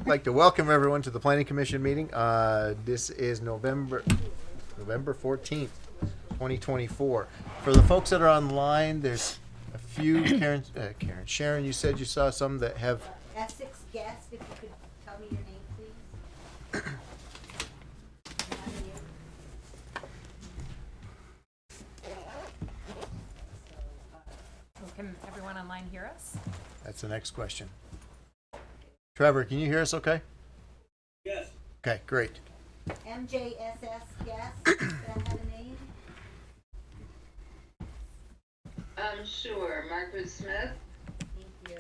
like to welcome everyone to the Planning Commission meeting. This is November 14th, 2024. For the folks that are online, there's a few, Sharon, you said you saw some that have... Essex guest, if you could tell me your name, please. Can everyone online hear us? That's the next question. Trevor, can you hear us okay? Yes. Okay, great. MJSS guest, could I have a name? Sure. Margaret Smith. Thank you.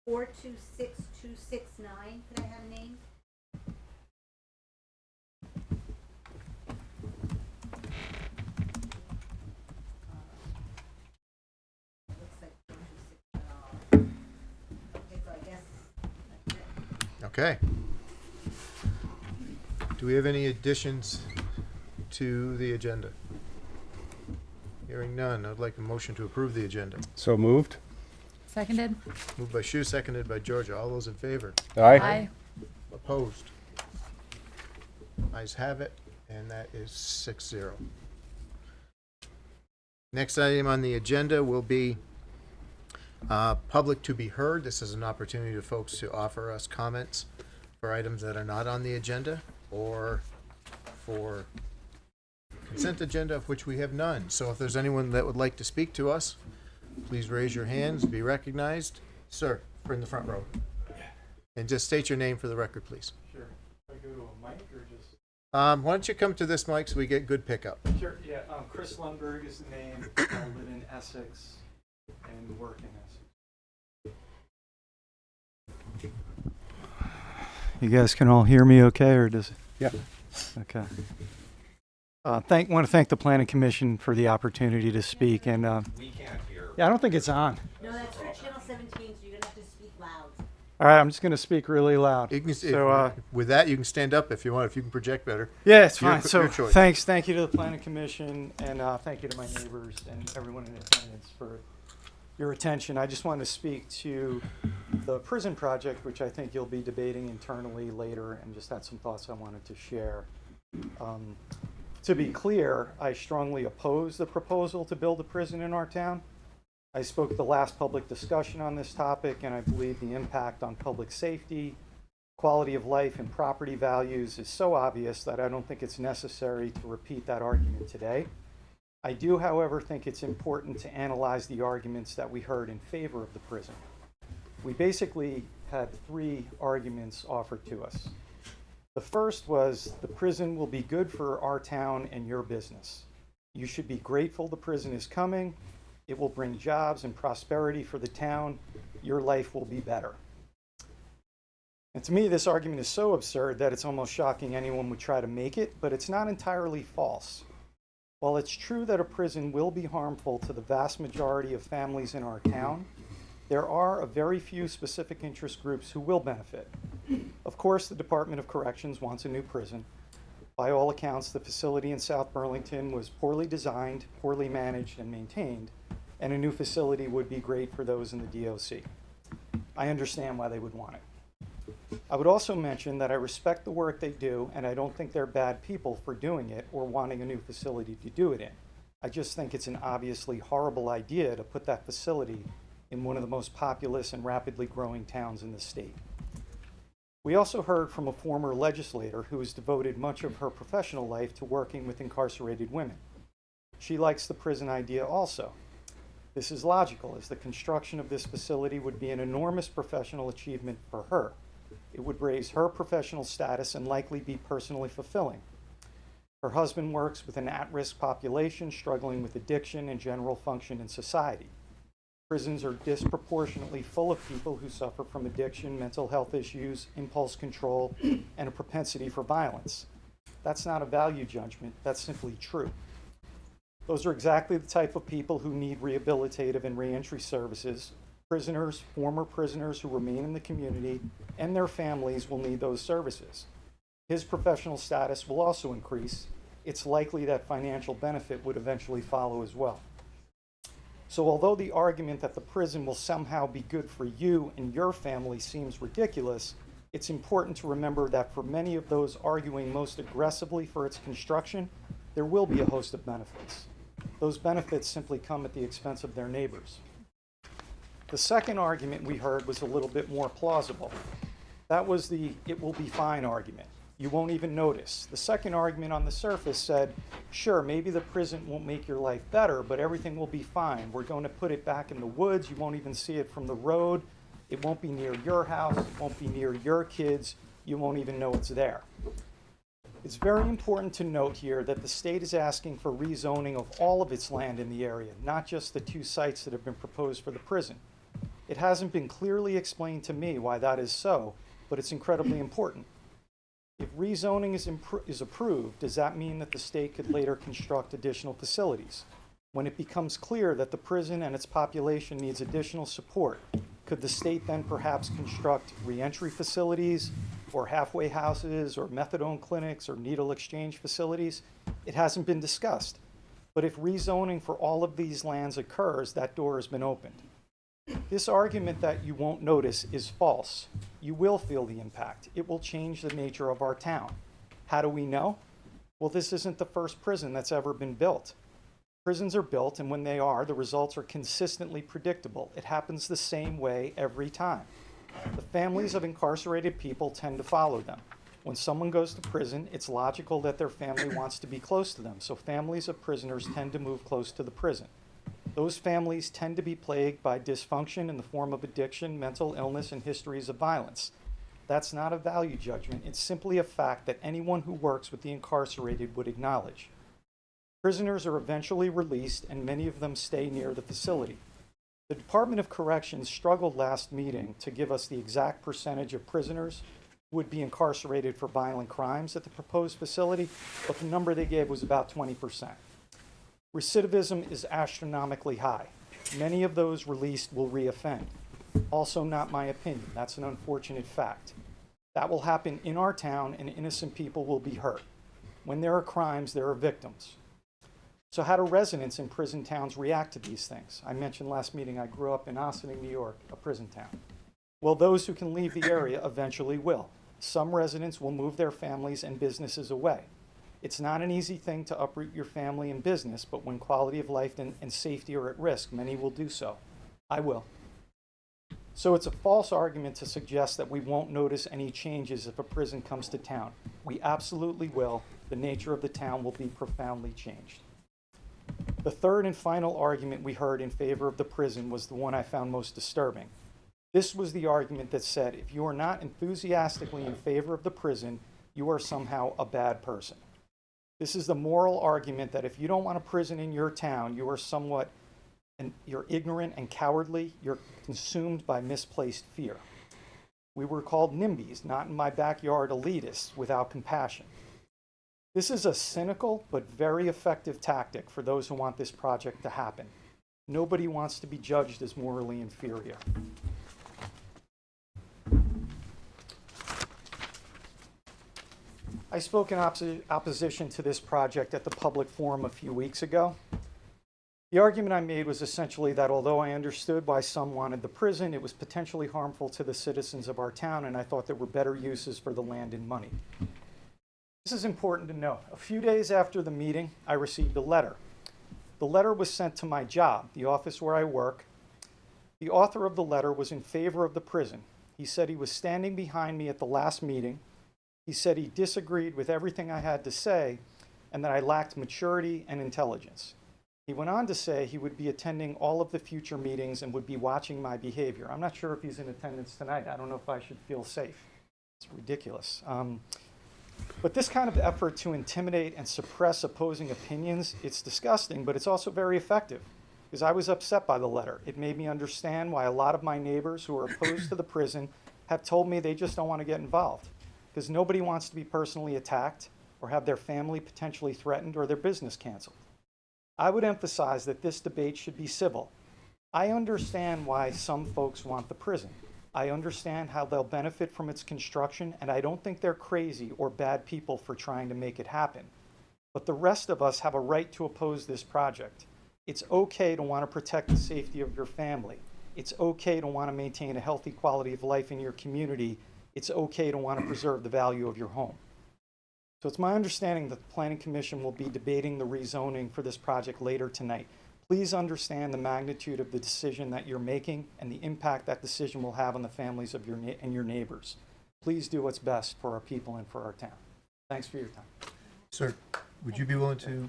426269, could I have a name? Looks like 4269. Okay, so I guess that's it. Okay. Do we have any additions to the agenda? Hearing none, I'd like a motion to approve the agenda. So moved. Seconded? Moved by Shu, seconded by Georgia. All those in favor? Aye. Opposed? Ayes have it, and that is 6-0. Next item on the agenda will be public to be heard. This is an opportunity for folks to offer us comments for items that are not on the agenda or for consent agenda of which we have none. So if there's anyone that would like to speak to us, please raise your hands, be recognized. Sir, in the front row. And just state your name for the record, please. Sure. I go to a mic or just? Why don't you come to this mic so we get good pickup? Sure, yeah. Chris Lundberg is the name. I live in Essex and work in Essex. You guys can all hear me okay, or does it? Yeah. Okay. Want to thank the Planning Commission for the opportunity to speak, and We can't hear. yeah, I don't think it's on. No, that's for channel 17, so you're gonna have to speak loud. All right, I'm just going to speak really loud. You can, So, with that, you can stand up if you want. If you can project better. Yeah, it's Your fine. cho- So your choice. thank you to the Planning Commission, and thank you to my neighbors and everyone in attendance for your attention. I just wanted to speak to the prison project, which I think you'll be debating internally later, and just had some thoughts I wanted to share. To be clear, I strongly oppose the proposal to build a prison in our town. I spoke at the last public discussion on this topic, and I believe the impact on public safety, quality of life, and property values is so obvious that I don't think it's necessary to repeat that argument today. I do, however, think it's important to analyze the arguments that we heard in favor of the prison. We basically had three arguments offered to us. The first was the prison will be good for our town and your business. You should be grateful the prison is coming. It will bring jobs and prosperity for the town. Your life will be better. And to me, this argument is so absurd that it's almost shocking anyone would try to make it, but it's not entirely false. While it's true that a prison will be harmful to the vast majority of families in our town, there are a very few specific interest groups who will benefit. Of course, the Department of Corrections wants a new prison. By all accounts, the facility in South Burlington was poorly designed, poorly managed, and maintained, and a new facility would be great for those in the DOC. I understand why they would want it. I would also mention that I respect the work they do, and I don't think they're bad people for doing it or wanting a new facility to do it in. I just think it's an obviously horrible idea to put that facility in one of the most populous and rapidly growing towns in the state. We also heard from a former legislator who has devoted much of her professional life to working with incarcerated women. She likes the prison idea also. This is logical, as the construction of this facility would be an enormous professional achievement for her. It would raise her professional status and likely be personally fulfilling. Her husband works with an at-risk population struggling with addiction and general function in society. Prisons are disproportionately full of people who suffer from addiction, mental health issues, impulse control, and a propensity for violence. That's not a value judgment, that's simply true. Those are exactly the type of people who need rehabilitative and reentry services. Prisoners, former prisoners who remain in the community, and their families will need those services. His professional status will also increase. It's likely that financial benefit would eventually follow as well. So although the argument that the prison will somehow be good for you and your family seems ridiculous, it's important to remember that for many of those arguing most aggressively for its construction, there will be a host of benefits. Those benefits simply come at the expense of their neighbors. The second argument we heard was a little bit more plausible. That was the "it will be fine" argument. You won't even notice. The second argument on the surface said, sure, maybe the prison won't make your life better, but everything will be fine. We're going to put it back in the woods. You won't even see it from the road. It won't be near your house. It won't be near your kids. You won't even know it's there. It's very important to note here that the state is asking for rezoning of all of its land in the area, not just the 2 sites that have been proposed for the prison. It hasn't been clearly explained to me why that is so, but it's incredibly important. If rezoning is approved, does that mean that the state could later construct additional facilities? When it becomes clear that the prison and its population needs additional support, could the state then perhaps construct reentry facilities or halfway houses or methadone clinics or needle exchange facilities? It hasn't been discussed. But if rezoning for all of these lands occurs, that door has been opened. This argument that you won't notice is false. You will feel the impact. It will change the nature of our town. How do we know? Well, this isn't the first prison that's ever been built. Prisons are built, and when they are, the results are consistently predictable. It happens the same way every time. The families of incarcerated people tend to follow them. When someone goes to prison, it's logical that their family wants to be close to them, so families of prisoners tend to move close to the prison. Those families tend to be plagued by dysfunction in the form of addiction, mental illness, and histories of violence. That's not a value judgment. It's simply a fact that anyone who works with the incarcerated would acknowledge. Prisoners are eventually released, and many of them stay near the facility. The Department of Corrections struggled last meeting to give us the exact percentage of prisoners who would be incarcerated for violent crimes at the proposed facility, but the number they gave was about 20%. Recidivism is astronomically high. Many of those released will reoffend. Also not my opinion. That's an unfortunate fact. That will happen in our town, and innocent people will be hurt. When there are crimes, there are victims. So how do residents in prison towns react to these things? I mentioned last meeting I grew up in Ossining, New York, a prison town. Well, those who can leave the area eventually will. Some residents will move their families and businesses away. It's not an easy thing to uproot your family and business, but when quality of life and safety are at risk, many will do so. I will. So it's a false argument to suggest that we won't notice any changes if a prison comes to town. We absolutely will. The nature of the town will be profoundly changed. The third and final argument we heard in favor of the prison was the one I found most disturbing. This was the argument that said, if you are not enthusiastically in favor of the prison, you are somehow a bad person. This is the moral argument that if you don't want a prison in your town, you are you're ignorant and cowardly, you're consumed by misplaced fear. We were called NIMBYs, not in my backyard elitists, without compassion. This is a cynical but very effective tactic for those who want this project to happen. Nobody wants to be judged as morally inferior. I spoke in opposition to this project at the public forum a few weeks ago. The argument I made was essentially that although I understood why some wanted the prison, it was potentially harmful to the citizens of our town, and I thought there were better uses for the land and money. This is important to know. A few days after the meeting, I received a letter. The letter was sent to my job, the office where I work. The author of the letter was in favor of the prison. He said he was standing behind me at the last meeting. He said he disagreed with everything I had to say and that I lacked maturity and intelligence. He went on to say he would be attending all of the future meetings and would be watching my behavior. I'm not sure if he's in attendance tonight. I don't know if I should feel safe. It's ridiculous. But this kind of effort to intimidate and suppress opposing opinions, it's disgusting, but it's also very effective. Because I was upset by the letter. It made me understand why a lot of my neighbors who are opposed to the prison have told me they just don't want to get involved. Because nobody wants to be personally attacked or have their family potentially threatened or their business canceled. I would emphasize that this debate should be civil. I understand why some folks want the prison. I understand how they'll benefit from its construction, and I don't think they're crazy or bad people for trying to make it happen. But the rest of us have a right to oppose this project. It's okay to want to protect the safety of your family. It's okay to want to maintain a healthy quality of life in your community. It's okay to want to preserve the value of your home. So it's my understanding that the Planning Commission will be debating the rezoning for this project later tonight. Please understand the magnitude of the decision that you're making and the impact that decision will have on the families of your neighbors. Please do what's best for our people and for our town. Thanks for your time. Sir, would you be willing to,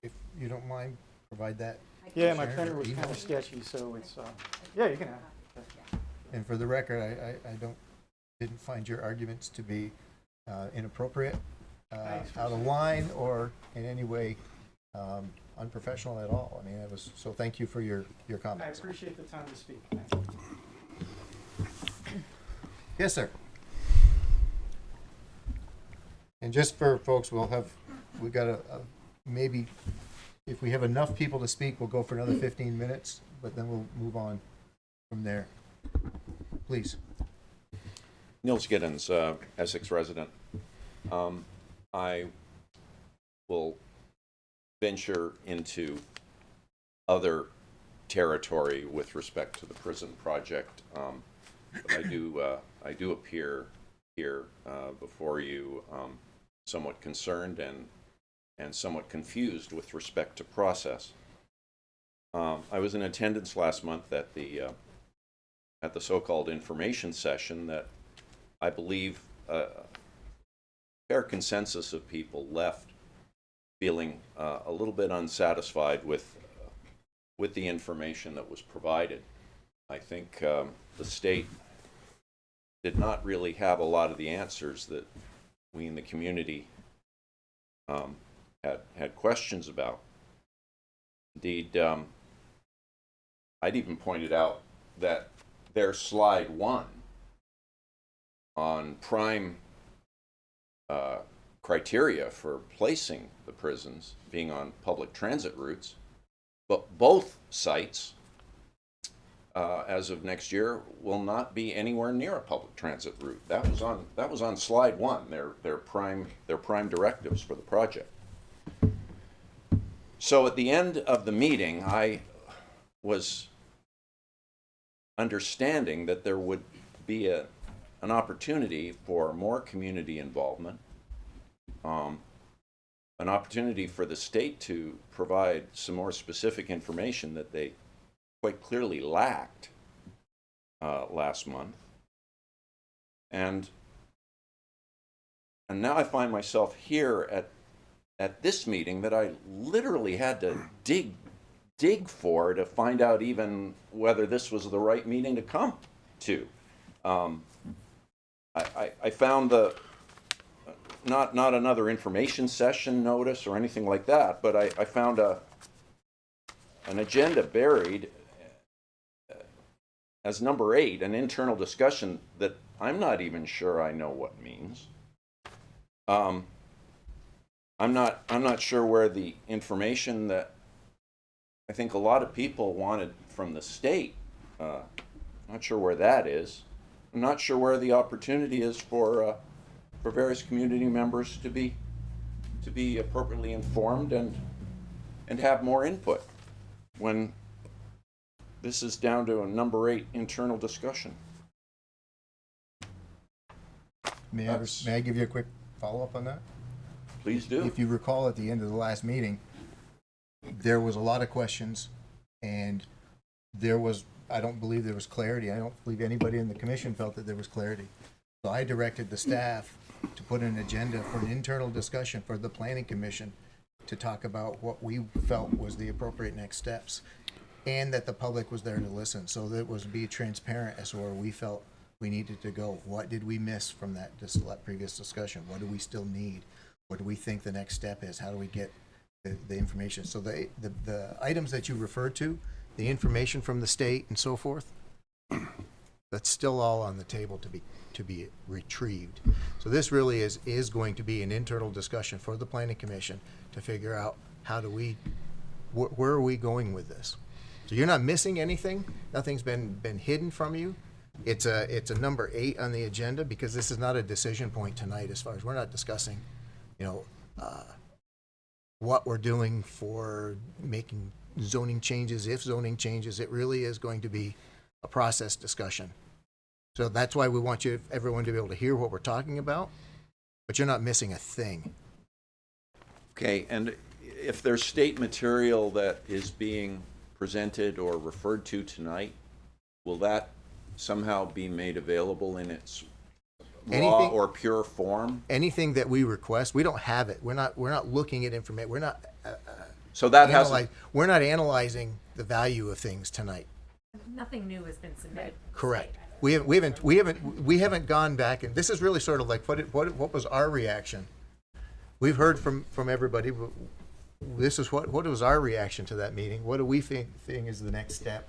if you don't mind, provide that? Yeah, my Sharon, printer was email? kind of sketchy, so it's, yeah, you can have it. And for the record, I didn't find your arguments to be inappropriate, out of line, or in any way unprofessional at all. I mean, it was, so thank you for your I comments. appreciate the time to speak. Thank you. Yes, sir. And just for folks, we got maybe, if we have enough people to speak, we'll go for another 15 minutes, but then we'll move on from there. Please. Nils Giddens, Essex resident. I will venture into other territory with respect to the prison project. But I do appear here before you somewhat concerned and somewhat confused with respect to process. I was in attendance last month at the so-called information session that I believe a fair consensus of people left feeling a little bit unsatisfied with the information that was provided. I think the state did not really have a lot of the answers that we in the community had questions about. Indeed, I'd even pointed out that their slide 1 on prime criteria for placing the prisons being on public transit routes, but both sites as of next year will not be anywhere near a public transit route. That was on slide 1, their prime directives for the project. So at the end of the meeting, I was understanding that there would be an opportunity for more community involvement, an opportunity for the state to provide some more specific information that they quite clearly lacked last month. And now I find myself here at this meeting that I literally had to dig for to find out even whether this was the right meeting to come to. I found not another information session notice or anything like that, but I found an agenda buried as number 8, an internal discussion that I'm not even sure I know what means. I'm not sure where the information that I think a lot of people wanted from the state, not sure where that is. I'm not sure where the opportunity is for various community members to be appropriately informed and have more input when this is down to a number 8 internal discussion. May I give you a quick follow-up on that? Please do. If you recall, at the end of the last meeting, there was a lot of questions, and I don't believe there was clarity. I don't believe anybody in the commission felt that there was clarity. So I directed the staff to put an agenda for an internal discussion for the planning commission to talk about what we felt was the appropriate next steps, and that the public was there to listen. So that was be transparent as to where we felt we needed to go. What did we miss from that previous discussion? What do we still need? What do we think the next step is? How do we get the information? So the items that you referred to, the information from the state and so forth, that's still all on the table to be retrieved. So this really is going to be an internal discussion for the planning commission to figure out where are we going with this. So you're not missing anything. Nothing's been hidden from you. It's a number 8 on the agenda because this is not a decision point tonight. As far as we're not discussing, what we're doing for making zoning changes, if zoning changes. It really is going to be a process discussion. So that's why we want everyone to be able to hear what we're talking about, but you're not missing a thing. Okay, and if there's state material that is being presented or referred to tonight, will that somehow be made available in its raw Anything- or pure form? Anything that we request, we don't have it. We're not looking at information. We're not So that hasn't, we're not analyzing the value of things tonight. Nothing new has been submitted. Correct. We haven't gone back, and this is really sort of like what was our reaction? We've heard from everybody. But this is what was our reaction to that meeting? What do we think is the next step?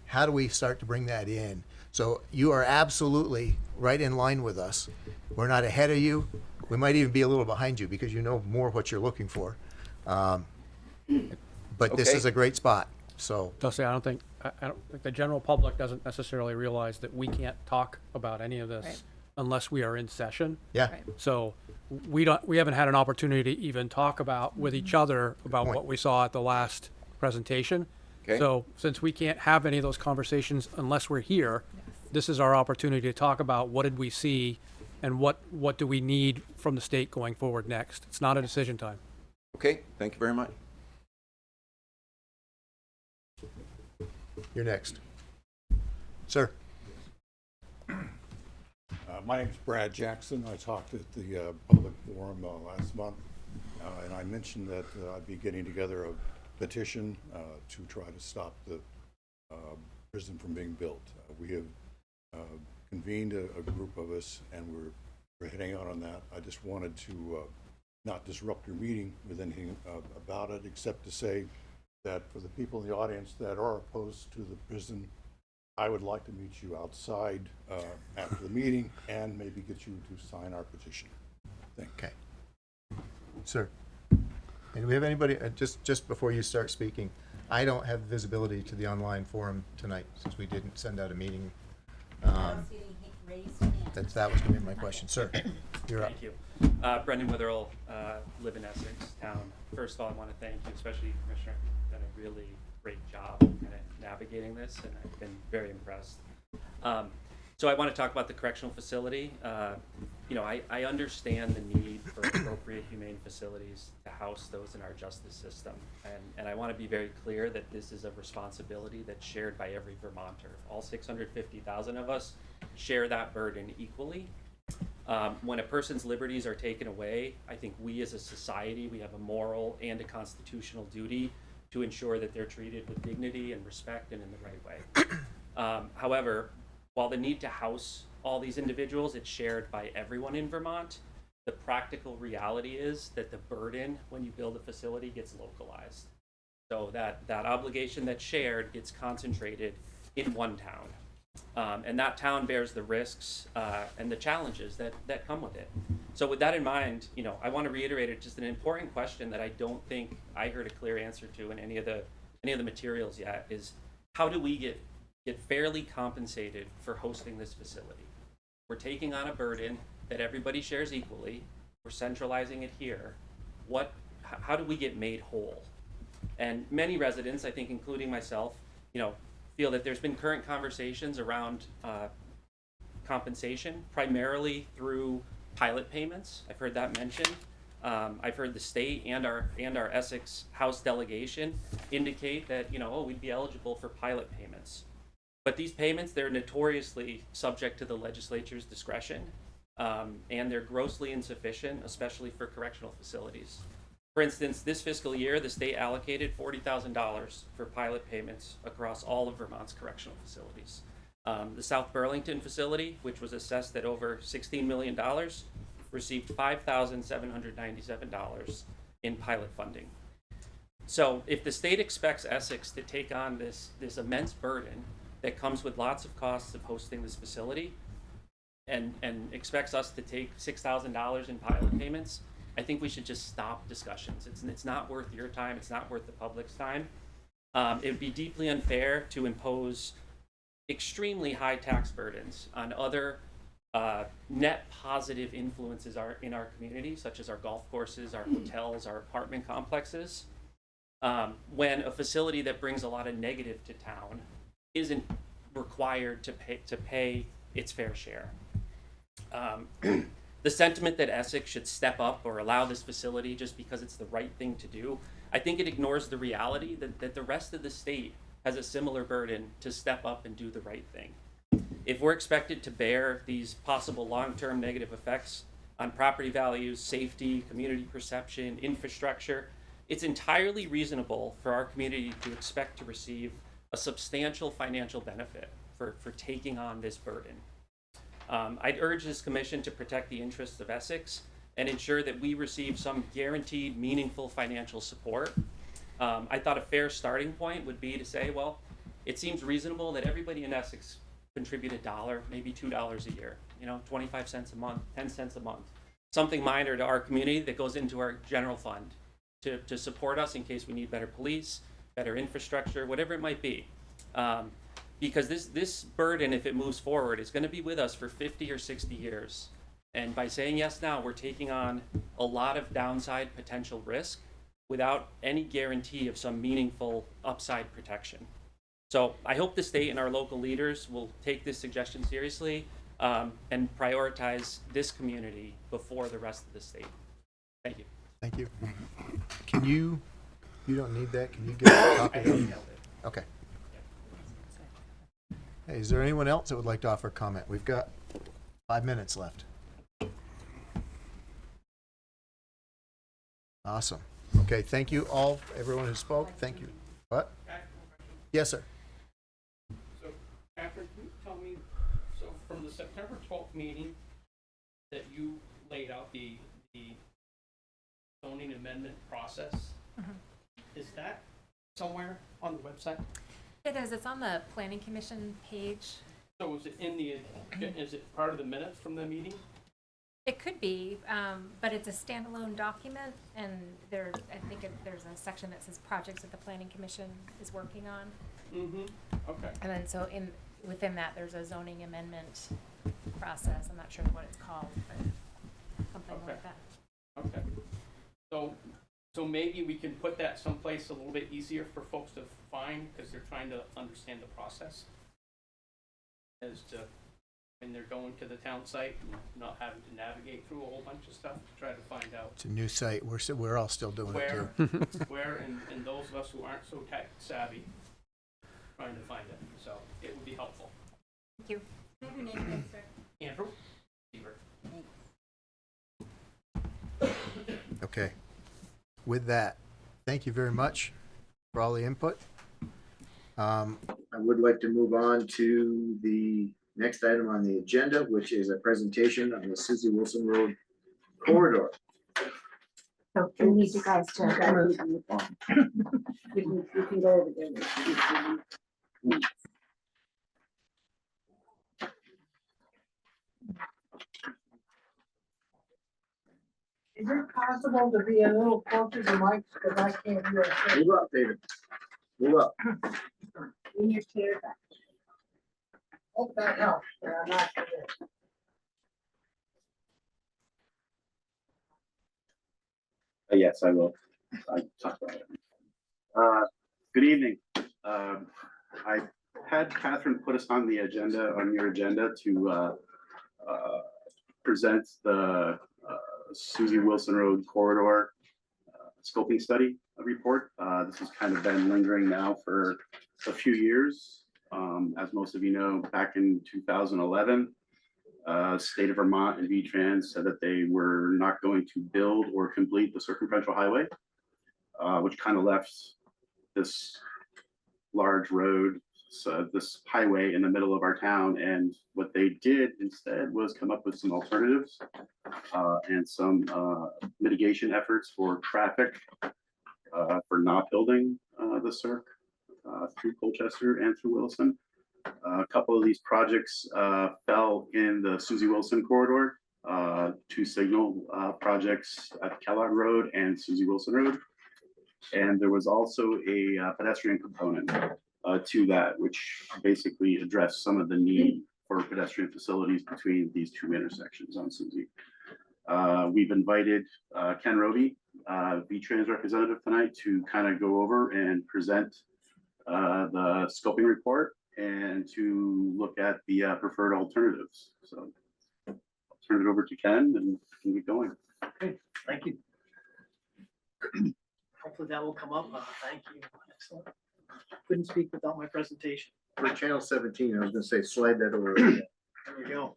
How do we start to bring that in? So you are absolutely right in line with us. We're not ahead of you. We might even be a little behind you because you know more what you're looking for. But this Okay. is a great spot. So I'll say, I don't think the general public doesn't necessarily realize that we can't talk about any of this Right. unless we are in session. yeah, Right. So we haven't had an opportunity to even talk about with each other about Point. what we saw at the last presentation. Okay. So since we can't have any of those conversations unless we're here, this is our opportunity to talk about what did we see and what do we need from the state going forward next. It's not a decision time. okay, thank you very much. you're next. Sir. My name's Brad Jackson. I talked at the public forum last month, and I mentioned that I'd be getting together a petition to try to stop the prison from being built. We have convened a group of us, and we're heading out on that. I just wanted to not disrupt your meeting with anything about it, except to say that for the people in the audience that are opposed to the prison, I would like to meet you outside after the meeting and maybe get you to sign our petition. Thank you. Okay. Sir. And do we have anybody, just before you start speaking, I don't have visibility to the online forum tonight since we didn't send out a meeting. I don't see any raised hands. That was going to be my question. Sir, you're up. Thank you. Brendan Witherell, live in Essex town. First of all, I want to thank you, especially Commissioner, you've done a really great job kind of navigating this, and I've been very impressed. So I want to talk about the correctional facility. I understand the need for appropriate humane facilities to house those in our justice system. And I want to be very clear that this is a responsibility that's shared by every Vermonter. All 650,000 of us share that burden equally. When a person's liberties are taken away, I think we as a society, we have a moral and a constitutional duty to ensure that they're treated with dignity and respect and in the right way. However, while the need to house all these individuals, it's shared by everyone in Vermont, the practical reality is that the burden when you build a facility gets localized. So that obligation that's shared gets concentrated in one town. And that town bears the risks and the challenges that come with it. So with that in mind, I want to reiterate it, just an important question that I don't think I heard a clear answer to in any of the materials yet is, how do we get fairly compensated for hosting this facility? We're taking on a burden that everybody shares equally. We're centralizing it here. How do we get made whole? And many residents, I think including myself, feel that there's been current conversations around compensation, primarily through pilot payments. I've heard that mentioned. I've heard the state and our Essex House delegation indicate that we'd be eligible for pilot payments. But these payments, they're notoriously subject to the legislature's discretion, and they're grossly insufficient, especially for correctional facilities. For instance, this fiscal year, the state allocated $40,000 for pilot payments across all of Vermont's correctional facilities. The South Burlington facility, which was assessed at over $16 million, received $5,797 in pilot funding. So if the state expects Essex to take on this immense burden that comes with lots of costs of hosting this facility, and expects us to take $6,000 in pilot payments, I think we should just stop discussions. It's not worth your time. It's not worth the public's time. It would be deeply unfair to impose extremely high tax burdens on other net positive influences in our community, such as our golf courses, our hotels, our apartment complexes, when a facility that brings a lot of negative to town isn't required to pay its fair share. The sentiment that Essex should step up or allow this facility just because it's the right thing to do, I think it ignores the reality that the rest of the state has a similar burden to step up and do the right thing. If we're expected to bear these possible long-term negative effects on property values, safety, community perception, infrastructure, it's entirely reasonable for our community to expect to receive a substantial financial benefit for taking on this burden. I'd urge this commission to protect the interests of Essex and ensure that we receive some guaranteed, meaningful financial support. I thought a fair starting point would be to say, well, it seems reasonable that everybody in Essex contribute $1, maybe $2 a year, 25 cents a month, 10 cents a month, something minor to our community that goes into our general fund to support us in case we need better police, better infrastructure, whatever it might be. Because this burden, if it moves forward, is going to be with us for 50 or 60 years. And by saying yes now, we're taking on a lot of downside potential risk without any guarantee of some meaningful upside protection. So I hope the state and our local leaders will take this suggestion seriously and prioritize this community before the rest of the state. Thank you. Thank you. Can you don't need that, can you get a copy of it? Okay. Hey, is there anyone else that would like to offer comment? We've got 5 minutes left. Awesome. Okay, thank you all, everyone who spoke. Thank you. What? Yes, sir. So, Patrick, can you tell me, so from the September 12th meeting that you laid out the zoning amendment process, is that somewhere on the website? It is. It's on the Planning Commission page. So is it is it part of the minutes from the meeting? It could be, but it's a standalone document, and I think there's a section that says projects that the Planning Commission is working on. Okay. And then so within that, there's a zoning amendment process. I'm not sure what it's called, but something like that. Okay. So maybe we can put that someplace a little bit easier for folks to find because they're trying to understand the process as to when they're going to the town site and not having to navigate through a whole bunch of stuff to try to find out It's a new site. We're all still doing it where, too. and those of us who aren't so tech savvy trying to find it. So it would be helpful. Thank you. Have your name again, sir. Andrew? Seaver. Okay. With that, thank you very much for all the input. I would like to move on to the next item on the agenda, which is a presentation on the Susie Wilson Road corridor. So we need you guys to move. You can go over there. Is it possible to be a little closer to Mike, because I can't hear a thing? Move up, David. Move up. In your chair back. Hope that helps, but I'm not sure. Yes, I will. I talked about it. Good evening. I had Catherine put us on the agenda, on your agenda, to present the Susie Wilson Road corridor scoping study report. This has kind of been lingering now for a few years. As most of you know, back in 2011, State of Vermont and V-Trans said that they were not going to build or complete the circumferential highway, which kind of left this large road, so this highway in the middle of our town. And what they did instead was come up with some alternatives and some mitigation efforts for traffic for not building the circ through Colchester and through Wilson. A couple of these projects fell in the Susie Wilson corridor, 2 signal projects at Kellogg Road and Susie Wilson Road. And there was also a pedestrian component to that, which basically addressed some of the need for pedestrian facilities between these 2 intersections on Susie. We've invited Ken Roby, V-Trans representative tonight, to kind of go over and present the scoping report and to look at the preferred alternatives. So I'll turn it over to Ken and we can get going. Okay, thank you. Hopefully that will come up. Thank you. Excellent. Couldn't speak without my presentation. For channel 17, I was gonna say slide that over. There There we go.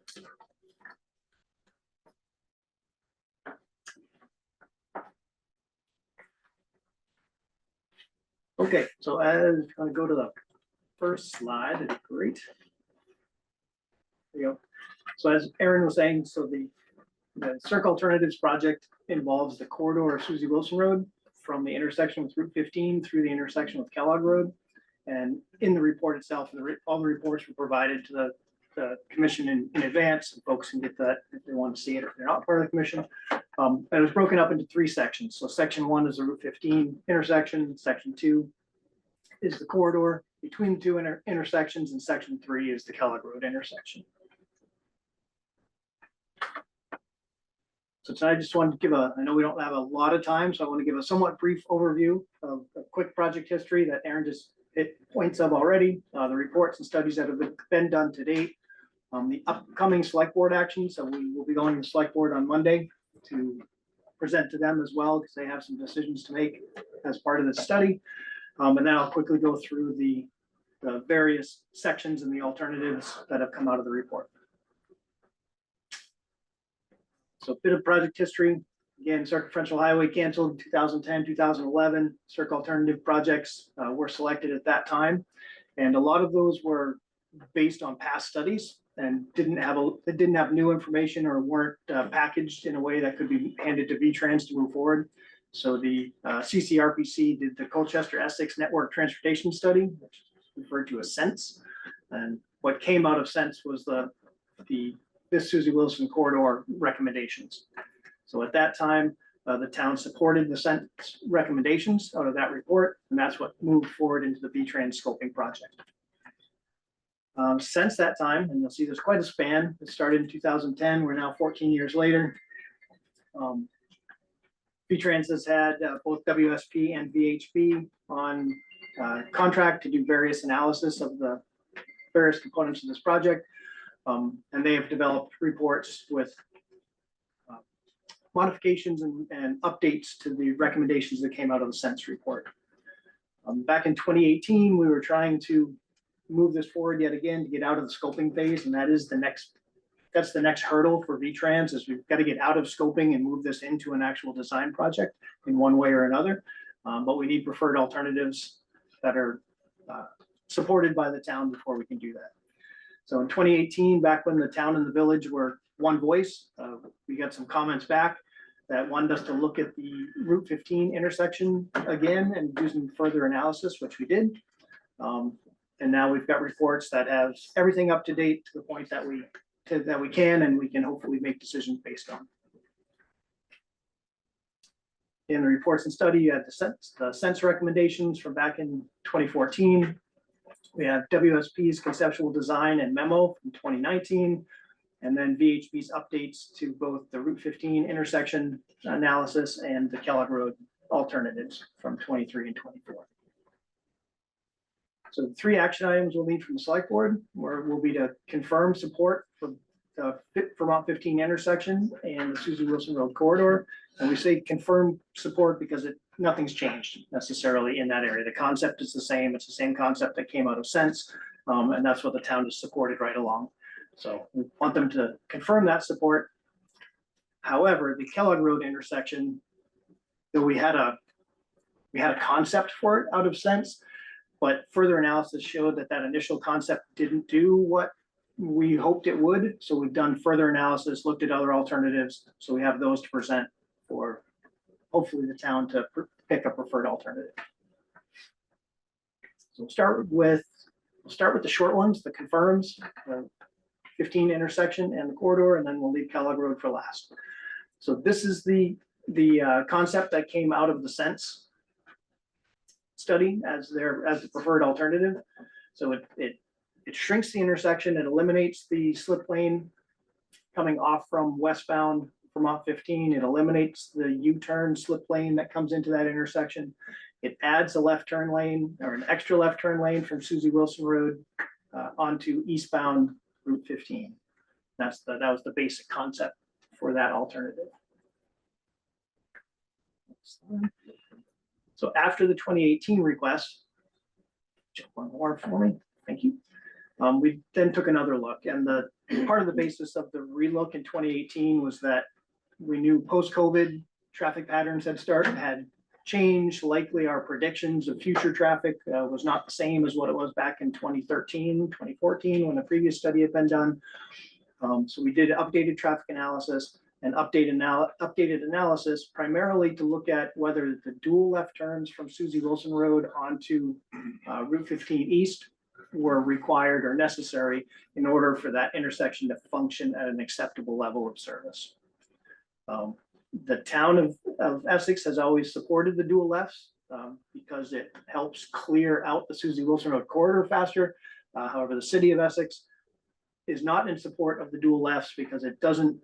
Okay, so as I'm gonna go to the first slide, it'd be great. There you go. So as Aaron was saying, so the Circ Alternatives project involves the corridor of Susie Wilson Road from the intersection with Route 15 through the intersection with Kellogg Road. And in the report itself, all the reports were provided to the commission in advance, and folks can get that if they want to see it, if they're not part of the commission. And it was broken up into 3 sections. So section 1 is the Route 15 intersection, section 2 is the corridor between the 2 intersections, and section 3 is the Kellogg Road intersection. So tonight I just wanted to give I know we don't have a lot of time, so I want to give a somewhat brief overview of a quick project history that Aaron just hit points of already, the reports and studies that have been done to date, the upcoming select board action. So we will be going to the select board on Monday to present to them as well, because they have some decisions to make as part of the study. And then I'll quickly go through the various sections and the alternatives that have come out of the report. So a bit of project history. Again, Circumferential Highway canceled in 2010, 2011. Circ alternative projects were selected at that time. And a lot of those were based on past studies and didn't have new information or weren't packaged in a way that could be handed to V-Trans to move forward. So the CCRPC did the Colchester Essex Network Transportation Study, which is referred to as SENSE. And what came out of SENSE was this Susie Wilson corridor recommendations. So at that time, the town supported the SENSE recommendations out of that report, and that's what moved forward into the V-Trans scoping project. Since that time, and you'll see there's quite a span. It started in 2010. We're now 14 years later. V-Trans has had both WSP and VHB on contract to do various analysis of the various components of this project. And they have developed reports with modifications and updates to the recommendations that came out of the SENSE report. Back in 2018, we were trying to move this forward yet again to get out of the scoping phase, and that's the next hurdle for V-Trans, is we've got to get out of scoping and move this into an actual design project in one way or another. But we need preferred alternatives that are supported by the town before we can do that. So in 2018, back when the town and the village were one voice, we got some comments back that wanted us to look at the Route 15 intersection again and do some further analysis, which we did. And now we've got reports that have everything up to date to the point that we can, and we can hopefully make decisions based on. In the reports and study, you had the SENSE recommendations from back in 2014. We have WSP's conceptual design and memo from 2019, and then VHB's updates to both the Route 15 intersection analysis and the Kellogg Road alternatives from 23 and 24. So the 3 action items we'll need from the select board will be to confirm support for the Vermont 15 intersection and the Susie Wilson Road corridor. And we say confirm support because nothing's changed necessarily in that area. The concept is the same. It's the same concept that came out of SENSE, and that's what the town has supported right along. So we want them to confirm that support. However, the Kellogg Road intersection, though we had a concept for it out of SENSE, but further analysis showed that initial concept didn't do what we hoped it would. So we've done further analysis, looked at other alternatives. So we have those to present for hopefully the town to pick a preferred alternative. So we'll start with the short ones, the confirms, the 15 intersection and the corridor, and then we'll leave Kellogg Road for last. So this is the concept that came out of the SENSE study as the preferred alternative. So it shrinks the intersection and eliminates the slip lane coming off from westbound Vermont 15. It eliminates the U-turn slip lane that comes into that intersection. It adds a left turn lane or an extra left turn lane from Susie Wilson Road onto eastbound Route 15. That was the basic concept for that alternative. So after the 2018 request, jump one more for me, thank you. We then took another look, and the part of the basis of the relook in 2018 was that we knew post-COVID traffic patterns had changed. Likely our predictions of future traffic was not the same as what it was back in 2013, 2014, when the previous study had been done. So we did updated traffic analysis and updated analysis primarily to look at whether the dual left turns from Susie Wilson Road onto Route 15 East were required or necessary in order for that intersection to function at an acceptable level of service. The town of Essex has always supported the dual lefts because it helps clear out the Susie Wilson Road corridor faster. However, the city of Essex is not in support of the dual lefts because it doesn't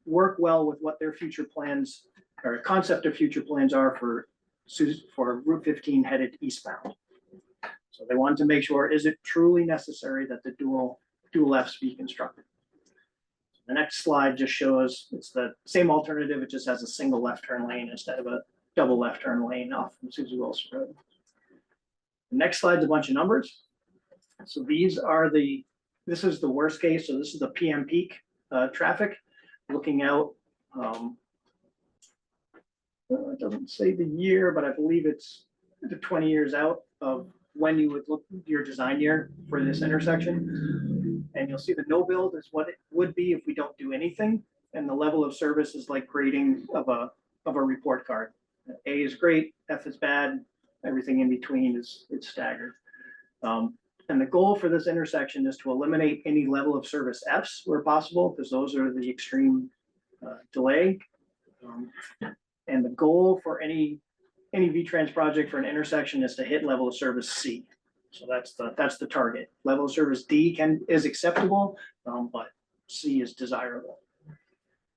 work well with what their future plans or concept of future plans are for Route 15 headed eastbound. So they wanted to make sure, is it truly necessary that the dual lefts be constructed? The next slide just shows it's the same alternative. It just has a single left turn lane instead of a double left turn lane off from Susie Wilson Road. The next slide is a bunch of numbers. So this is the worst case. So this is the PM peak traffic looking out. It doesn't say the year, but I believe it's the 20 years out of when you would look your design year for this intersection. And you'll see the no build is what it would be if we don't do anything. And the level of service is like grading of a report card. A is great, F is bad, everything in between is staggered. And the goal for this intersection is to eliminate any level of service Fs where possible, because those are the extreme delay. And the goal for any V-Trans project for an intersection is to hit level of service C. So that's the target. Level of service D is acceptable, but C is desirable.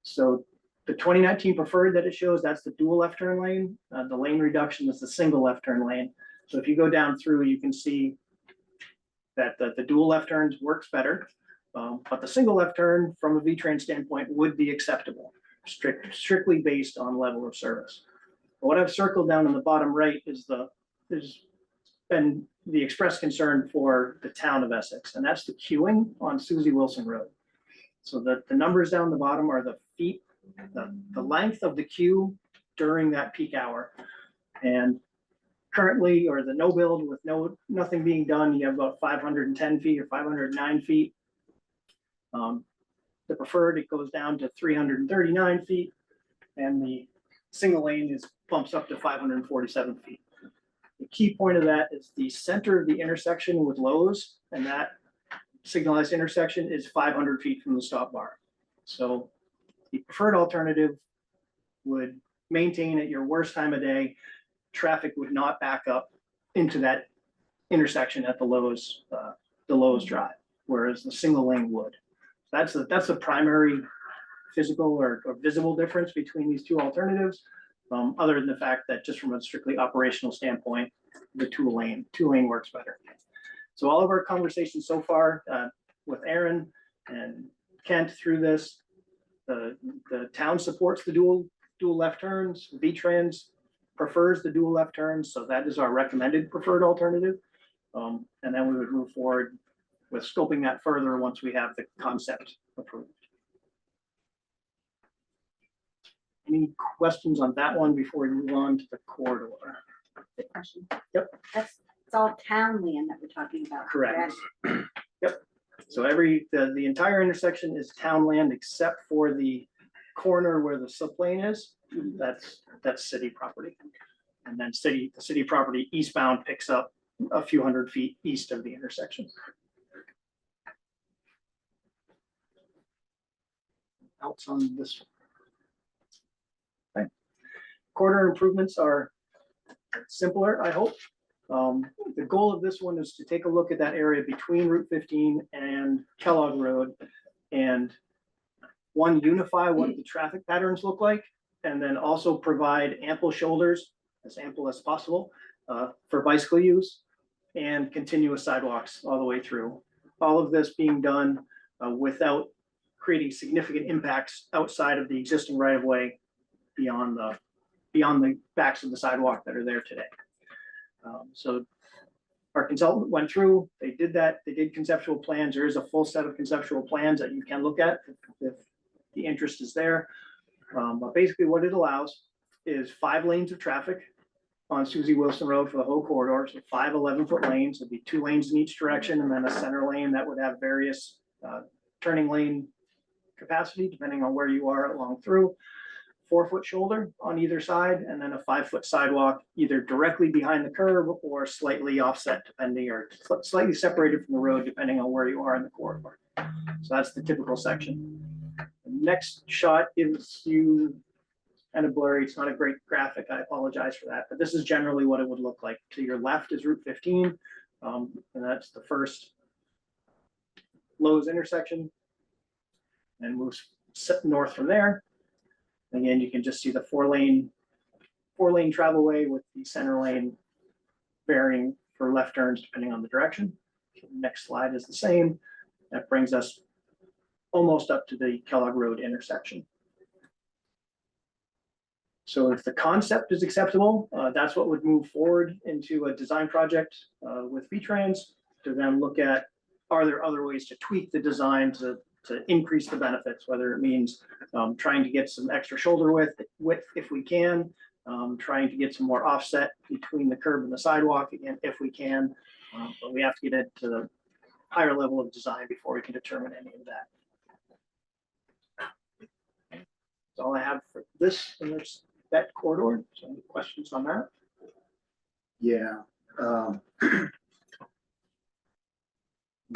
So the 2019 preferred that it shows, that's the dual left turn lane. The lane reduction is the single left turn lane. So if you go down through, you can see that the dual left turns works better, but the single left turn from a V-Trans standpoint would be acceptable, strictly based on level of service. But what I've circled down in the bottom right is there's been the express concern for the town of Essex, and that's the queuing on Susie Wilson Road. So the numbers down the bottom are the feet, the length of the queue during that peak hour. And currently, or the no build with nothing being done, you have about 510 feet or 509 feet. The preferred, it goes down to 339 feet, and the single lane bumps up to 547 feet. The key point of that is the center of the intersection with Lowe's, and that signalized intersection is 500 feet from the stop bar. So the preferred alternative would maintain at your worst time of day, traffic would not back up into that intersection at the Lowe's drive, whereas the single lane would. That's the primary physical or visible difference between these two alternatives, other than the fact that just from a strictly operational standpoint, the two lane works better. So all of our conversations so far with Aaron and Kent through this, the town supports the dual left turns. V-Trans prefers the dual left turns, so that is our recommended preferred alternative. And then we would move forward with scoping that further once we have the concept approved. Any questions on that one before we move on to the corridor? Good question. Yep. It's all town land that we're talking about. Correct. Yep. So the entire intersection is town land except for the corner where the slip lane is. That's city property. And then the city property eastbound picks up a few hundred feet east of the intersection. Else on this one. Okay. Corridor improvements are simpler, I hope. The goal of this one is to take a look at that area between Route 15 and Kellogg Road and one, unify what the traffic patterns look like, and then also provide ample shoulders, as ample as possible, for bicycle use, and continuous sidewalks all the way through. All of this being done without creating significant impacts outside of the existing right of way beyond the backs of the sidewalk that are there today. So our consultant went through, they did that, they did conceptual plans. There is a full set of conceptual plans that you can look at if the interest is there. But basically what it allows is 5 lanes of traffic on Susie Wilson Road for the whole corridor. So 5 11-foot lanes, there'd be 2 lanes in each direction, and then a center lane that would have various turning lane capacity, depending on where you are along through. 4-foot shoulder on either side, and then a 5-foot sidewalk, either directly behind the curb or slightly offset, depending, or slightly separated from the road, depending on where you are in the corridor. So that's the typical section. The next shot gives you kind of blurry. It's not a great graphic. I apologize for that, but this is generally what it would look like. To your left is Route 15, and that's the first Lowe's intersection, and moves north from there. Again, you can just see the 4-lane travelway with the center lane varying for left turns depending on the direction. Next slide is the same. That brings us almost up to the Kellogg Road intersection. So if the concept is acceptable, that's what would move forward into a design project with V-Trans to then look at, are there other ways to tweak the design to increase the benefits, whether it means trying to get some extra shoulder width if we can, trying to get some more offset between the curb and the sidewalk again if we can, but we have to get it to the higher level of design before we can determine any of that. That's all I have for this, and there's that corridor. So any questions on that? Yeah.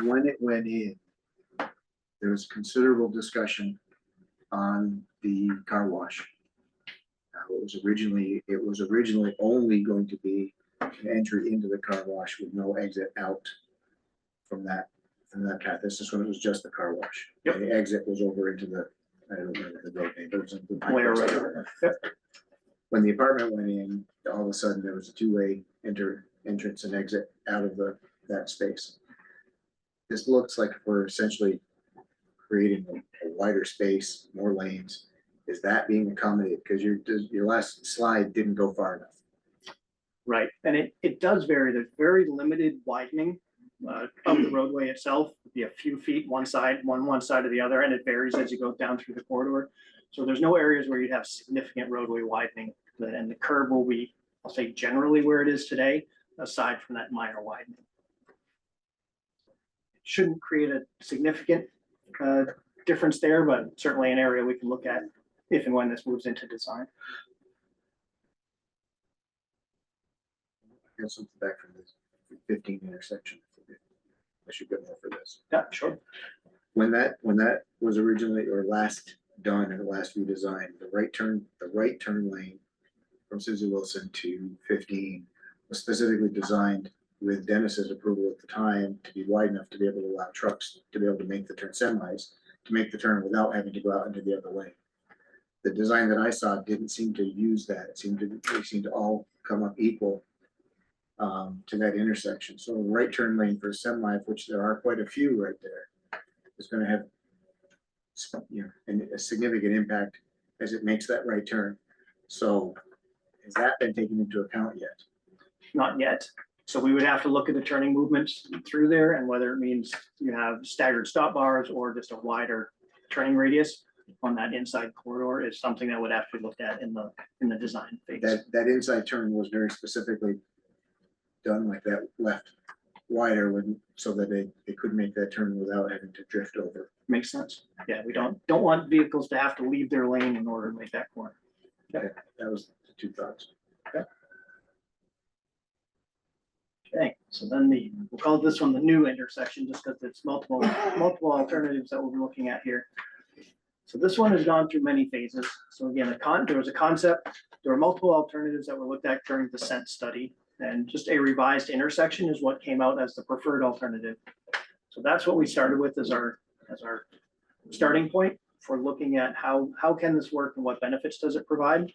When it went in, there was considerable discussion on the car wash. It was originally only going to be an entry into the car wash with no exit out from that path. This is when it was just the car wash. Yep. The exit was over into the, I don't remember the road name, but it was in the Blair Road. Yep. When the apartment went in, all of a sudden there was a 2-way entrance and exit out of that space. This looks like we're essentially creating a wider space, more lanes. Is that being accommodated? Because your last slide didn't go far enough. Right, and it does vary. There's very limited widening of the roadway itself. It'd be a few feet one side of the other, and it varies as you go down through the corridor. So there's no areas where you'd have significant roadway widening, and the curb will be, I'll say, generally where it is today, aside from that minor widening. It shouldn't create a significant difference there, but certainly an area we can look at if and when this moves into design. I got something back from this 15 intersection. I should get more for this. Yeah, sure. When that was originally or last done and last redesigned, the right turn lane from Susie Wilson to 15 was specifically designed with Dennis's approval at the time to be wide enough to be able to allow trucks to be able to make the turn, semis to make the turn without having to go out into the other lane. The design that I saw didn't seem to use that. They seemed to all come up equal to that intersection. So the right turn lane for a semi, of which there are quite a few right there, is going to have a significant impact as it makes that right turn. So has that been taken into account yet? Not yet. So we would have to look at the turning movements through there and whether it means you have staggered stop bars or just a wider turning radius on that inside corridor is something that would have to be looked at in the design phase. That inside turn was very specifically done like that, left wider so that they could make that turn without having to drift over. Makes sense. Yeah, we don't want vehicles to have to leave their lane in order to make that corner. Okay, that was the 2 thoughts. Okay, so then we'll call this one the new intersection just because it's multiple alternatives that we'll be looking at here. So this one has gone through many phases. So again, there was a concept, there were multiple alternatives that were looked at during the sense study, and just a revised intersection is what came out as the preferred alternative. So that's what we started with as our starting point. for looking at how can this work and what benefits does it provide.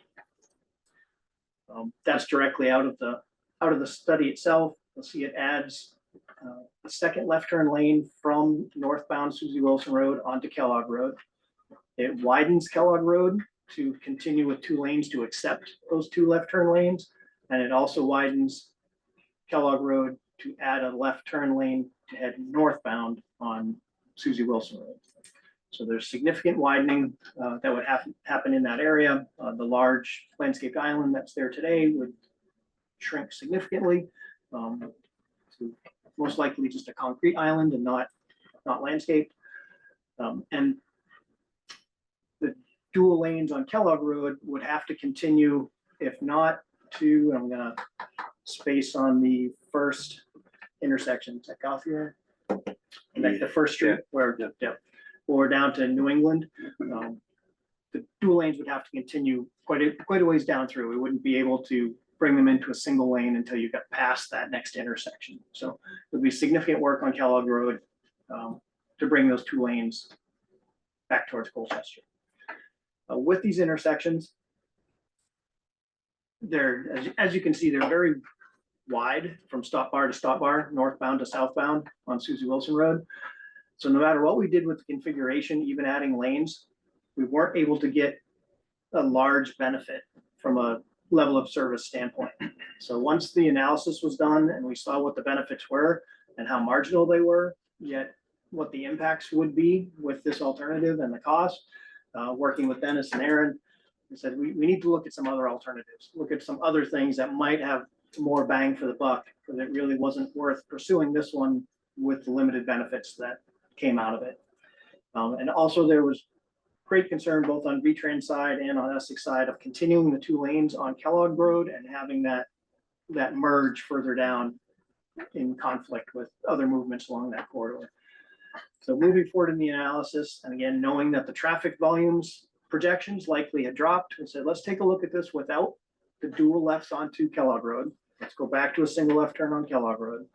That's directly out of the study itself. You'll see it adds a second left turn lane from northbound Susie Wilson Road onto Kellogg Road. It widens Kellogg Road to continue with 2 lanes to accept those 2 left turn lanes. And it also widens Kellogg Road to add a left turn lane to head northbound on Susie Wilson Road. So there's significant widening that would happen in that area. The large landscaped island that's there today would shrink significantly to most likely just a concrete island and not landscaped. And the dual lanes on Kellogg Road would have to continue, if not to, I'm gonna space on the first intersection. Is that coffee here? Like the first street where, or down to New England. The dual lanes would have to continue quite a ways down through. We wouldn't be able to bring them into a single lane until you got past that next intersection. So there'll be significant work on Kellogg Road to bring those 2 lanes back towards Colchester. With these intersections, they're, as you can see, they're very wide from stop bar to stop bar, northbound to southbound on Susie Wilson Road. So no matter what we did with the configuration, even adding lanes, we weren't able to get a large benefit from a level of service standpoint. So once the analysis was done and we saw what the benefits were and how marginal they were, yet what the impacts would be with this alternative and the cost, working with Dennis and Aaron, we said we need to look at some other alternatives, look at some other things that might have more bang for the buck, because it really wasn't worth pursuing this one with the limited benefits that came out of it. And also there was great concern both on V-Trans side and on Essex side of continuing the 2 lanes on Kellogg Road and having that merge further down in conflict with other movements along that corridor. So moving forward in the analysis, and again, knowing that the traffic volumes projections likely had dropped, we said, let's take a look at this without the dual lefts onto Kellogg Road. Let's go back to a single left turn on Kellogg Road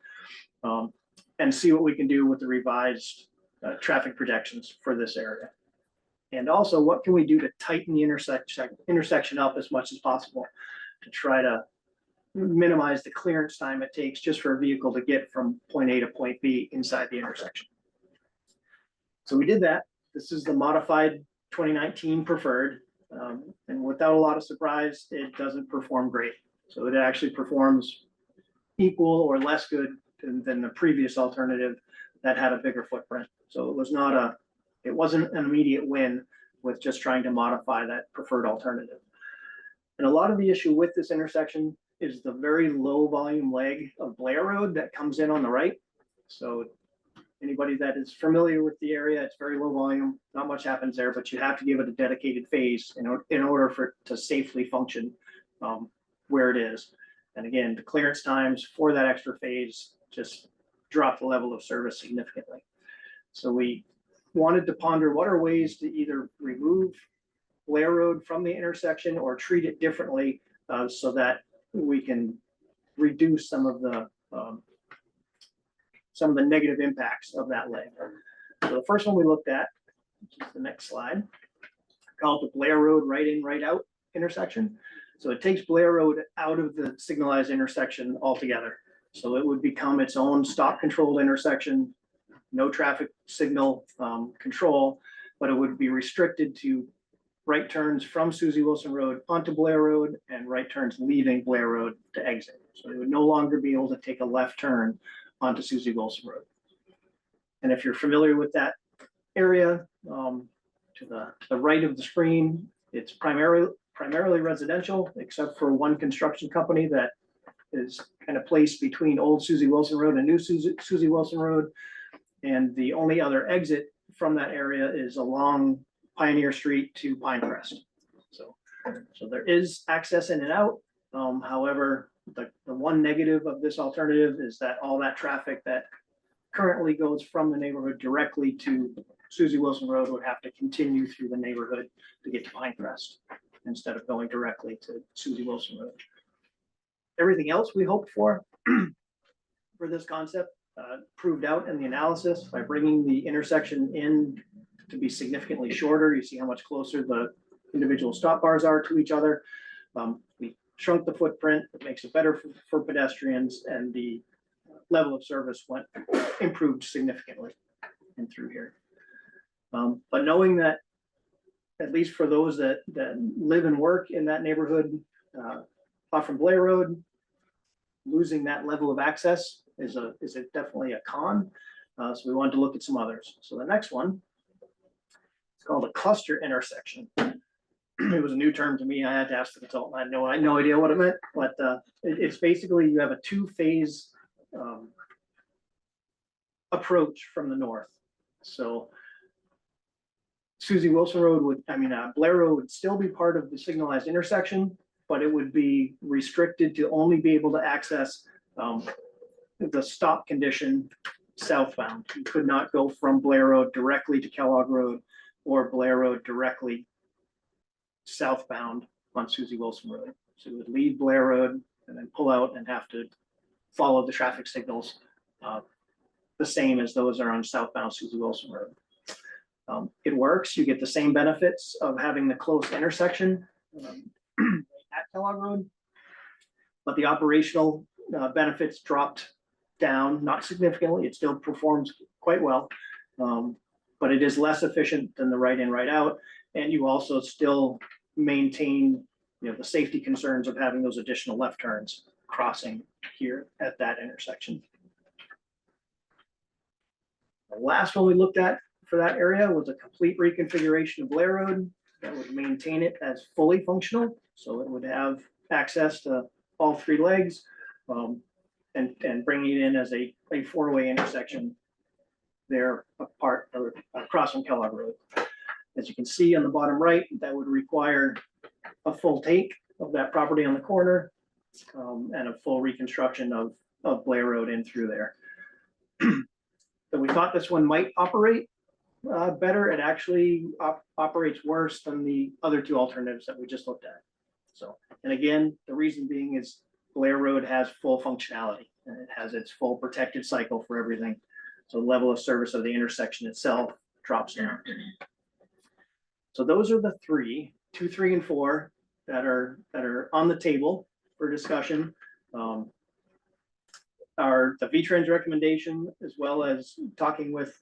and see what we can do with the revised traffic projections for this area. And also, what can we do to tighten the intersection up as much as possible to try to minimize the clearance time it takes just for a vehicle to get from point A to point B inside the intersection. So we did that. This is the modified 2019 preferred. And without a lot of surprise, it doesn't perform great. So it actually performs equal or less good than the previous alternative that had a bigger footprint. So it was not it wasn't an immediate win with just trying to modify that preferred alternative. And a lot of the issue with this intersection is the very low volume leg of Blair Road that comes in on the right. So anybody that is familiar with the area, it's very low volume, not much happens there, but you have to give it a dedicated phase in order for it to safely function where it is. And again, the clearance times for that extra phase just drop the level of service significantly. So we wanted to ponder what are ways to either remove Blair Road from the intersection or treat it differently so that we can reduce some of the negative impacts of that leg. So the first one we looked at, which is the next slide, called the Blair Road right in, right out intersection. So it takes Blair Road out of the signalized intersection altogether. So it would become its own stop controlled intersection, no traffic signal control, but it would be restricted to right turns from Susie Wilson Road onto Blair Road and right turns leaving Blair Road to exit. So it would no longer be able to take a left turn onto Susie Wilson Road. And if you're familiar with that area, to the right of the screen, it's primarily residential, except for one construction company that is kind of placed between old Susie Wilson Road and new Susie Wilson Road. And the only other exit from that area is along Pioneer Street to Pinecrest. So there is access in and out. However, the one negative of this alternative is that all that traffic that currently goes from the neighborhood directly to Susie Wilson Road would have to continue through the neighborhood to get to Pinecrest instead of going directly to Susie Wilson Road. Everything else we hoped for this concept proved out in the analysis by bringing the intersection in to be significantly shorter. You see how much closer the individual stop bars are to each other. We shrunk the footprint. It makes it better for pedestrians, and the level of service improved significantly in through here. But knowing that, at least for those that live and work in that neighborhood, off from Blair Road, losing that level of access is definitely a con. So we wanted to look at some others. So the next one, it's called a cluster intersection. It was a new term to me. I had to ask the consultant. I had no idea what it meant, but it's basically you have a two-phase approach from the north. So Susie Wilson Road Blair Road would still be part of the signalized intersection, but it would be restricted to only be able to access the stop condition southbound. You could not go from Blair Road directly to Kellogg Road or Blair Road directly southbound on Susie Wilson Road. So you would leave Blair Road and then pull out and have to follow the traffic signals the same as those are on southbound Susie Wilson Road. It works. You get the same benefits of having the close intersection at Kellogg Road, but the operational benefits dropped down, not significantly. It still performs quite well, but it is less efficient than the right in, right out. And you also still maintain, the safety concerns of having those additional left turns crossing here at that intersection. The last one we looked at for that area was a complete reconfiguration of Blair Road that would maintain it as fully functional. So it would have access to all three legs, and bringing it in as a four-way intersection there apart or across from Kellogg Road. As you can see on the bottom right, that would require a full take of that property on the corner, and a full reconstruction of Blair Road in through there. So we thought this one might operate better. It actually operates worse than the other two alternatives that we just looked at. So, and again, the reason being is Blair Road has full functionality and it has its full protected cycle for everything. So the level of service of the intersection itself drops down. So those are the 2, 3, and 4 that are on the table for discussion. Are the V-Trans recommendation, as well as talking with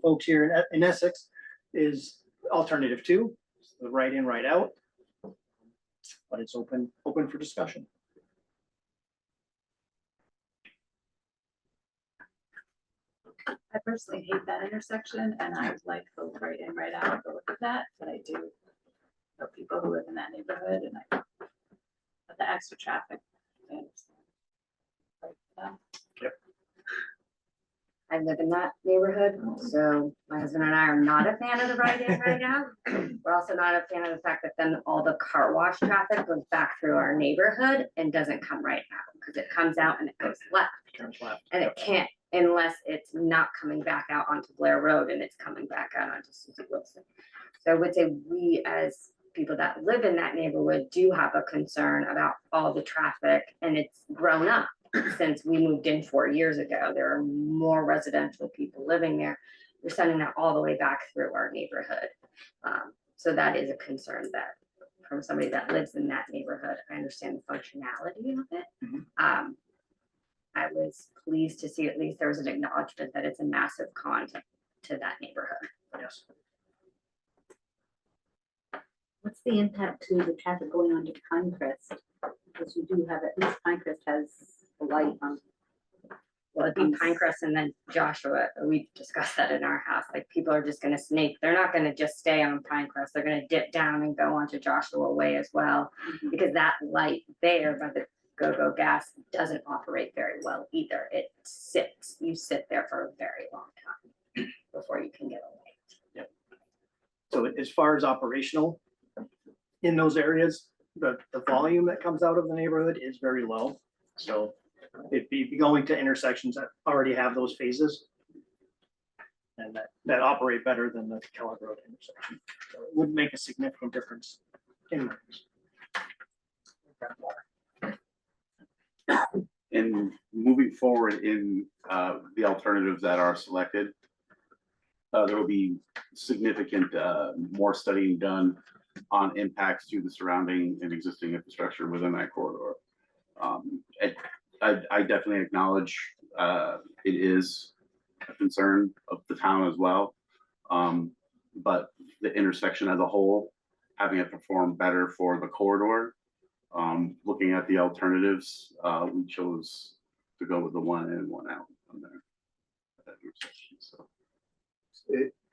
folks here in Essex, is alternative 2, the right in, right out, but it's open for discussion. I personally hate that intersection, and I would like the right in, right out to look at that, but I do know people who live in that neighborhood, and but the extra traffic, I understand. Yep. I live in that neighborhood, so my husband and I are not a fan of the right in, right out. We're also not a fan of the fact that then all the car wash traffic goes back through our neighborhood and doesn't come right out, because it comes out and it goes left. Turns left. And it can't, unless it's not coming back out onto Blair Road and it's coming back out onto Susie Wilson. So I would say we, as people that live in that neighborhood, do have a concern about all the traffic, and it's grown up since we moved in 4 years ago. There are more residential people living there. We're sending that all the way back through our neighborhood. So that is a concern that from somebody that lives in that neighborhood. I understand the functionality of it. Mhm. I was pleased to see at least there was an acknowledgement that it's a massive con to that neighborhood. Yes. What's the impact to the traffic going on to Pinecrest? Because you do have, at least Pinecrest has a light on. Well, it'd be Pinecrest and then Joshua. We discussed that in our house. Like, people are just gonna snake. They're not gonna just stay on Pinecrest. They're gonna dip down and go onto Joshua Way as well. Because that light there by the Go-Go Gas doesn't operate very well either. It sits, you sit there for a very long time before you can get a light. Yep. So as far as operational, in those areas, the volume that comes out of the neighborhood is very low. So it'd be going to intersections that already have those phases and that operate better than the Kellogg Road intersection. So it would make a significant difference in those. In moving forward in the alternatives that are selected, there will be significant, more studying done on impacts to the surrounding and existing infrastructure within that corridor. I definitely acknowledge it is a concern of the town as well. But the intersection as a whole, having it perform better for the corridor, looking at the alternatives, we chose to go with the one in, one out on there. At that intersection, so.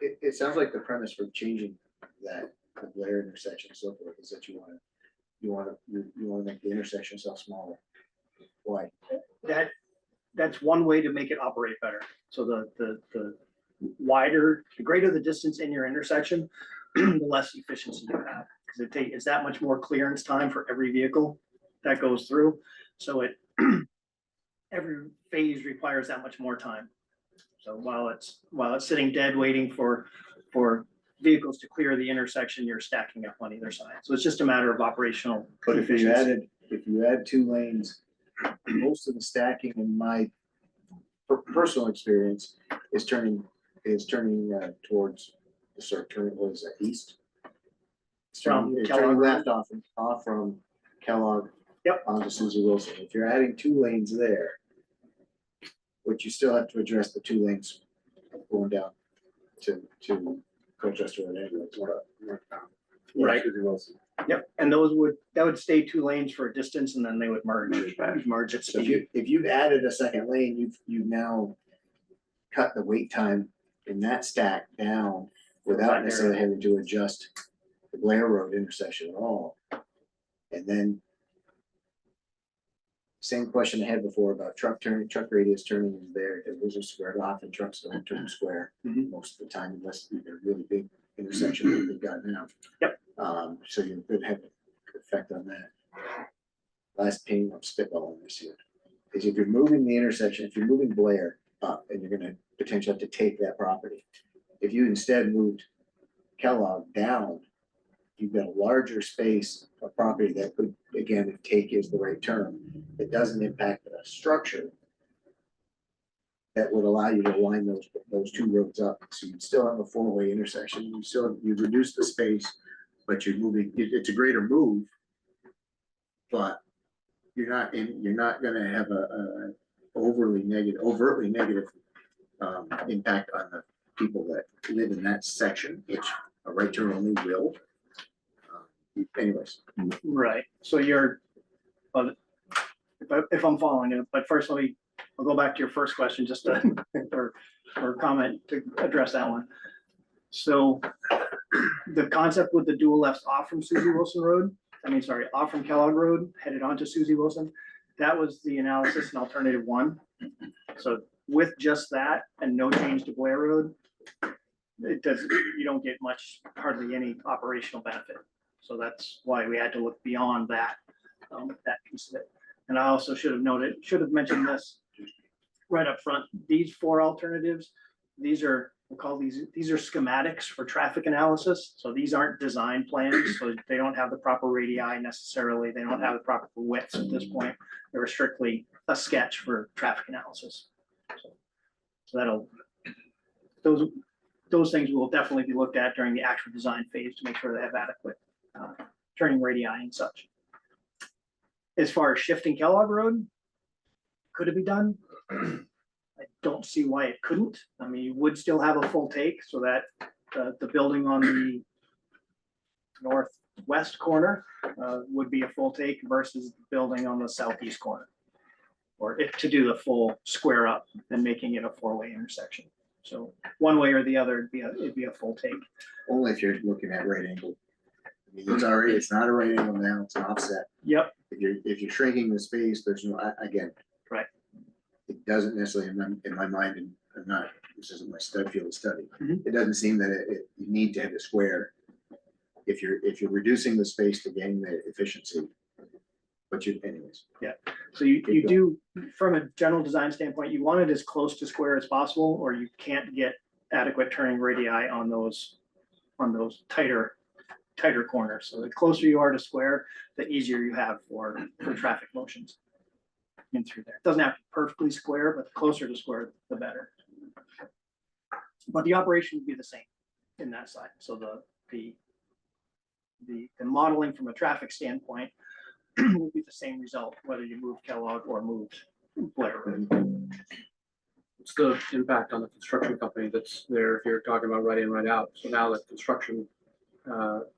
It sounds like the premise for changing that, the Blair intersection and so forth, is that you wanna make the intersection itself smaller. Why? That's one way to make it operate better. So the wider, the greater the distance in your intersection, the less efficiency you have. Because it's that much more clearance time for every vehicle that goes through. So every phase requires that much more time. So while it's sitting dead waiting for vehicles to clear the intersection, you're stacking up on either side. So it's just a matter of operational But if you efficiency. add 2 lanes, most of the stacking in my personal experience is turning towards the sort of turning, what is that, east? It's From turning Kellogg left off from Kellogg. Yep. Onto Susie Wilson. If you're adding 2 lanes there, but you still have to address the 2 lanes going down to Colchester and anyways. Right. Susie Wilson. Yep, and that would stay 2 lanes for a distance and then they would merge at So speed. if you've added a second lane, you've now cut the wait time in that stack down without necessarily having to adjust the Blair Road intersection at all. And then same question I had before about truck radius turning is there, because those are squared off and trucks don't turn square most of the time unless they're really big intersections that they've got now. Yep. So you could have an effect on that. Last pain I'm spitballing this here is if you're moving the intersection, if you're moving Blair up and you're gonna potentially have to take that property. If you instead moved Kellogg down, you've got a larger space of property that could, again, if take is the right term, it doesn't impact the structure. That would allow you to line those 2 roads up. So you'd still have a 4-way intersection. You've reduced the space, but you're moving, it's a greater move. But you're not gonna have a overtly negative impact on the people that live in that section, which a right turn only will. Anyways. Right, so if I'm following it, but first I'll go back to your first question, just to, or comment to address that one. So the concept with the dual lefts off from Susie Wilson Road, off from Kellogg Road, headed onto Susie Wilson, that was the analysis in alternative 1. So with just that and no change to Blair Road, you don't get hardly any operational benefit. So that's why we had to look beyond that piece of it. And I also should have mentioned this right up front. These 4 alternatives, these are schematics for traffic analysis. So these aren't design plans, so they don't have the proper radii necessarily. They don't have the proper widths at this point. They're strictly a sketch for traffic analysis. So those things will definitely be looked at during the actual design phase to make sure they have adequate turning radii and such. As far as shifting Kellogg Road, could it be done? I don't see why it couldn't. I mean, you would still have a full take so that the building on the northwest corner would be a full take versus the building on the southeast corner. Or to do the full square up and making it a 4-way intersection. So one way or the other, it'd be a full take. Only if you're looking at right angle. I mean, it's not a right angle now, it's an offset. Yep. If you're shrinking the space, there's no, again. Right. It doesn't necessarily, in my mind, and I'm not, this isn't my field of study. It doesn't seem that you need to have a square. If you're reducing the space to gain the efficiency. But anyways. Yeah, so you do, from a general design standpoint, you want it as close to square as possible, or you can't get adequate turning radii on those tighter corners. So the closer you are to square, the easier you have for traffic motions in through there. It doesn't have to be perfectly square, but the closer to square, the better. But the operation would be the same in that side. So the modeling from a traffic standpoint would be the same result, whether you move Kellogg or moved Blair Road. What's the impact on the construction company that's there if you're talking about right in, right out? So now that construction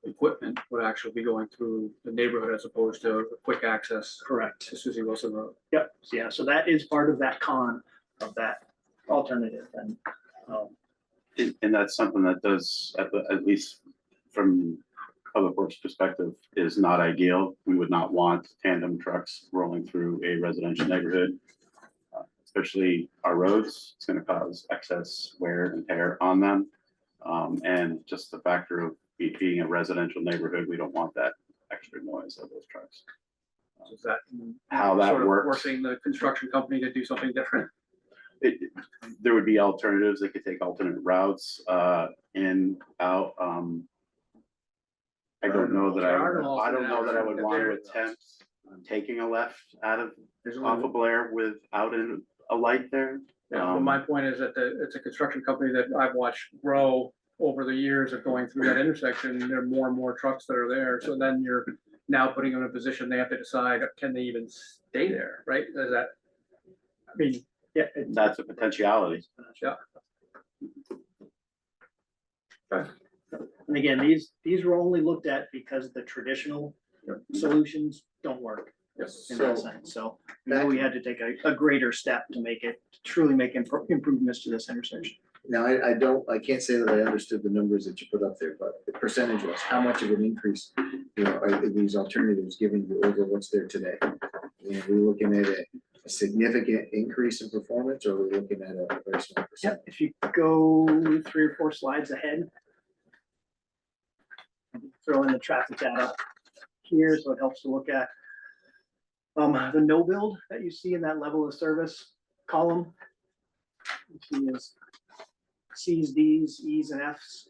equipment would actually be going through the neighborhood as opposed to quick access Correct. to Susie Wilson Road. Yep. So, yeah. So that is part of that con of that alternative. And And that's something that does, at least from Public Works perspective, is not ideal. We would not want tandem trucks rolling through a residential neighborhood, especially our roads. It's going to cause excess wear and tear on them. And just the factor of being a residential neighborhood, we don't want that extra noise of those trucks. So is that How that sort of works. forcing the construction company to do something different? There would be alternatives. They could take alternate routes, in, out. I don't know that I would want to attempt taking a left out of, off of Blair without a light there. Yeah, but my point is that it's a construction company that I've watched grow over the years of going through that intersection. There are more and more trucks that are there. So then you're now putting them in a position, they have to decide, can they even stay there, right? Is that, I mean, yeah, That's a potentiality. yeah. and again, these were only looked at because the traditional solutions don't work Yes. in that sense. So now we had to take a greater step to truly make improvements to this intersection. Now, I can't say that I understood the numbers that you put up there, but the percentage was, how much of an increase, are these alternatives giving you over what's there today? Are we looking at a significant increase in performance, or are we looking at a very small percent? If you go 3 or 4 slides ahead, throw in the traffic data here, so it helps to look at the no build that you see in that level of service column. You see is C's, D's, E's, and F's.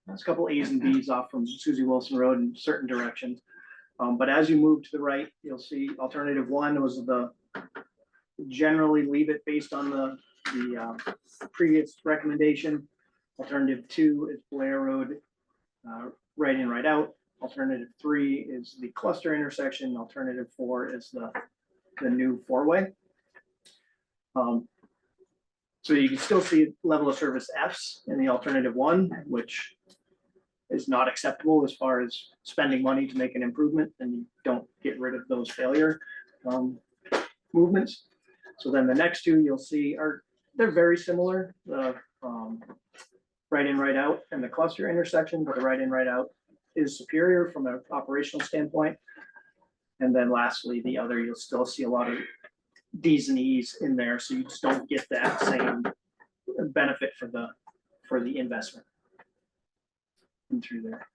There's a couple A's and B's off from Susie Wilson Road in certain directions. But as you move to the right, you'll see alternative 1 was generally leave it based on the previous recommendation. Alternative 2 is Blair Road, right in, right out. Alternative 3 is the cluster intersection. Alternative 4 is the new 4-way. So you can still see level of service Fs in the alternative 1, which is not acceptable as far as spending money to make an improvement, and you don't get rid of those failure movements. So then the next 2 you'll see they're very similar. The right in, right out, and the cluster intersection, but the right in, right out is superior from an operational standpoint. And then lastly, the other, you'll still see a lot of D's and E's in there, so you just don't get that same benefit for the investment through there.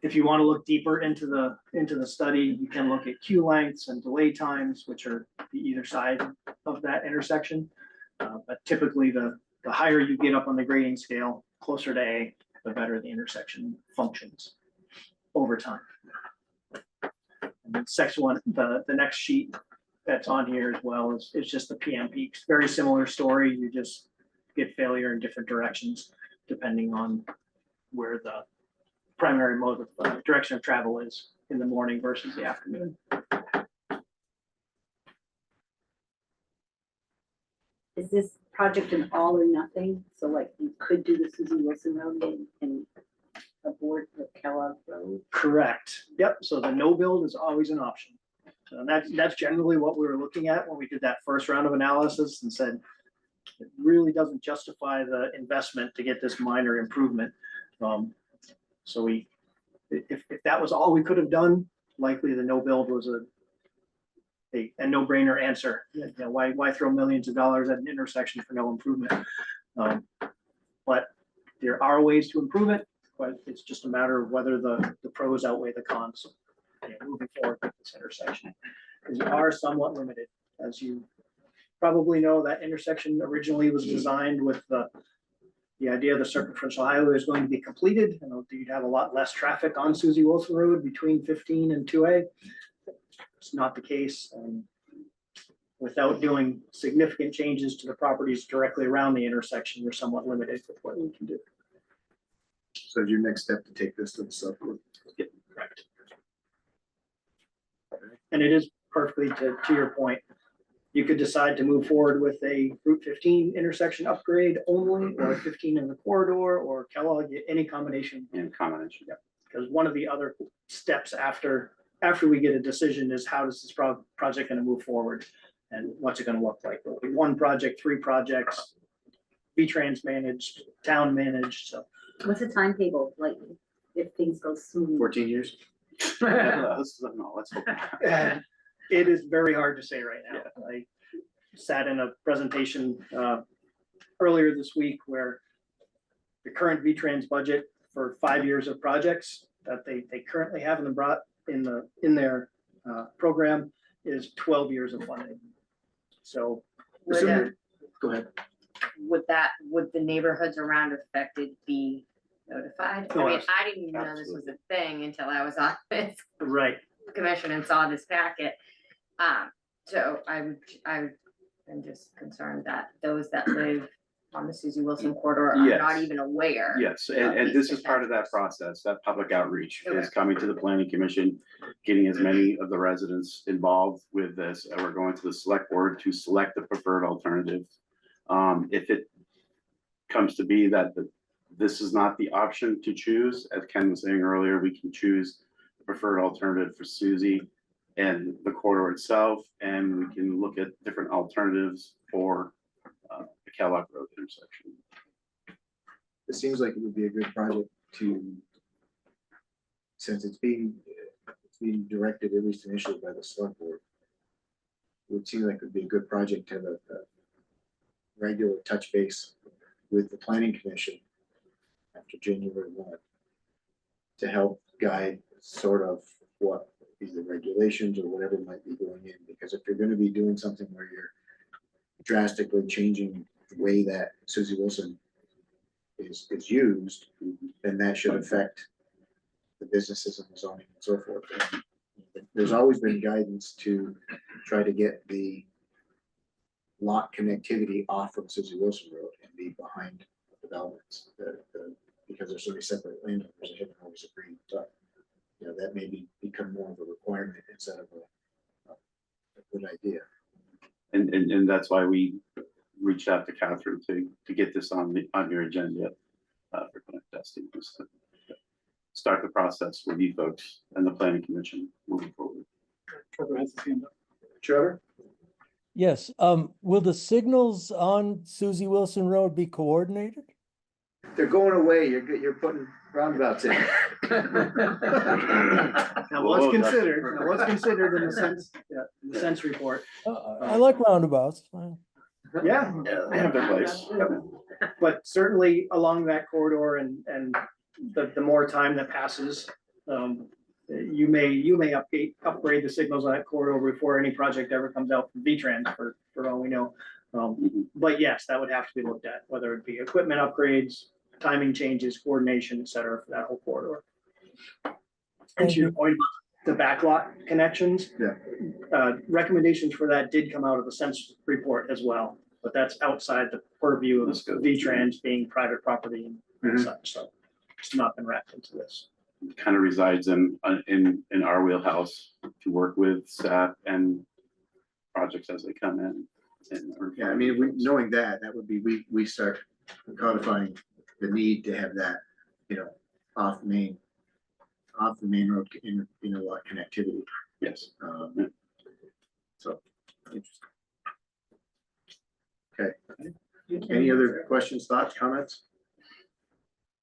If you want to look deeper into the study, you can look at queue lengths and delay times, which are either side of that intersection. But typically, the higher you get up on the grading scale, closer to A, the better the intersection functions over time. And then section 1, the next sheet that's on here as well is just the PM peaks. Very similar story. You just get failure in different directions depending on where the primary mode of direction of travel is in the morning versus the afternoon. Is this project an all or nothing? So like you could do the Susie Wilson Road and avoid the Kellogg Road? Correct. Yep. So the no build is always an option. And that's generally what we were looking at when we did that first round of analysis and said, it really doesn't justify the investment to get this minor improvement. So if that was all we could have done, likely the no build was a no-brainer answer. You know, why throw millions of dollars at an intersection for no improvement? But there are ways to improve it, but it's just a matter of whether the pros outweigh the cons. Moving forward with this intersection, because you are somewhat limited. As you probably know, that intersection originally was designed with the idea the circumferential highway is going to be completed, and you'd have a lot less traffic on Susie Wilson Road between 15 and 2A. It's not the case. without doing significant changes to the properties directly around the intersection, we're somewhat limited with what we can do. So your next step to take this to the subboard? Correct. And it is perfectly to your point. You could decide to move forward with a Route 15 intersection upgrade only, or 15 in the corridor, or Kellogg, any combination. In combination. Yeah, because one of the other steps after we get a decision is how does this project gonna move forward? And what's it gonna look like? Will it be one project, 3 projects, V-Trans managed, town managed, so. What's the timetable, like, if things go smooth? 14 years? No, let's hope. And it is very hard to say right now. I sat in a presentation earlier this week where the current V-Trans budget for 5 years of projects that they currently have in their program is 12 years of funding. So Go ahead. Would the neighborhoods around affected be notified? I Oh, mean, I didn't even know this was a thing until I was on this right. commission and saw this packet. So I'm just concerned that those that live on the Susie Wilson corridor are Yes. not even aware. Yes, of and these this is part of that potentials. process, that public outreach is Okay. coming to the planning commission, getting as many of the residents involved with this, and we're going to the select board to select the preferred alternative. If it comes to be that this is not the option to choose, as Ken was saying earlier, we can choose the preferred alternative for Susie and the corridor itself, and we can look at different alternatives for the Kellogg Road intersection. It seems like it would be a good project to, since it's being directed, at least initially, by the select board. It would seem like it would be a good project to have a regular touch base with the planning commission after January 1 to help guide sort of what either regulations or whatever might be going in, because if you're going to be doing something where you're drastically changing the way that Susie Wilson is used, then that should affect the businesses and the zoning and so forth. And there's always been guidance to try to get the lot connectivity off from Susie Wilson Road and be behind developments, because there's so many separate landowners that haven't always agreed, but you know, that may become more of a requirement instead of a good idea. And that's why we reached out to Catherine to get this on your agenda for connect testing. Just to start the process with you folks and the planning commission moving forward. Trevor has his hand up. Trevor? Yes, will the signals on Susie Wilson Road be coordinated? They're going away. You're putting roundabouts in. Now, what's considered in the sense report. I like roundabouts. Yeah. They have their place. But certainly along that corridor and the more time that passes, you may upgrade the signals on that corridor before any project ever comes out from V-Trans for all we know. But yes, that would have to be looked at, whether it be equipment upgrades, timing changes, coordination, et cetera, for that whole corridor. And to your point about the backlot connections, recommendations for that did come out of the Sense report as well, but that's outside the purview of V-Trans being private property and such, so it's not been wrapped into this. Kind of resides in our wheelhouse to work with staff and projects as they come in. Yeah, I mean, knowing that would be, we start codifying the need to have that, you know, off the main road, lot connectivity. Yes. So, interesting. Okay. Any other questions, thoughts, comments?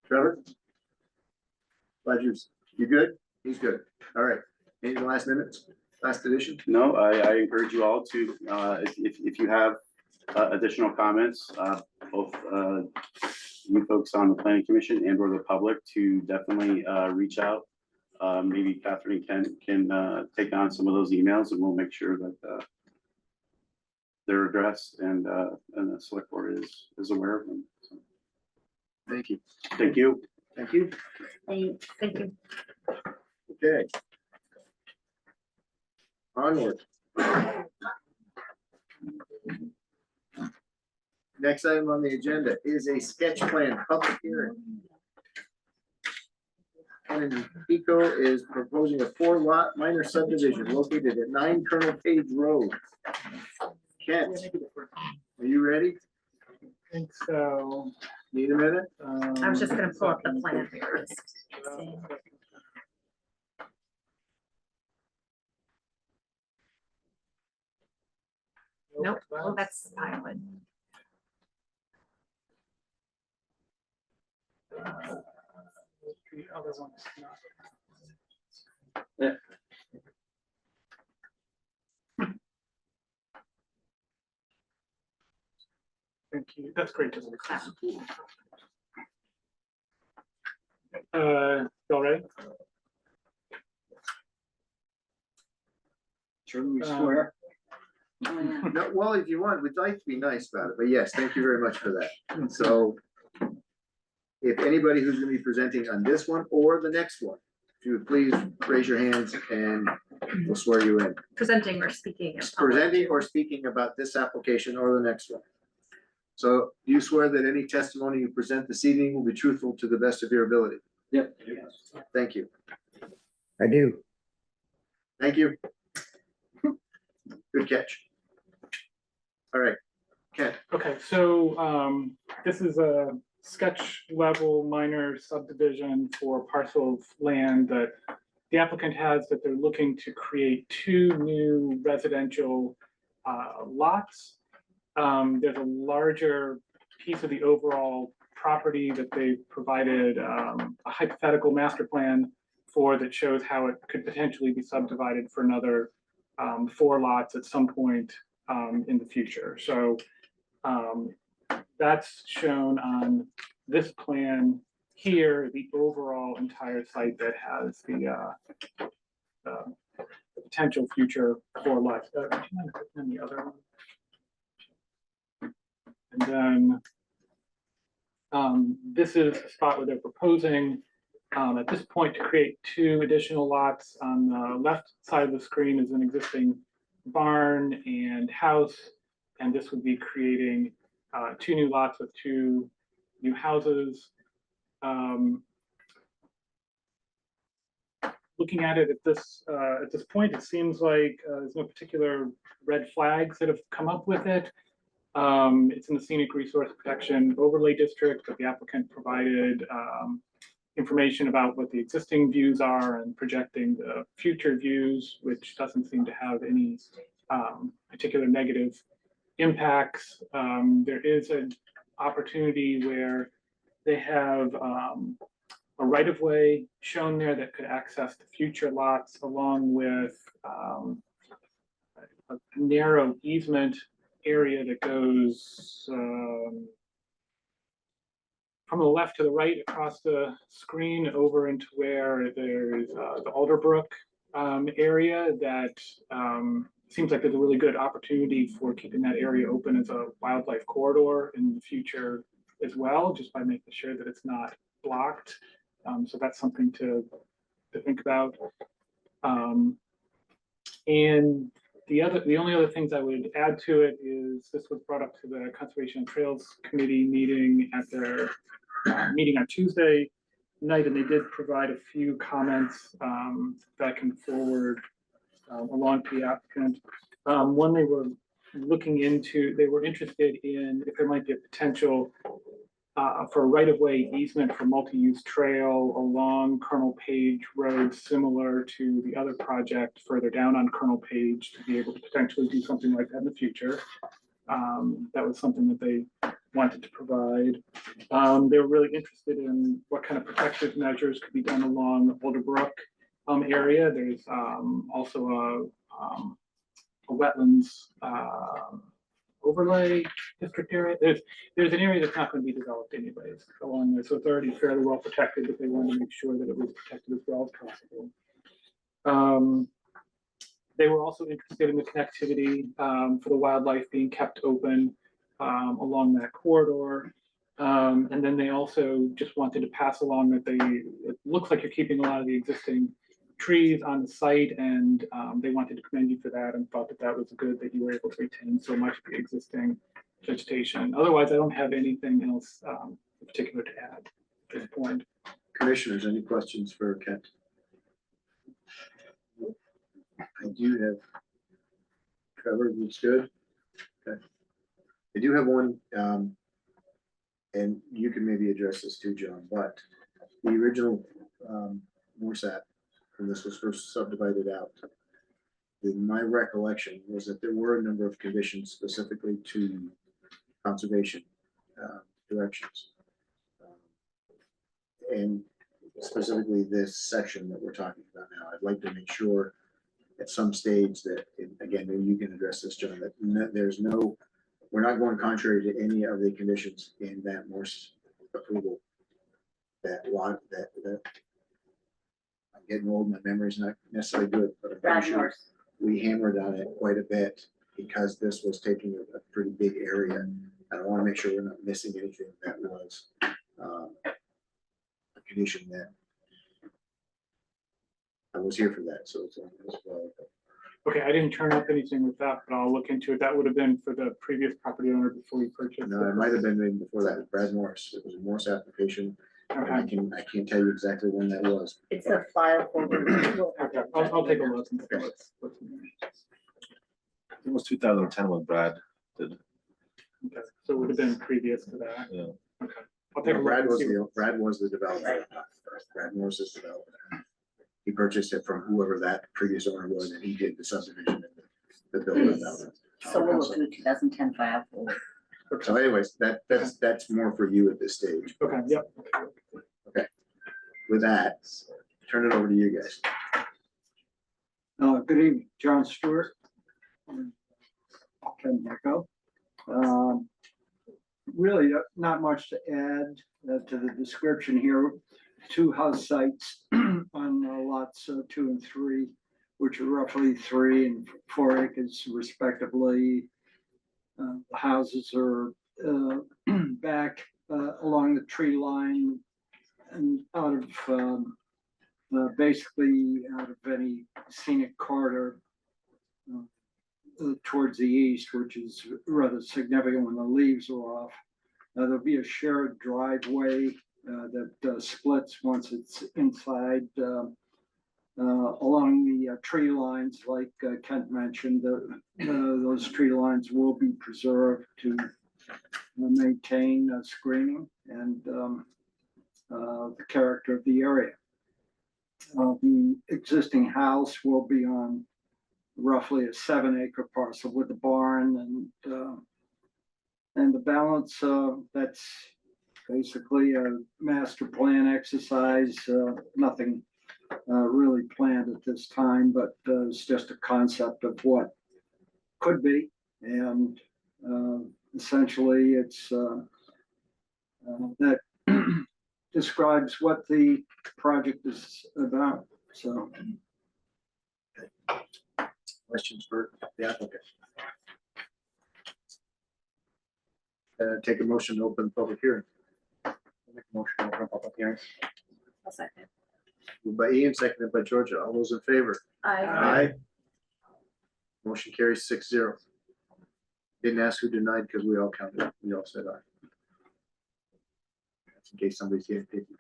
Trevor? Ledgers, you good? He's good. All right. Any last minutes, last edition? No, I encourage you all to, if you have additional comments, both you folks on the planning commission and or the public, to definitely reach out. Maybe Catherine can take on some of those emails, and we'll make sure that they're addressed and the select board is aware of them. So, thank you. Thank you. Thank you. Thank you. Okay. Onward. Next item on the agenda is a sketch plan public hearing. Ken Pico is proposing a 4-lot minor subdivision located at 9 Colonel Page Road. Kent, are you ready? I think so. Need a minute? I was just gonna pull up the plan here. Nope, well, that's Island. The other one's not. Yeah. Thank you. That's great. Y'all ready? Sure, we swear. No, well, if you want, we'd like to be nice about it, but yes, thank you very much for that. So if anybody who's gonna be presenting on this one or the next one, if you would please raise your hands and we'll swear you in. Presenting or speaking. in public. Presenting or speaking about this application or the next one. So do you swear that any testimony you present this evening will be truthful to the best of your ability? Yep. Thank you. I do. Thank you. Good catch. All right, Ken. Okay, so this is a sketch level minor subdivision for a parcel of land that the applicant has, that they're looking to create 2 new residential lots. There's a larger piece of the overall property that they provided a hypothetical master plan for that shows how it could potentially be subdivided for another 4 lots at some point in the future. So that's shown on this plan here, the overall entire site that has the potential future 4 lots. And the other one. And then this is a spot where they're proposing at this point to create 2 additional lots. On the left side of the screen is an existing barn and house, and this would be creating 2 new lots with 2 new houses. Looking at it at this point, it seems like there's no particular red flags that have come up with it. It's in the scenic resource protection overlay district, but the applicant provided information about what the existing views are and projecting the future views, which doesn't seem to have any particular negative impacts. There is an opportunity where they have a right-of-way shown there that could access the future lots, along with a narrow easement area that goes from the left to the right across the screen over into where there's the Alderbrook area that seems like there's a really good opportunity for keeping that area open as a wildlife corridor in the future as well, just by making sure that it's not blocked. So that's something to think about. And the only other things I would add to it is this was brought up to the Conservation and Trails Committee meeting at their meeting on Tuesday night, and they did provide a few comments that I can forward along to the applicant. One, they were interested in if there might be a potential for a right-of-way easement for multi-use trail along Colonel Page Road, similar to the other project further down on Colonel Page, to be able to potentially do something like that in the future. That was something that they wanted to provide. They were really interested in what kind of protective measures could be done along Alderbrook area. There's also a wetlands overlay district area. There's an area that's not going to be developed anyways along there, so it's already fairly well protected, but they wanted to make sure that it was protected as well as possible. They were also interested in the connectivity for the wildlife being kept open along that corridor. And then they also just wanted to pass along that it looks like you're keeping a lot of the existing trees on the site, and they wanted to commend you for that and thought that that was good that you were able to retain so much of the existing vegetation. Otherwise, I don't have anything else in particular to add at this point. Commissioners, any questions for Kent? I do have. Trevor, looks good. Okay. I do have one, and you can maybe address this too, John, but the original Morsat, when this was first subdivided out, my recollection was that there were a number of conditions specifically to conservation directions. And specifically this section that we're talking about now, I'd like to make sure at some stage that, again, maybe you can address this, John, that we're not going contrary to any of the conditions in that Morse approval. That I'm getting old, my memory's not necessarily good, but I'm pretty sure we hammered on it quite a bit because this was taking a pretty big area. And I want to make sure we're not missing anything that was a condition that I was here for that, so it's as well. Okay, I didn't turn up anything with that, but I'll look into it. That would have been for the previous property owner before we purchased. No, it might have been maybe before that, Brad Morris. It was a Morse application. Okay. I can't tell you exactly when that was. It's a file folder. Okay, I'll take a look and see what's in there. It was 2010 when Brad did. Okay, so it would have been previous to that. Yeah. Okay. I'll take a look Brad and was see Brad was the developer. Brad Morris is the developer. He purchased it from whoever that previous owner was, and he did the subdivision and the building. So we'll do the 2010 file folder. So anyways, that's more for you at this stage. Okay, yep. Okay. With that, turn it over to you guys. Good evening, John Stewart. Ken Echo. Really not much to add to the description here. 2 house sites on lots 2 and 3, which are roughly 3 and 4 acres respectively. The houses are back along the tree line and out of basically out of any scenic corridor towards the east, which is rather significant when the leaves are off. There'll be a shared driveway that splits once it's inside along the tree lines, like Kent mentioned. Those tree lines will be preserved to maintain screening and the character of the area. The existing house will be on roughly a 7-acre parcel with a barn and the balance that's basically a master plan exercise. Nothing really planned at this time, but it's just a concept of what could be, and essentially it's that describes what the project is about. So, Questions for the applicant? Take a motion to open the public hearing. Make a motion to open public hearing. I'll second. Moved by Ian, seconded by Georgia. All those in favor? Aye. Motion carries 6-0. Didn't ask who denied because we all counted. We all said aye. That's in case somebody's getting picky.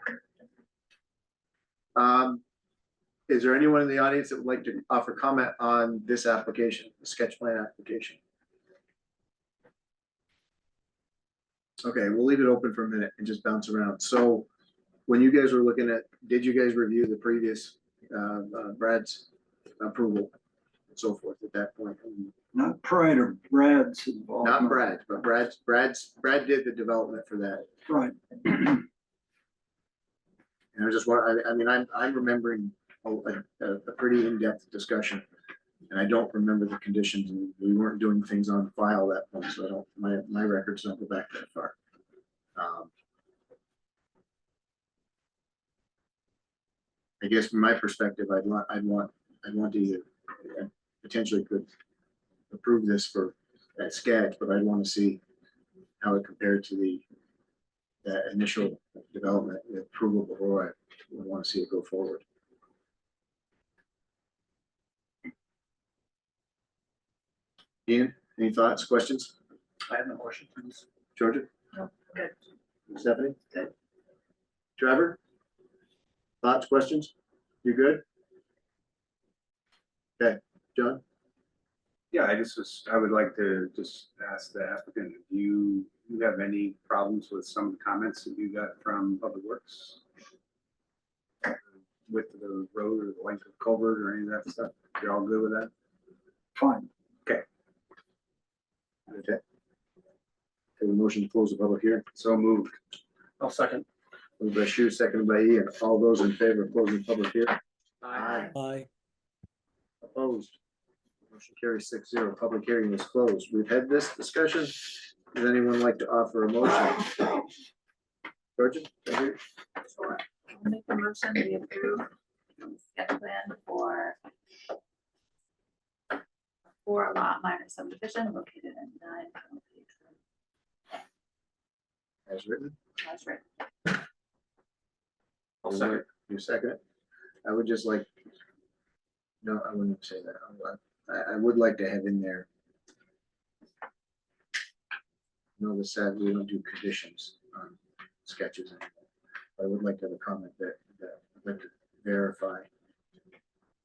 Is there anyone in the audience that would like to offer comment on this application, the sketch plan application? Okay, we'll leave it open for a minute and just bounce around. So when you guys were looking at, did you guys review the previous Brad's approval and so forth at that point? not prior to Brad's involvement. Not Brad, but Brad did the development for that. Right. And I just want, I mean, I'm remembering a pretty in-depth discussion. And I don't remember the conditions, and we weren't doing things on file at that point, so I don't, my records don't go back that far. I guess from my perspective, I'd want to potentially could approve this for that sketch, but I'd want to see how it compared to the initial development, the approval before I would want to see it go forward. Ian, any thoughts, questions? I have no questions. Georgia? No, good. Stephanie? Good. Trevor? Thoughts, questions? You good? Okay, John? Yeah, I would like to just ask the applicant, do you have any problems with some of the comments that you got from Public Works? With the road or the length of culvert or any of that stuff? You're all good with that? Fine. Okay. Okay. Have a motion to close the public hearing. So moved. I'll second. Moved by Shu, seconded by Ian. All those in favor of closing the public hearing? Aye. Aye. Opposed? Motion carries 6-0. Public hearing is closed. We've had this discussion. Does anyone like to offer a motion? Georgia? Right here. Sure. I'll make the motion we approve the sketch plan for a lot minor subdivision located in 9 As written. That's right. I'll second. You second it? I would just like, no, I wouldn't say that. I would like to have in there. No, the sad, we don't do conditions on sketches anymore. I would like to have a comment that I'd like to verify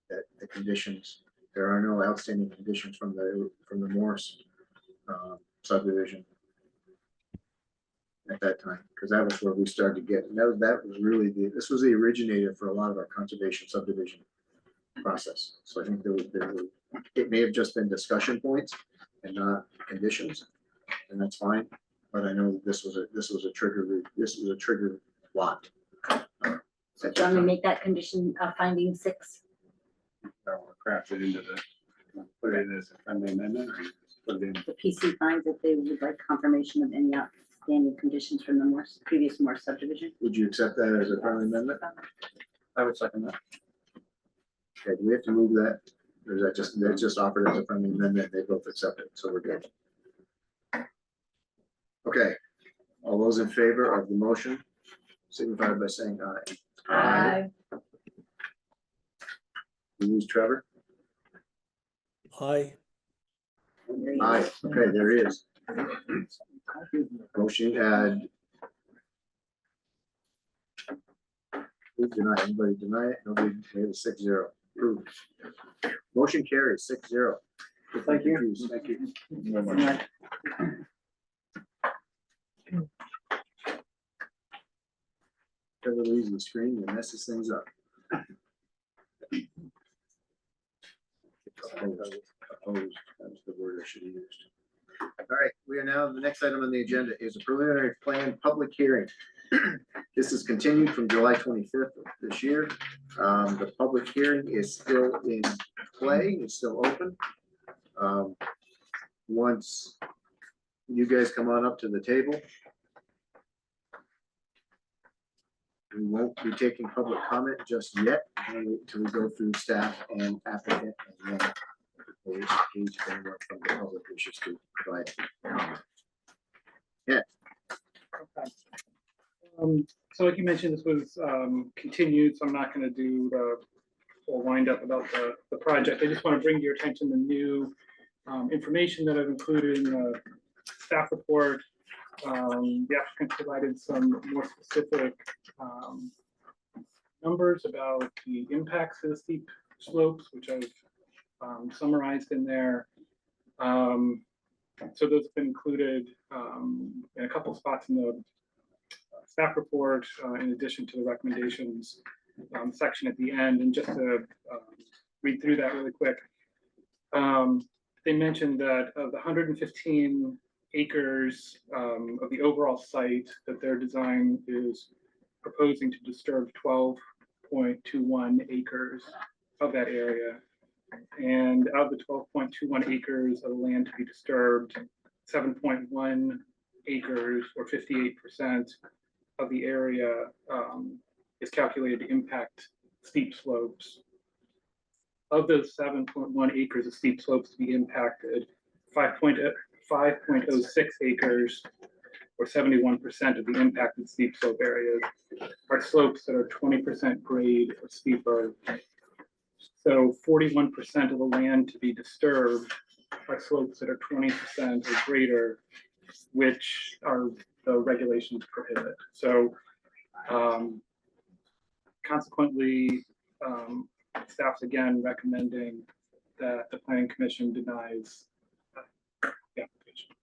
that the conditions, there are no outstanding conditions from the Morse subdivision at that time, because that was where we started to get, and that was really this was the originator for a lot of our conservation subdivision process. So I think it may have just been discussion points and not conditions, and that's fine. But I know this was a trigger lot. So do you want me to make that condition finding 6? Craft it into put it in as a friendly amendment or put it in. The PC finds that they would like confirmation of any outstanding conditions from the previous Morse subdivision. Would you accept that as a friendly amendment? I would second that. Okay, do we have to move that? Or is that they're just offered as a friendly amendment, they both accept it, so we're good. Okay, all those in favor of the motion signify by saying aye. Aye. We lose Trevor? Aye. Aye, okay, there he is. Motion who denied, anybody deny it? Nobody, made it 6-0. Approved. Motion carries 6-0. Thank you. Thank you. Good night. Trevor leaves the screen and messes things up. Opposed. Opposed. That was the word I should have used. All right, we are now, the next item on the agenda is a preliminary plan public hearing. This is continued from July 25th of this year. The public hearing is still in play, it's still open. Once you guys come on up to the table, we won't be taking public comment just yet until we go through staff and applicant, and then we'll engage anyone from the public wishes to provide comment. Yeah. Okay. So like you mentioned, this was continued, so I'm not going to do the full wind up about the project. I just want to bring to your attention the new information that I've included in the staff report. The applicant provided some more specific numbers about the impacts of the steep slopes, which I've summarized in there. So those have been included in a couple spots in the staff report, in addition to the recommendations section at the end. And just to read through that really quick, they mentioned that of the 115 acres of the overall site, that their design is proposing to disturb 12.21 acres of that area. And of the 12.21 acres of land to be disturbed, 7.1 acres or 58% of the area is calculated to impact steep slopes. Of those 7.1 acres of steep slopes to be impacted, 5.06 acres or 71% of the impacted steep slope areas are slopes that are 20% grade or steeper. So 41% of the land to be disturbed are slopes that are 20% or greater, which are the regulations prohibit. So consequently, staff's again recommending that the planning commission denies the application.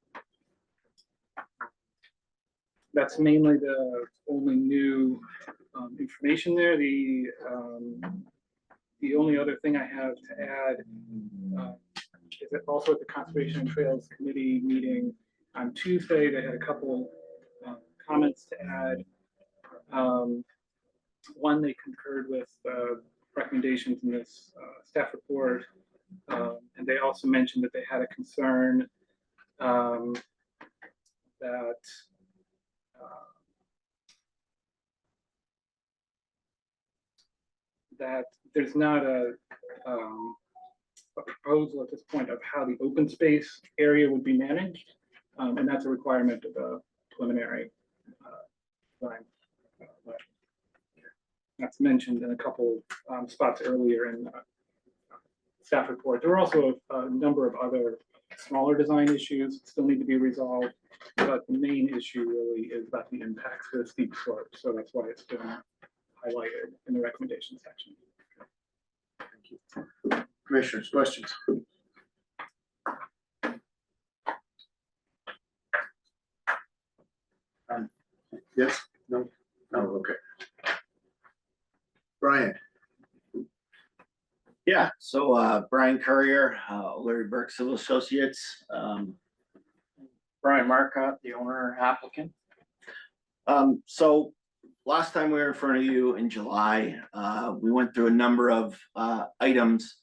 That's mainly the only new information there. The only other thing I have to add is that also at the Conservation and Trails Committee meeting on Tuesday, they had a couple comments to add. One, they concurred with recommendations in this staff report, and they also mentioned that they had a concern that there's not a proposal at this point of how the open space area would be managed, and that's a requirement of the preliminary design. That's mentioned in a couple spots earlier in the staff report. There were also a number of other smaller design issues that still need to be resolved, but the main issue really is about the impacts to the steep slope. So that's why it's been highlighted in the recommendation section. Commissioners, questions? Yes? No? No, okay. Brian? Yeah, so Brian Courier, Larry Burke Civil Associates, Brian Marcotte, the owner applicant. So last time we were in front of you in July, we went through a number of items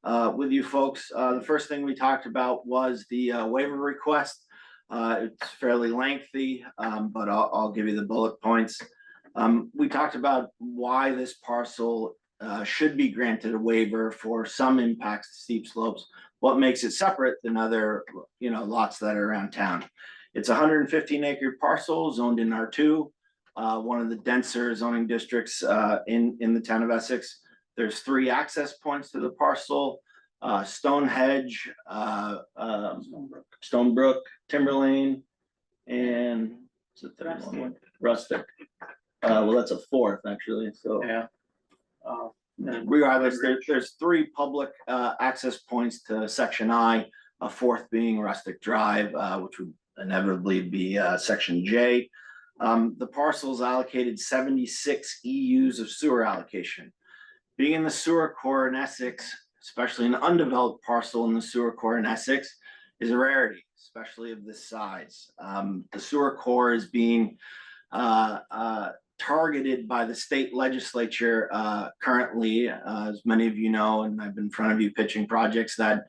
with you folks. The first thing we talked about was the waiver request. It's fairly lengthy, but I'll give you the bullet points. We talked about why this parcel should be granted a waiver for some impacts to steep slopes. What makes it separate than other, lots that are around town? It's a 115 acre parcel zoned in R2, one of the denser zoning districts in the town of Essex. There's 3 access points to the parcel: Stonehenge, Stonebrook, Timberlane, and what's the third one? Rustic. Well, that's a 4th actually. So yeah. Regardless, there's 3 public access points to Section I, a 4th being Rustic Drive, which would inevitably be Section J. The parcel's allocated 76 EUs of sewer allocation. Being in the sewer core in Essex, especially an undeveloped parcel in the sewer core in Essex, is a rarity, especially of this size. The sewer core is being targeted by the state legislature currently, as many of you know, and I've been in front of you pitching projects that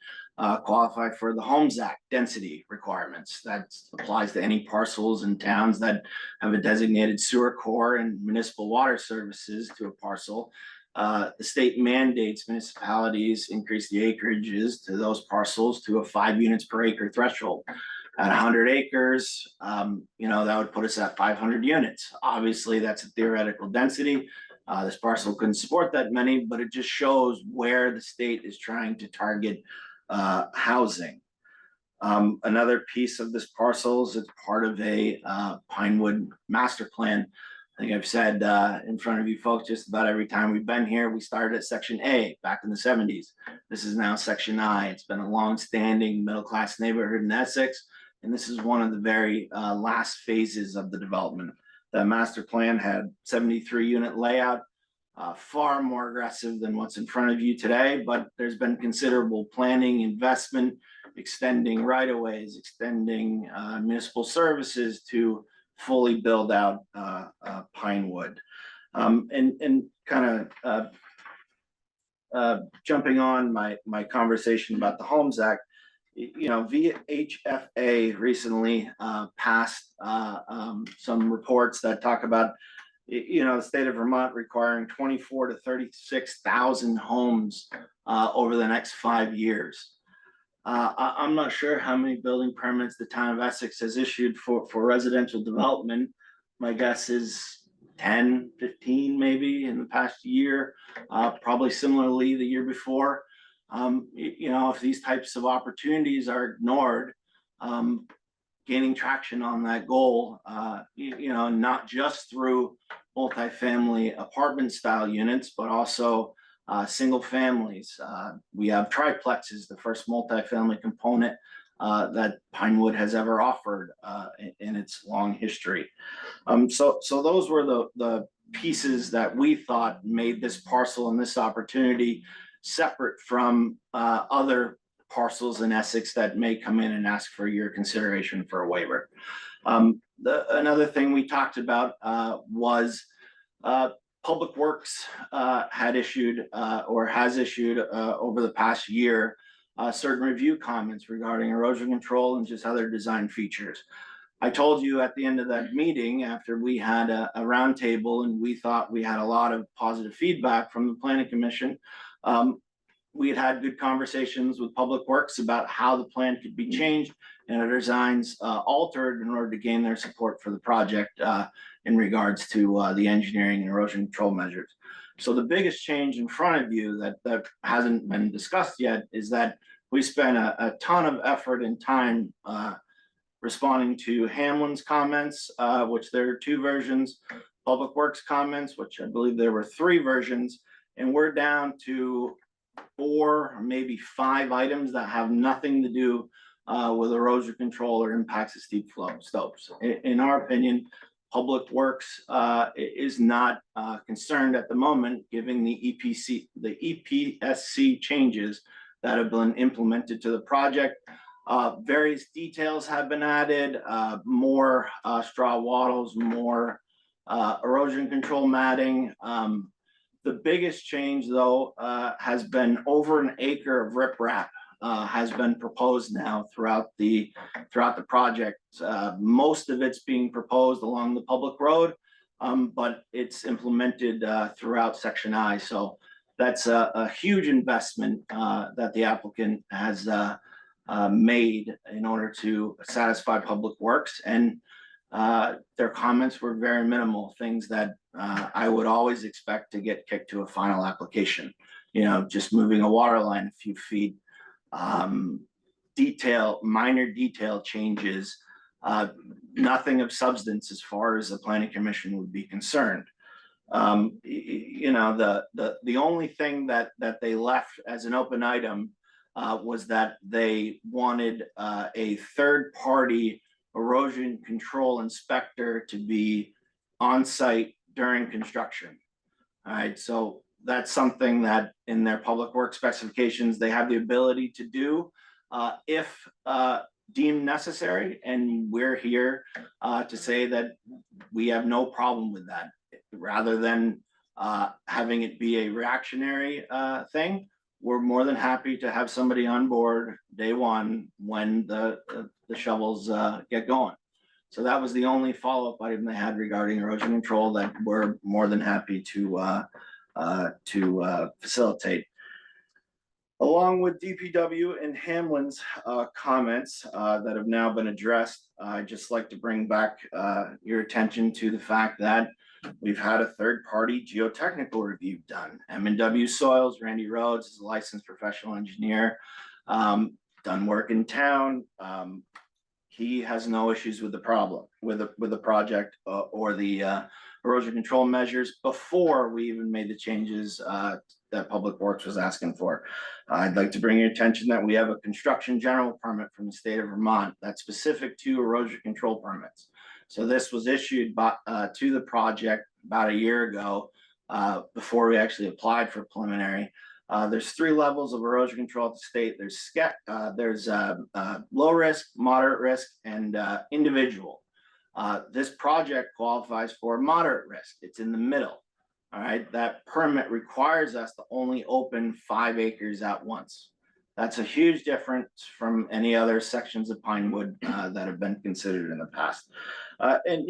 qualify for the Homes Act density requirements. That applies to any parcels in towns that have a designated sewer core and municipal water services to a parcel. The state mandates municipalities increase the acreages to those parcels to a 5 units per acre threshold. At 100 acres, that would put us at 500 units. Obviously, that's a theoretical density. This parcel couldn't support that many, but it just shows where the state is trying to target housing. Another piece of this parcel is it's part of a Pinewood master plan. I think I've said in front of you folks just about every time we've been here, we started at Section A back in the 70s. This is now Section I. It's been a long-standing middle-class neighborhood in Essex, and this is one of the very last phases of the development. The master plan had 73 unit layout, far more aggressive than what's in front of you today, but there's been considerable planning, investment, extending right-of-ways, extending municipal services to fully build out Pinewood. And kind of jumping on my conversation about the Homes Act, VHFA recently passed some reports that talk about the state of Vermont requiring 24,000 to 36,000 homes over the next 5 years. I'm not sure how many building permits the town of Essex has issued for residential development. My guess is 10, 15 maybe in the past year, probably similarly the year before. If these types of opportunities are ignored, gaining traction on that goal, not just through multifamily apartment style units, but also single families. We have triplexes, the first multifamily component that Pinewood has ever offered in its long history. So those were the pieces that we thought made this parcel and this opportunity separate from other parcels in Essex that may come in and ask for your consideration for a waiver. Another thing we talked about was Public Works had issued or has issued over the past year certain review comments regarding erosion control and just other design features. I told you at the end of that meeting, after we had a roundtable and we thought we had a lot of positive feedback from the Planning Commission, we had good conversations with Public Works about how the plan could be changed and our designs altered in order to gain their support for the project in regards to the engineering and erosion control measures. So the biggest change in front of you that hasn't been discussed yet is that we spent a ton of effort and time responding to Hamlin's comments, which there are 2 versions, Public Works comments, which I believe there were 3 versions, and we're down to 4 or maybe 5 items that have nothing to do with erosion control or impacts of steep flow slopes. In our opinion, Public Works is not concerned at the moment, given the EPSC changes that have been implemented to the project. Various details have been added, more straw wattles, more erosion control matting. The biggest change, though, has been over an acre of riprap has been proposed now throughout the project. Most of it's being proposed along the public road, but it's implemented throughout Section I. So that's a huge investment that the applicant has made in order to satisfy Public Works, and their comments were very minimal, things that I would always expect to get kicked to a final application. Just moving a water line a few feet, minor detail changes, nothing of substance as far as the Planning Commission would be concerned. The only thing that they left as an open item was that they wanted a third-party erosion control inspector to be on site during construction. All right, so that's something that in their Public Works specifications, they have the ability to do if deemed necessary. And we're here to say that we have no problem with that. Rather than having it be a reactionary thing, we're more than happy to have somebody on board day one when the shovels get going. So that was the only follow-up item they had regarding erosion control that we're more than happy to facilitate. Along with DPW and Hamlin's comments that have now been addressed, I'd just like to bring back your attention to the fact that we've had a third-party geotechnical review done. M&W Soils, Randy Rhodes is a licensed professional engineer, done work in town. He has no issues with the project or the erosion control measures before we even made the changes that Public Works was asking for. I'd like to bring your attention that we have a construction general permit from the state of Vermont that's specific to erosion control permits. So this was issued to the project about a year ago before we actually applied for preliminary. There's 3 levels of erosion control at the state. There's low risk, moderate risk, and individual. This project qualifies for moderate risk. It's in the middle. All right, that permit requires us to only open 5 acres at once. That's a huge difference from any other sections of Pinewood that have been considered in the past. I'd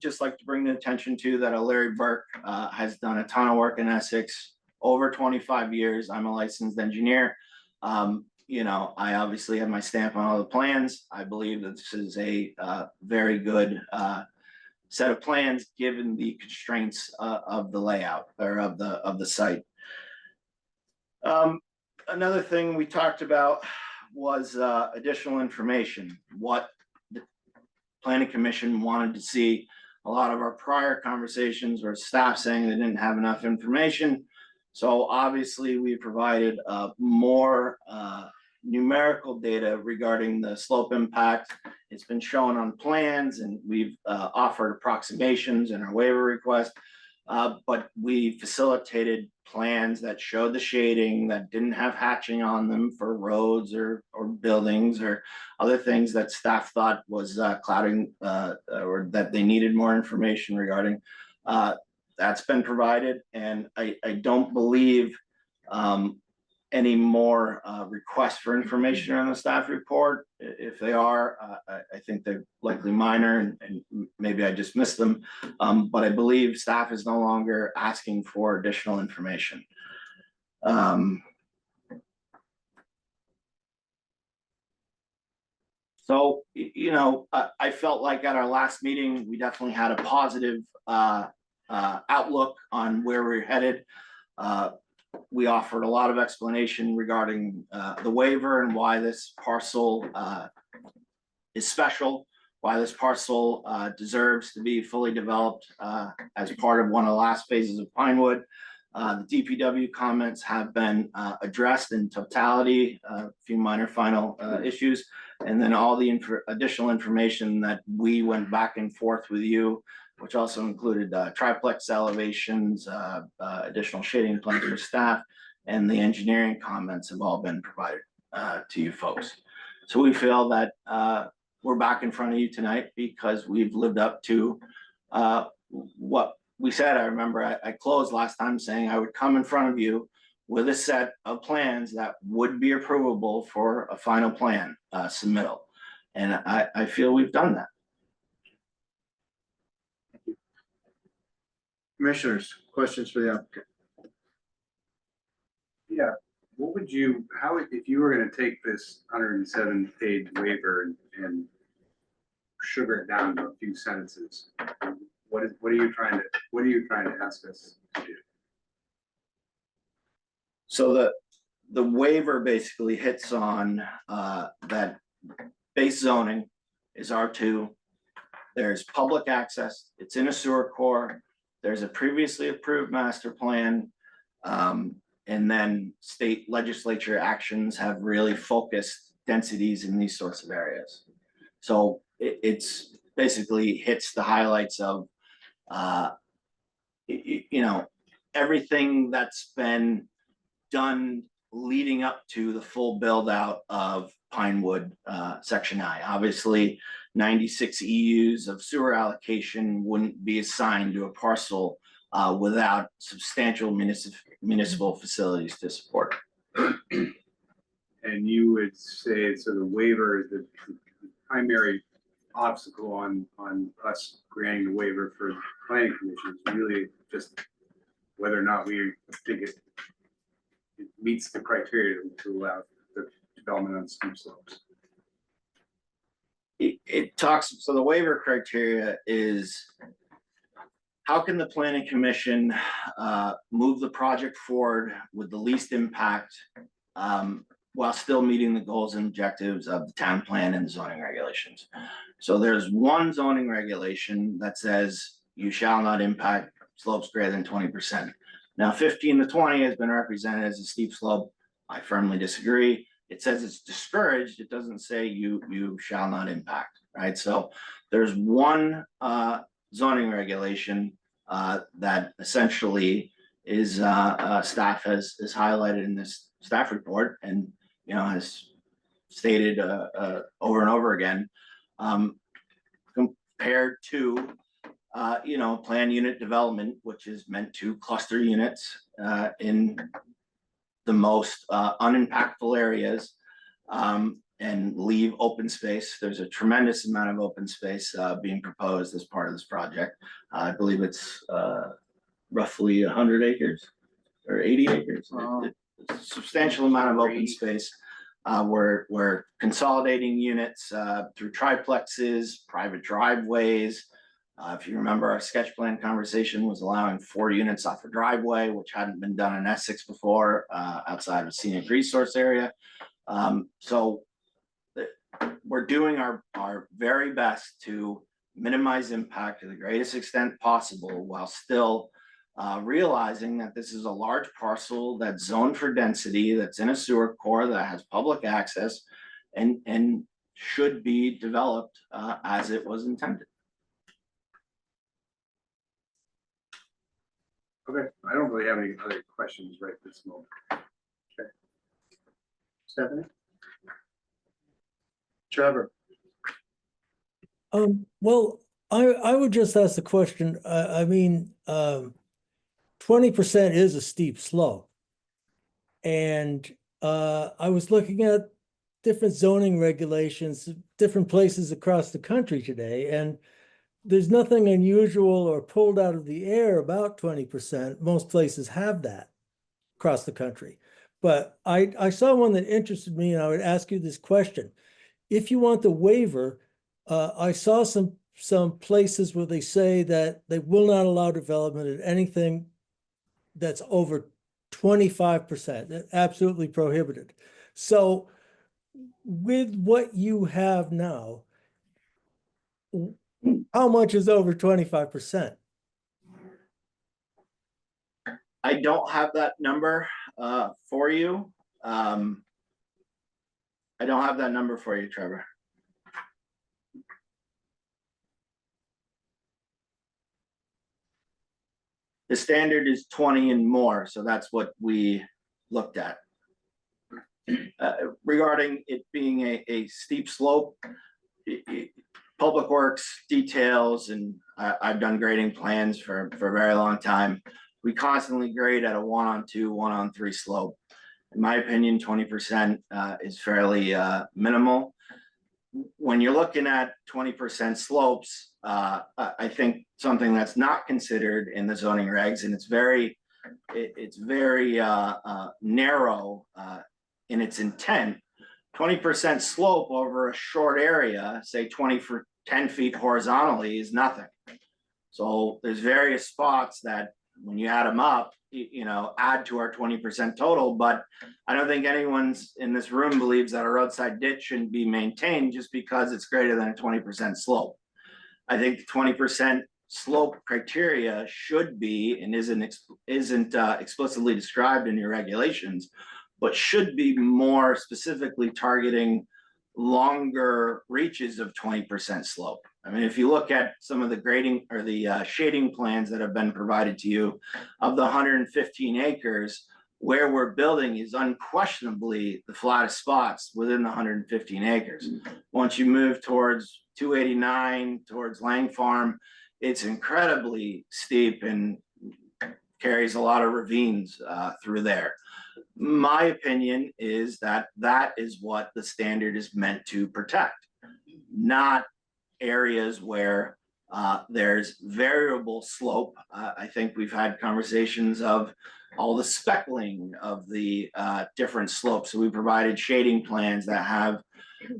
just like to bring the attention to that Larry Burke has done a ton of work in Essex over 25 years. I'm a licensed engineer. I obviously have my stamp on all the plans. I believe that this is a very good set of plans given the constraints of the layout or of the site. another thing we talked about was additional information, what the planning commission wanted to see. A lot of our prior conversations were staff saying they didn't have enough information. So obviously we provided more numerical data regarding the slope impact. It's been shown on plans, and we've offered approximations in our waiver request. But we facilitated plans that showed the shading, that didn't have hatching on them for roads or buildings or other things that staff thought was clouding or that they needed more information regarding. That's been provided, and I don't believe any more requests for information on the staff report. If they are, I think they're likely minor, and maybe I just missed them. But I believe staff is no longer asking for additional information. So, you know, I felt like at our last meeting, we definitely had a positive outlook on where we're headed. We offered a lot of explanation regarding the waiver and why this parcel is special, why this parcel deserves to be fully developed as part of one of the last phases of Pinewood. The DPW comments have been addressed in totality, a few minor final issues, and then all the additional information that we went back and forth with you, which also included triplex elevations, additional shading plans for staff, and the engineering comments have all been provided to you folks. So we feel that we're back in front of you tonight because we've lived up to what we said. I remember I closed last time saying I would come in front of you with a set of plans that would be approvable for a final plan submittal. And I feel we've done that. Commissioners, questions for the applicant? Yeah, what would you, how, if you were gonna take this 107-page waiver and sugar it down to a few sentences, what are you trying to ask us to do? So the waiver basically hits on that base zoning is R2. There's public access, it's in a sewer core, there's a previously approved master plan, and then state legislature actions have really focused densities in these sorts of areas. So it's basically hits the highlights of you know, everything that's been done leading up to the full build out of Pinewood Section I. Obviously, 96 EUs of sewer allocation wouldn't be assigned to a parcel without substantial municipal facilities to support. And you would say, so the waiver is the primary obstacle on us granting the waiver for planning commission is really just whether or not we think it meets the criteria to allow the development on steep slopes. It talks, so the waiver criteria is how can the planning commission move the project forward with the least impact while still meeting the goals and objectives of the town plan and zoning regulations. So there's one zoning regulation that says you shall not impact slopes greater than 20%. Now 15 to 20 has been represented as a steep slope. I firmly disagree. It says it's discouraged. It doesn't say you shall not impact, right? So there's one zoning regulation that essentially is staff has highlighted in this staff report and, you know, has stated over and over again, compared to, you know, planned unit development, which is meant to cluster units in the most unimpactful areas and leave open space. There's a tremendous amount of open space being proposed as part of this project. I believe it's roughly 100 acres or 80 acres. It's a substantial amount of open space. We're consolidating units through triplexes, private driveways, If you remember, our sketch plan conversation was allowing 4 units off a driveway, which hadn't been done in Essex before, outside of a scenic resource area. So we're doing our very best to minimize impact to the greatest extent possible while still realizing that this is a large parcel that's zoned for density, that's in a sewer core, that has public access, and should be developed as it was intended. Okay, I don't really have any other questions right this moment. Okay. Stephanie? Trevor? Well, I would just ask the question, I mean, 20% is a steep slope. And I was looking at different zoning regulations, different places across the country today, and there's nothing unusual or pulled out of the air about 20%. Most places have that across the country. But I saw one that interested me, and I would ask you this question. If you want the waiver, I saw some places where they say that they will not allow development at anything that's over 25%, absolutely prohibited. So with what you have now, how much is over 25%? I don't have that number for you. I don't have that number for you, Trevor. The standard is 20 and more, so that's what we looked at. Regarding it being a steep slope, Public Works details, and I've done grading plans for a very long time. We constantly grade at a 1-on-2, 1-on-3 slope. In my opinion, 20% is fairly minimal. When you're looking at 20% slopes, I think something that's not considered in the zoning regs, and it's very narrow in its intent. 20% slope over a short area, say 10 feet horizontally, is nothing. So there's various spots that when you add them up, add to our 20% total, but I don't think anyone's in this room believes that a roadside ditch shouldn't be maintained just because it's greater than a 20% slope. I think the 20% slope criteria should be, and isn't explicitly described in your regulations, but should be more specifically targeting longer reaches of 20% slope. I mean, if you look at some of the grading or the shading plans that have been provided to you of the 115 acres, where we're building is unquestionably the flattest spots within the 115 acres. Once you move towards 289, towards Lang Farm, it's incredibly steep and carries a lot of ravines through there. My opinion is that that is what the standard is meant to protect, not areas where there's variable slope. I think we've had conversations of all the speckling of the different slopes. So we provided shading plans that have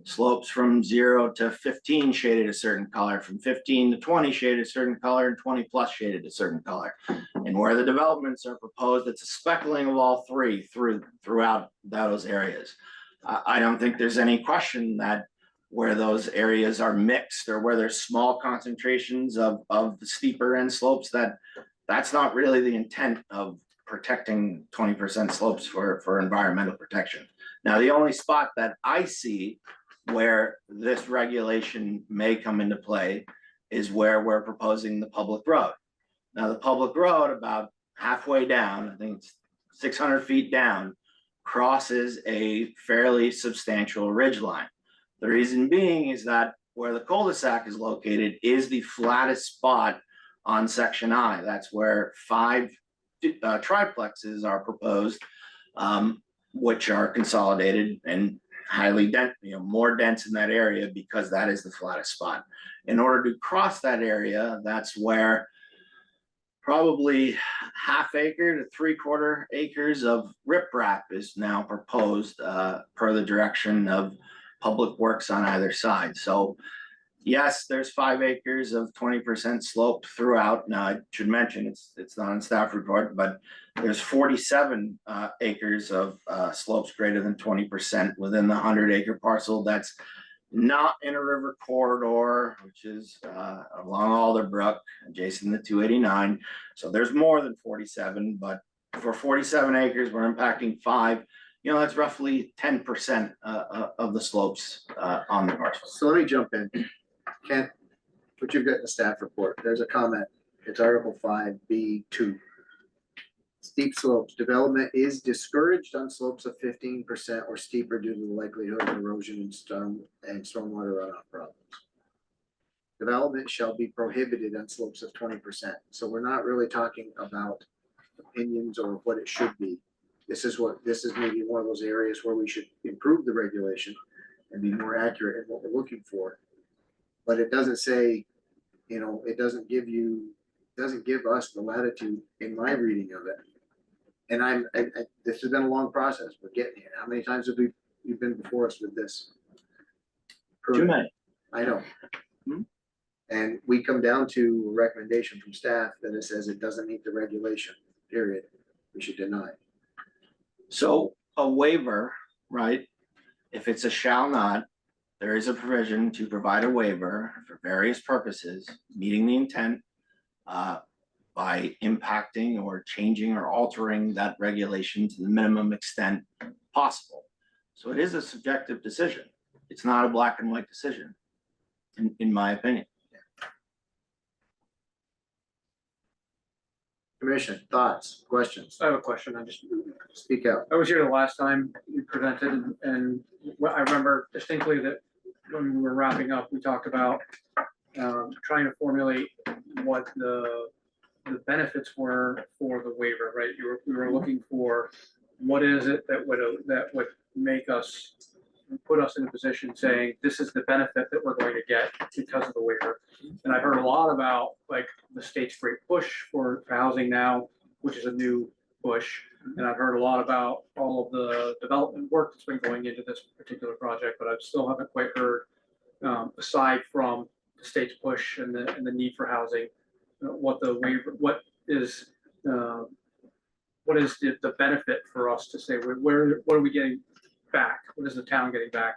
slopes from 0 to 15 shaded a certain color, from 15 to 20 shaded a certain color, and 20 plus shaded a certain color. And where the developments are proposed, it's a speckling of all three throughout those areas. I don't think there's any question that where those areas are mixed or where there's small concentrations of the steeper end slopes, that's not really the intent of protecting 20% slopes for environmental protection. Now, the only spot that I see where this regulation may come into play is where we're proposing the public road. Now, the public road, about halfway down, I think it's 600 feet down, crosses a fairly substantial ridgeline. The reason being is that where the cul-de-sac is located is the flattest spot on section I. That's where 5 triplexes are proposed, which are consolidated and highly dense, more dense in that area because that is the flattest spot. In order to cross that area, that's where probably ½ acre to 3/4 acres of riprap is now proposed per the direction of Public Works on either side. So Yes, there's 5 acres of 20% slope throughout. Now, I should mention, it's not in staff report, but there's 47 acres of slopes greater than 20% within the 100-acre parcel that's not in a river corridor, which is along Alderbrook, adjacent to 289. So there's more than 47, but for 47 acres, we're impacting 5. You know, that's roughly 10% of the slopes on the parcel. So let me jump in. Kent, what you've got in the staff report, there's a comment. It's Article 5B2. Steep slopes. Development is discouraged on slopes of 15% or steeper due to the likelihood of erosion and stormwater runoff problems. Development shall be prohibited on slopes of 20%. So we're not really talking about opinions or what it should be. This is maybe one of those areas where we should improve the regulation and be more accurate in what we're looking for. But it doesn't say, you know, it doesn't give us the latitude in my reading of it. And this has been a long process. We're getting here. How many times have you've been before us with this? Too many. I know. And we come down to a recommendation from staff that it says it doesn't meet the regulation, period. We should deny. So a waiver, right? If it's a shall not, there is a provision to provide a waiver for various purposes, meeting the intent by impacting or changing or altering that regulation to the minimum extent possible. So it is a subjective decision. It's not a black and white decision, in my opinion. Commission, thoughts, questions? I have a question. I just speak out. I was here the last time you presented, and I remember distinctly that when we were wrapping up, we talked about trying to formulate what the benefits were for the waiver, right? We were looking for what is it that would make us, put us in a position saying this is the benefit that we're going to get because of the waiver. And I've heard a lot about like the state's great push for housing now, which is a new push. And I've heard a lot about all of the development work that's been going into this particular project, but I still haven't quite heard, aside from the state's push and the need for housing, what the waiver, what is the benefit for us to say what are we getting back? What is the town getting back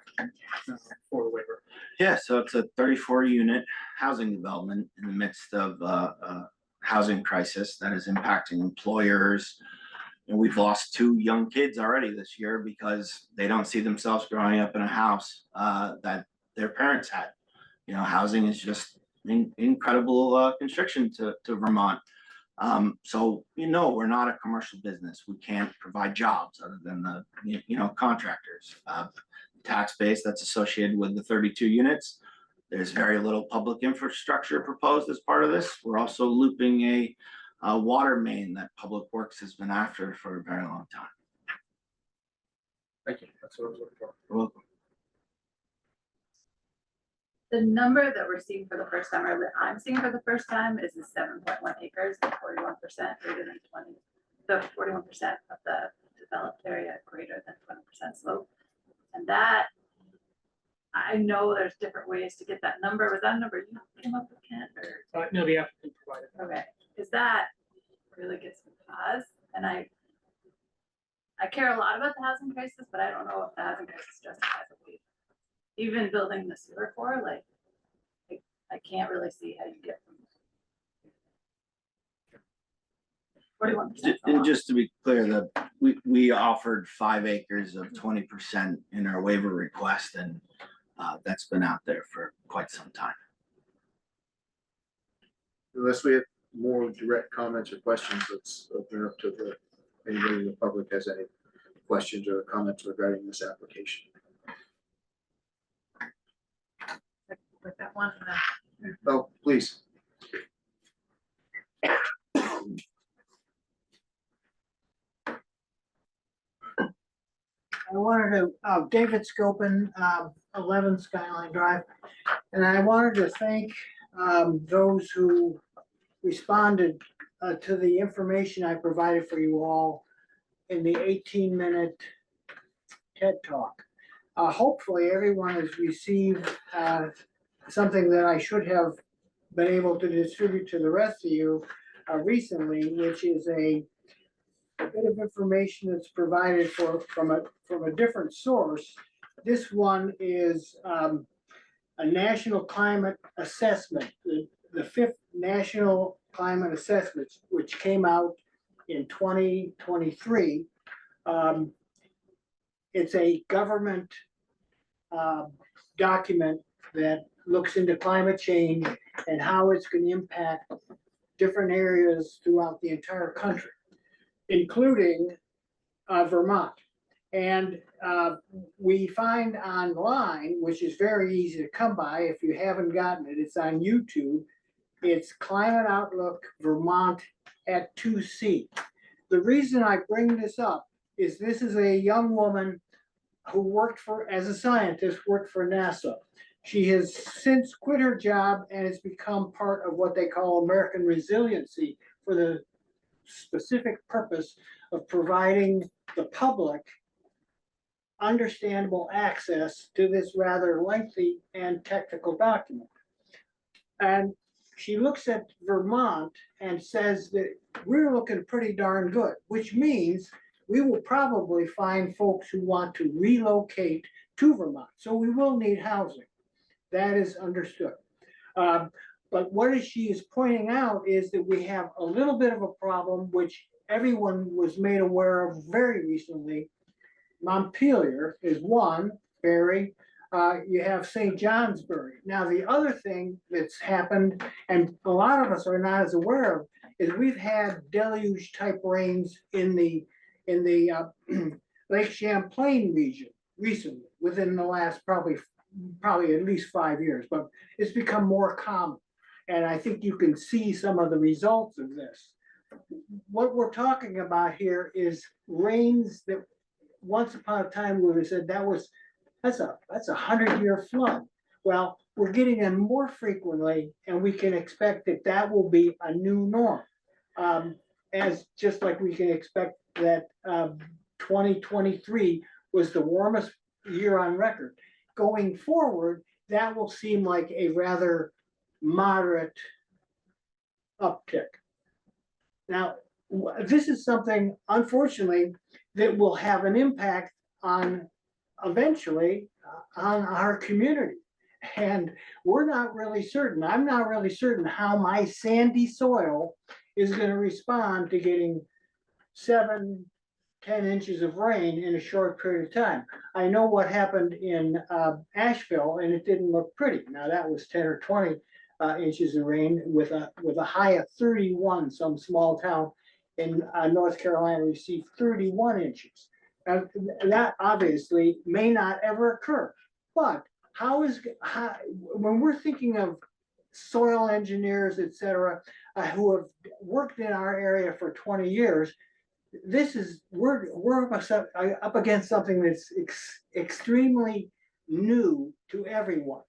for the waiver? Yeah, so it's a 34-unit housing development in the midst of a housing crisis that is impacting employers. And we've lost 2 young kids already this year because they don't see themselves growing up in a house that their parents had. You know, housing is just incredible constriction to Vermont. So, you know, we're not a commercial business. We can't provide jobs other than the, contractors. Tax base that's associated with the 32 units. There's very little public infrastructure proposed as part of this. We're also looping a water main that Public Works has been after for a very long time. Thank you. That's what I was looking for. You're welcome. The number that we're seeing for the first time, or that I'm seeing for the first time, is the 7.1 acres, the 41% greater than 20. So 41% of the developed area greater than 20% slope. And that, I know there's different ways to get that number. Was that a number you came up with, Kent? Or? No, the applicant provided. Okay, because that really gets me pause. And I care a lot about the housing crisis, but I don't know if the housing crisis justifies a waiver. Even building the sewer core, like, I can't really see how you get from 41%. And just to be clear, that we offered 5 acres of 20% in our waiver request, and that's been out there for quite some time. Unless we have more direct comments or questions, let's open it up to anybody in the public has any questions or comments regarding this application. With that one. Oh, please. I wanted to, David Scopin, 11 Skyline Drive, and I wanted to thank those who responded to the information I provided for you all in the 18-minute TED Talk. Hopefully everyone has received something that I should have been able to distribute to the rest of you recently, which is a bit of information that's provided from a different source. This one is a national climate assessment, the fifth national climate assessment, which came out in 2023. It's a government document that looks into climate change and how it's going to impact different areas throughout the entire country, including Vermont. And we find online, which is very easy to come by if you haven't gotten it, it's on YouTube. It's Climate Outlook Vermont at 2C. The reason I bring this up is this is a young woman who worked as a scientist, worked for NASA. She has since quit her job and has become part of what they call American Resiliency for the specific purpose of providing the public understandable access to this rather lengthy and technical document. And she looks at Vermont and says that we're looking pretty darn good, which means we will probably find folks who want to relocate to Vermont. So we will need housing. That is understood. But what she is pointing out is that we have a little bit of a problem, which everyone was made aware of very recently. Montpelier is one, Barry. You have St. Johnsbury. Now, the other thing that's happened, and a lot of us are not as aware of, is we've had deluge type rains in the Lake Champlain region recently, within the last probably at least 5 years, but it's become more common. And I think you can see some of the results of this. What we're talking about here is rains that once upon a time we would have said that's a 100-year flood. Well, we're getting them more frequently, and we can expect that will be a new norm. As just like we can expect that 2023 was the warmest year on record. Going forward, that will seem like a rather moderate uptick. Now, this is something, unfortunately, that will have an impact on eventually on our community. And we're not really certain. I'm not really certain how my sandy soil is going to respond to getting 7-10 inches of rain in a short period of time. I know what happened in Asheville, and it didn't look pretty. Now that was 10 or 20 inches of rain with a high of 31. Some small town in North Carolina received 31 inches. That obviously may not ever occur. But when we're thinking of soil engineers, et cetera, who have worked in our area for 20 years, we're up against something that's extremely new to everyone.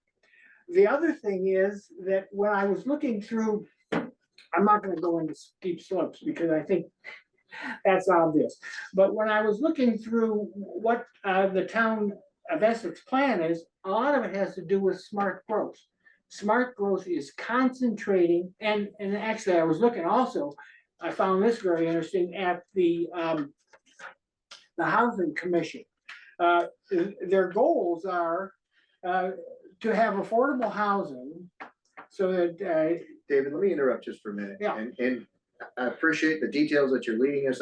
The other thing is that when I was looking through, I'm not going to go into steep slopes because I think that's obvious. But when I was looking through what the town of Essex plan is, a lot of it has to do with smart growth. Smart growth is concentrating, and actually I was looking also, I found this very interesting at the Housing Commission. Their goals are to have affordable housing so that David, let me interrupt just for a minute. Yeah. And I appreciate the details that you're leading us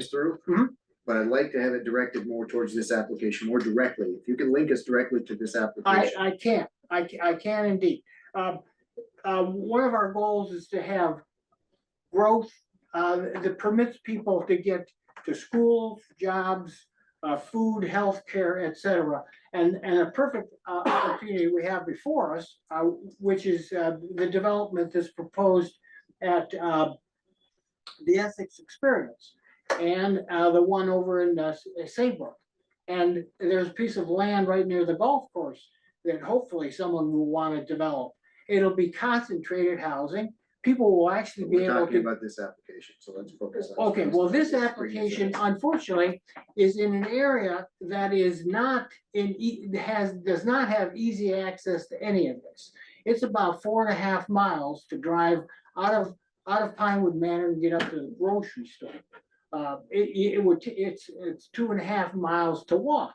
through. Mhm. But I'd like to have it directed more towards this application, more directly. If you can link us directly to this application. I can indeed. One of our goals is to have growth that permits people to get to school, jobs, food, healthcare, et cetera. And a perfect opportunity we have before us, which is the development that's proposed at the Essex Experience and the one over in Saybrook. And there's a piece of land right near the golf course that hopefully someone will want to develop. It'll be concentrated housing. people will actually be We're able talking to. about this application, so let's focus on. Okay, well, this application unfortunately is in an area that is not does not have easy access to any of this. It's about 4.5 miles to drive out of Pinewood Manor and get up to the grocery store. It's 2.5 miles to walk.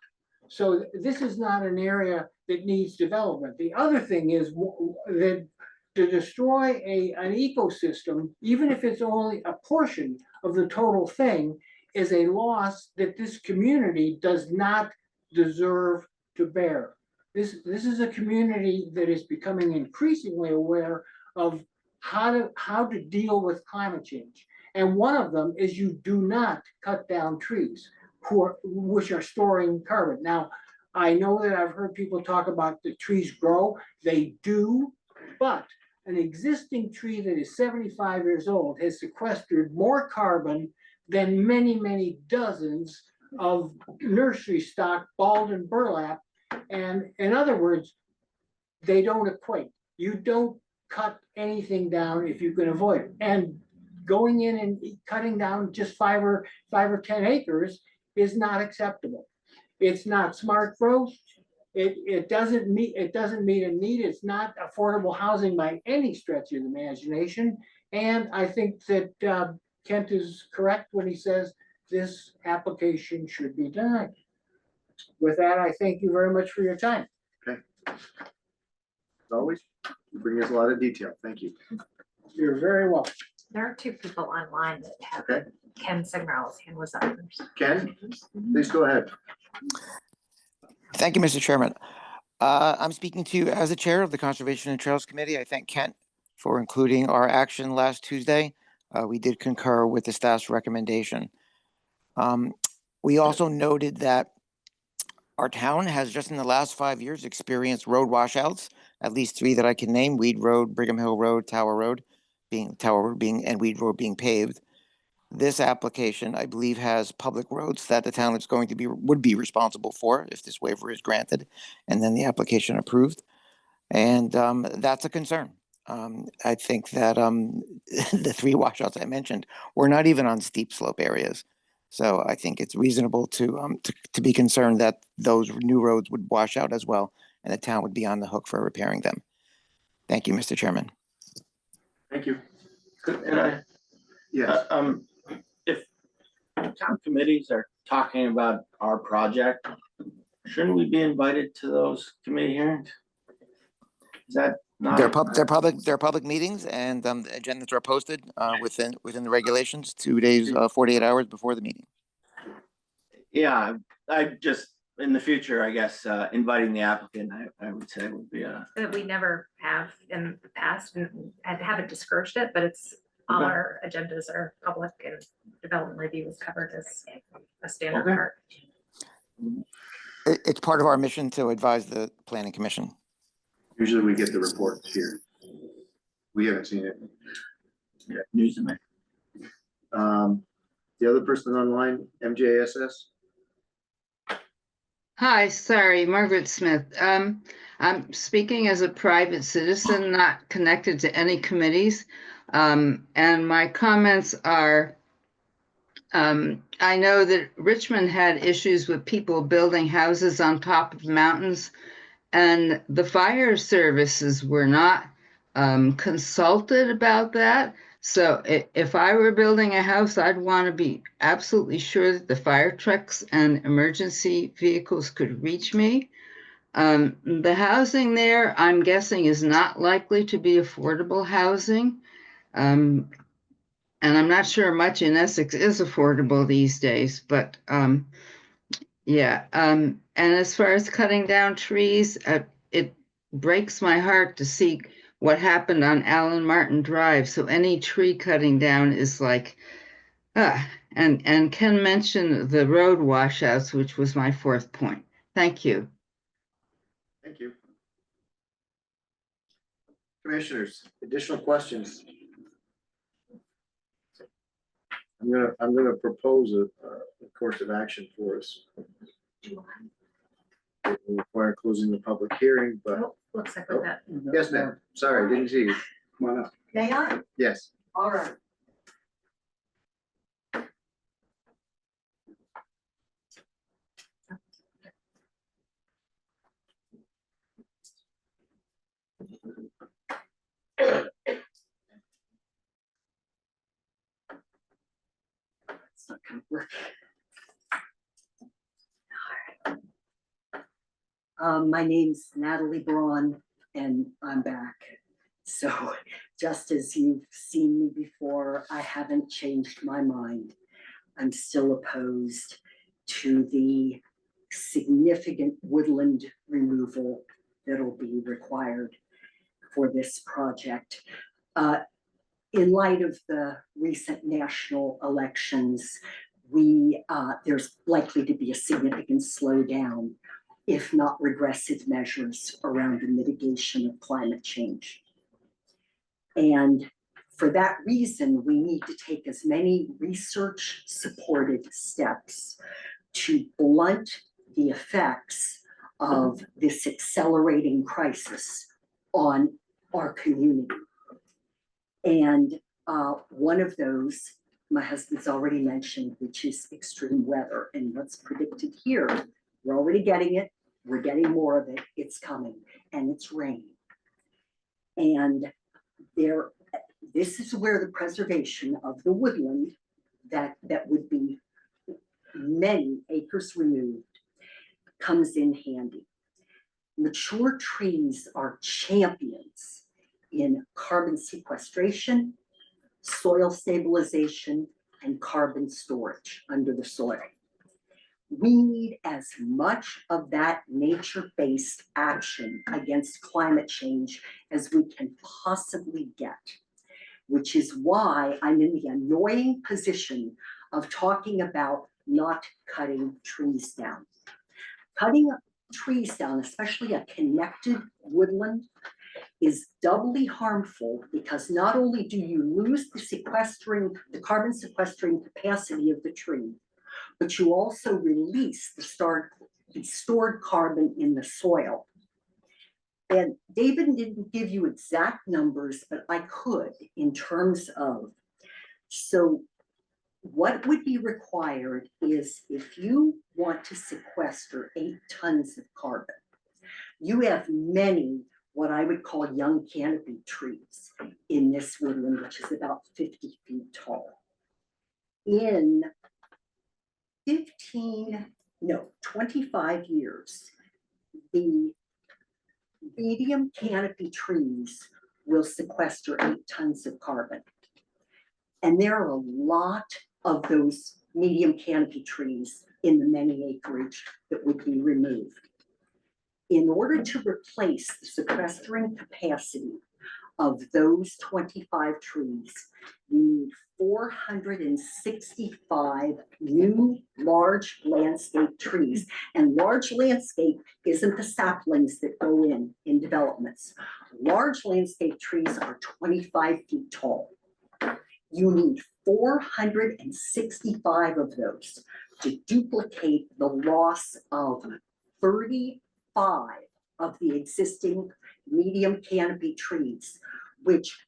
So this is not an area that needs development. The other thing is that to destroy an ecosystem, even if it's only a portion of the total thing, is a loss that this community does not deserve to bear. This is a community that is becoming increasingly aware of how to deal with climate change. And one of them is you do not cut down trees which are storing carbon. Now, I know that I've heard people talk about the trees grow. They do, but an existing tree that is 75 years old has sequestered more carbon than many, many dozens of nursery stock balled and burlap. And in other words, they don't equate. You don't cut anything down if you can avoid it. And going in and cutting down just 5 or 10 acres is not acceptable. It's not smart growth. It doesn't meet a need. It's not affordable housing by any stretch of the imagination. And I think that Kent is correct when he says this application should be denied. With that, I thank you very much for your time. Okay. As always, you bring us a lot of detail. Thank you. You're very welcome. There are 2 people online that have Okay. Ken Signal's hand was up first. Ken, please go ahead. Thank you, Mr. Chairman. I'm speaking to you as the chair of the Conservation and Trails Committee. I thank Kent for including our action last Tuesday. We did concur with the staff's recommendation. We also noted that our town has just in the last 5 years experienced road washouts, at least 3 that I can name: Weed Road, Brigham Hill Road, Tower Road being, and Weed Road being paved. This application, I believe, has public roads that the town is would be responsible for if this waiver is granted, and then the application approved. And that's a concern. I think that the 3 washouts I mentioned were not even on steep slope areas. So I think it's reasonable to be concerned that those new roads would wash out as well, and the town would be on the hook for repairing them. Thank you, Mr. Chairman. Thank you. Yes. If town committees are talking about our project, shouldn't we be invited to those committee hearings? Is that not? They're public meetings, and the agendas are posted within the regulations 2 days, 48 hours before the meeting. Yeah, I just, in the future, I guess, inviting the applicant, I would say would be a. That we never have in the past and haven't discouraged it, but it's all our agendas are public and development review is covered as a standard part. It's part of our mission to advise the Planning Commission. Usually we get the reports here. We haven't seen it. Yeah, news to me. The other person online, MJSS. Hi, sorry, Margaret Smith. I'm speaking as a private citizen, not connected to any committees. And my comments are, I know that Richmond had issues with people building houses on top of mountains, and the fire services were not consulted about that. So if I were building a house, I'd want to be absolutely sure that the fire trucks and emergency vehicles could reach me. The housing there, I'm guessing, is not likely to be affordable housing. And I'm not sure much in Essex is affordable these days, but yeah. And as far as cutting down trees, it breaks my heart to see what happened on Allen Martin Drive. So any tree cutting down is like, and Ken mentioned the road washouts, which was my 4th point. Thank you. Thank you. Commissioners, additional questions? I'm gonna propose a course of action for us. It will require closing the public hearing, but. Looks like we've got. Yes, ma'am. Sorry, didn't see you. Come on up. May I? Yes. All right. It's not gonna work. My name's Natalie Braun and I'm back. So just as you've seen me before, I haven't changed my mind. I'm still opposed to the significant woodland removal that'll be required for this project. In light of the recent national elections, there's likely to be a significant slowdown, if not regressive measures around the mitigation of climate change. And for that reason, we need to take as many research-supported steps to blunt the effects of this accelerating crisis on our community. And one of those, my husband's already mentioned, which is extreme weather. And what's predicted here, we're already getting it, we're getting more of it, it's coming, and it's rain. And this is where the preservation of the woodland that would be many acres removed comes in handy. Mature trees are champions in carbon sequestration, soil stabilization, and carbon storage under the soil. We need as much of that nature-based action against climate change as we can possibly get, which is why I'm in the annoying position of talking about not cutting trees down. Cutting trees down, especially a connected woodland, is doubly harmful because not only do you lose the carbon sequestering capacity of the tree, but you also release the stored carbon in the soil. And David didn't give you exact numbers, but I could in terms of, so what would be required is if you want to sequester 8 tons of carbon, you have many what I would call young canopy trees in this woodland, which is about 50 feet tall. In 25 years, the medium canopy trees will sequester 8 tons of carbon. And there are a lot of those medium canopy trees in the many acreage that would be removed. In order to replace the sequestering capacity of those 25 trees, you need 465 new large landscape trees. And large landscape isn't the saplings that go in developments. Large landscape trees are 25 feet tall. You need 465 of those to duplicate the loss of 35 of the existing medium canopy trees,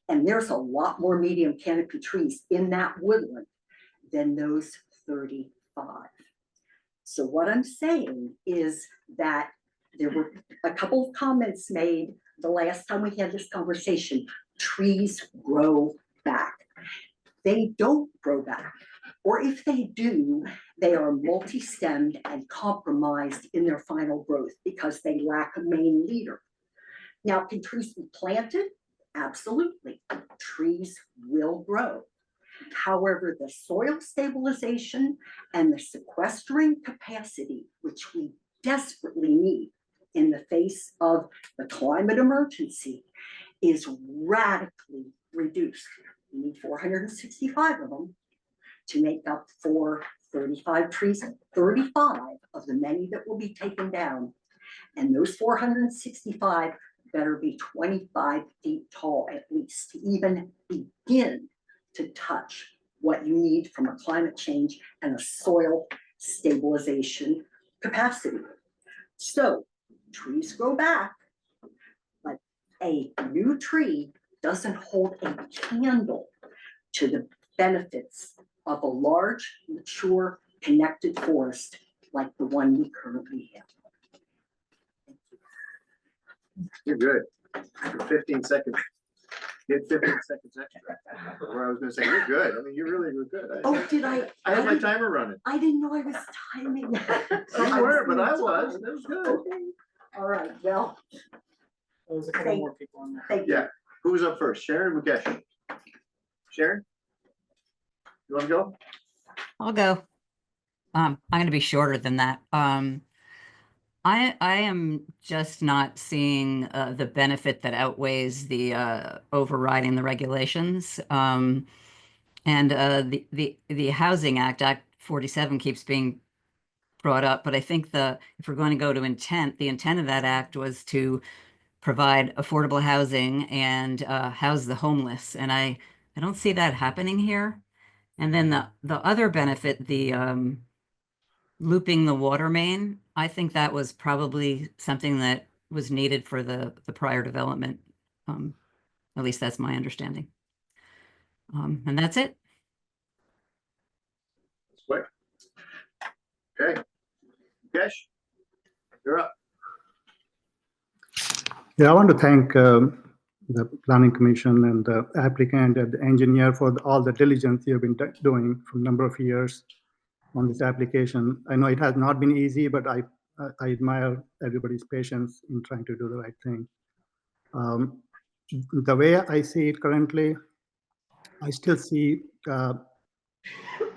and there's a lot more medium canopy trees in that woodland than those 35. So what I'm saying is that there were a couple of comments made the last time we had this conversation. Trees grow back. They don't grow back. Or if they do, they are multi-stemmed and compromised in their final growth because they lack a main leader. Now, can trees be planted? Absolutely. Trees will grow. However, the soil stabilization and the sequestering capacity, which we desperately need in the face of the climate emergency, is radically reduced. You need 465 of them to make up for 35 trees, 35 of the many that will be taken down. And those 465 better be 25 feet tall at least to even begin to touch what you need from a climate change and a soil stabilization capacity. So trees grow back, but a new tree doesn't hold a candle to the benefits of a large, mature, connected forest like the one we currently have. You're good. For 15 seconds. Get 15 seconds extra. Where I was gonna say, you're good. I mean, you really were good. Oh, did I? I had my didn't- timer running. I didn't know I was timing. You were, but I was. It was good. Okay. All right, well, There's a couple Thank- more people on there. thank you. Yeah. Who was up first? Sharon or Mukesh? Sharon? You wanna go? I'll go. I'm gonna be shorter than that. I am just not seeing the benefit that outweighs the overriding the regulations. And the Housing Act 47 keeps being brought up, but I think if we're going to go to intent, the intent of that act was to provide affordable housing and house the homeless, and I don't see that happening here. And then the other benefit, the looping the water main, I think that was probably something that was needed for the prior development. At least that's my understanding. And that's it. That's quick. Okay. Mukesh, you're up. Yeah, I want to thank the Planning Commission and the applicant and the engineer for all the diligence you've been doing for a number of years on this application. I know it has not been easy, but I admire everybody's patience in trying to do the right thing. The way I see it currently, I still see quite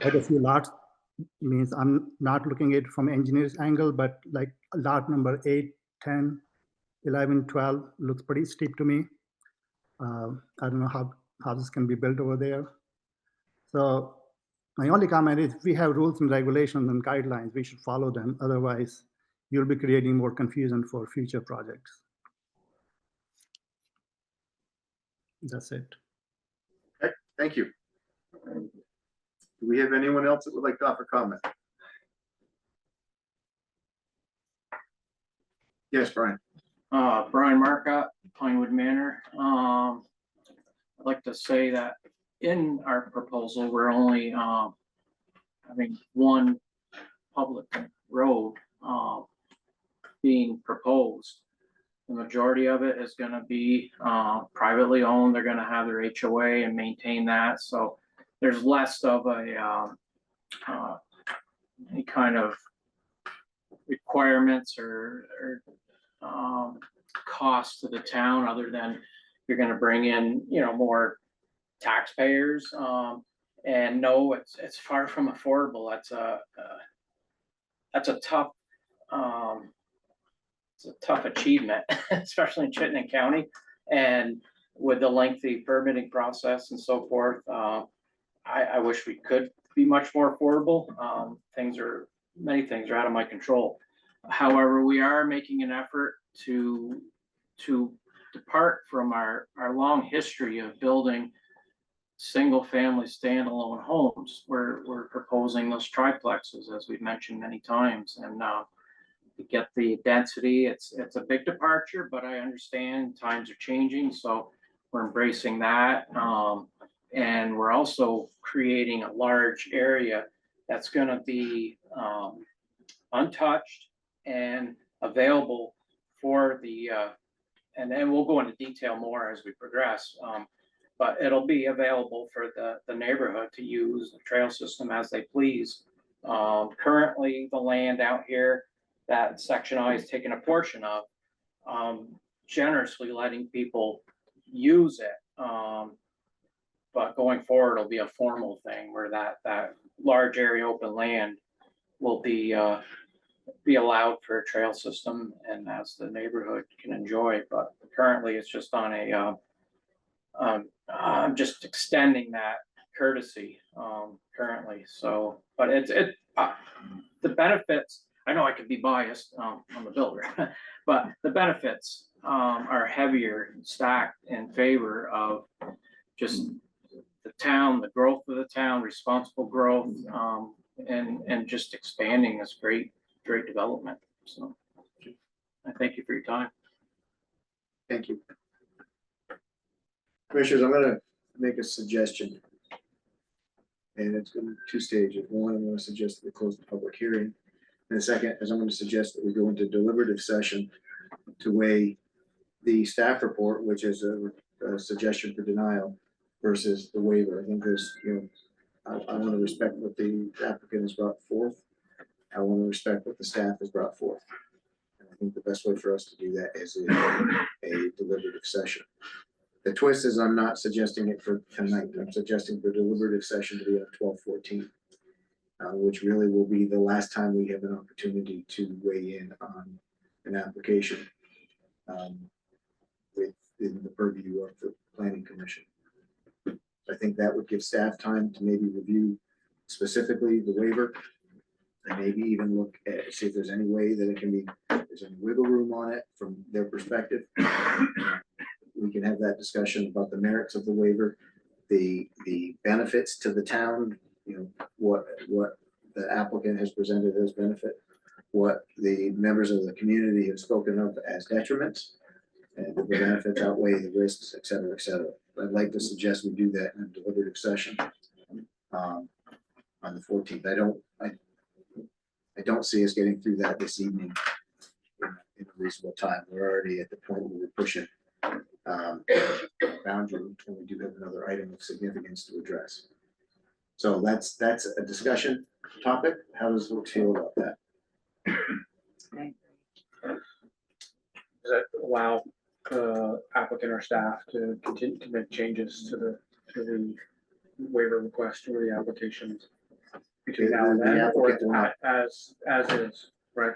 a few lots. Means I'm not looking at it from engineer's angle, but like lot number 8, 10, 11, 12 looks pretty steep to me. I don't know how this can be built over there. So my only comment is we have rules and regulations and guidelines, we should follow them. Otherwise, you'll be creating more confusion for future projects. That's it. Okay, thank you. Do we have anyone else that would like to offer comment? Yes, Brian. Brian Marcotte, Pinewood Manor. I'd like to say that in our proposal, we're only having one public road being proposed. The majority of it is gonna be privately owned. They're gonna have their HOA and maintain that. So there's less of a any kind of requirements or cost to the town, other than you're gonna bring in, more taxpayers. And no, it's far from affordable. That's a tough achievement, especially in Chittenden County. And with the lengthy permitting process and so forth, I wish we could be much more affordable. Many things are out of my control. However, we are making an effort to depart from our long history of building single-family standalone homes. We're proposing those triplexes, as we've mentioned many times, and to get the density, it's a big departure, but I understand times are changing, so we're embracing that. And we're also creating a large area that's gonna be untouched and available for the, and then we'll go into detail more as we progress. But it'll be available for the neighborhood to use the trail system as they please. Currently, the land out here that Section I is taking a portion of, generously letting people use it. But going forward, it'll be a formal thing where that large area open land will be allowed for a trail system, and as the neighborhood can enjoy. But currently, it's just on a I'm just extending that courtesy currently. So, but the benefits. I know I could be biased. I'm a builder, but the benefits are heavier stacked in favor of just the town, the growth of the town, responsible growth, and just expanding this great development. So I thank you for your time. Thank you. Commissioners, I'm gonna make a suggestion. And it's gonna be two stages. One, I'm gonna suggest that we close the public hearing. And the second is I'm gonna suggest that we go into deliberative session to weigh the staff report, which is a suggestion for denial, versus the waiver. I think there's, I want to respect what the applicant has brought forth. I want to respect what the staff has brought forth. And I think the best way for us to do that is in a deliberative session. The twist is I'm not suggesting it for tonight. I'm suggesting the deliberative session to be at 12:14, which really will be the last time we have an opportunity to weigh in on an application within the purview of the planning commission. I think that would give staff time to maybe review specifically the waiver and maybe even look at, see if there's any way that it can be, there's any wiggle room on it from their perspective. We can have that discussion about the merits of the waiver, the benefits to the town, what the applicant has presented as benefit, what the members of the community have spoken of as detriments, and the benefits outweigh the risks, et cetera, et cetera. I'd like to suggest we do that in a deliberative session on the 14th. I don't see us getting through that this evening in a reasonable time. We're already at the point where we're pushing boundary, and we do have another item of significance to address. So that's a discussion topic. How does the feel about that? Does that allow applicant or staff to continue to make changes to the waiver request or the application between now and then, or as is, right?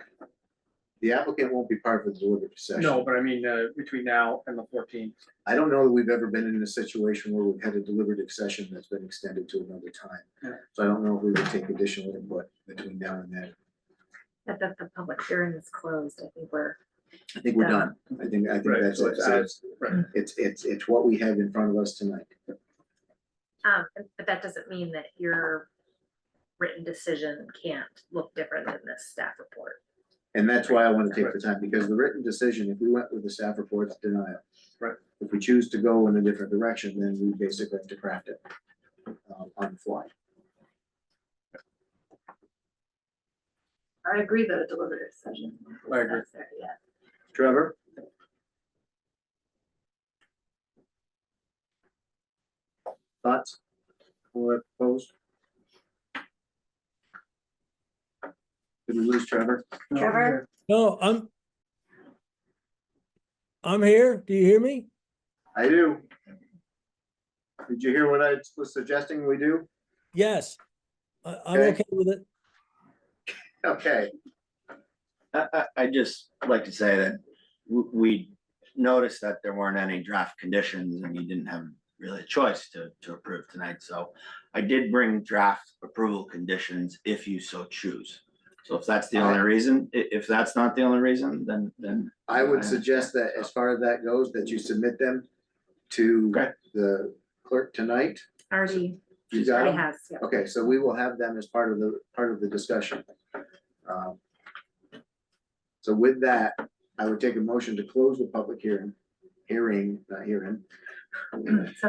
The applicant won't be part of the deliberative session. No, but I mean, between now and the 14th. I don't know that we've ever been in a situation where we've had a deliberative session that's been extended to another time. Yeah. So I don't know if we would take additional input between now and then. That the public hearing is closed, I think we're done. I think Right, that's so it. it's So as- right. it's what we have in front of us tonight. but that doesn't mean that your written decision can't look different than this staff report. And that's why I want to take the time, because the written decision, if we went with the staff report's denial. Right. If we choose to go in a different direction, then we basically have to craft it on the fly. I agree that a deliberative session. is I agree. necessary, yeah. Trevor? Thoughts? Or opposed? Did we lose Trevor? Trevor? No, I'm here. Do you hear me? I do. Did you hear what I was suggesting we do? Yes. I'm Okay. okay with it. Okay. I just like to say that we noticed that there weren't any draft conditions and you didn't have really a choice to approve tonight. So I did bring draft approval conditions if you so choose. So if that's the only reason, if that's not the only reason, then. I would suggest that as far as that goes, that you submit them to the clerk tonight. Already, You she got already them? has, yeah. Okay, so we will have them as part of the discussion. So with that, I would take a motion to close the public hearing. So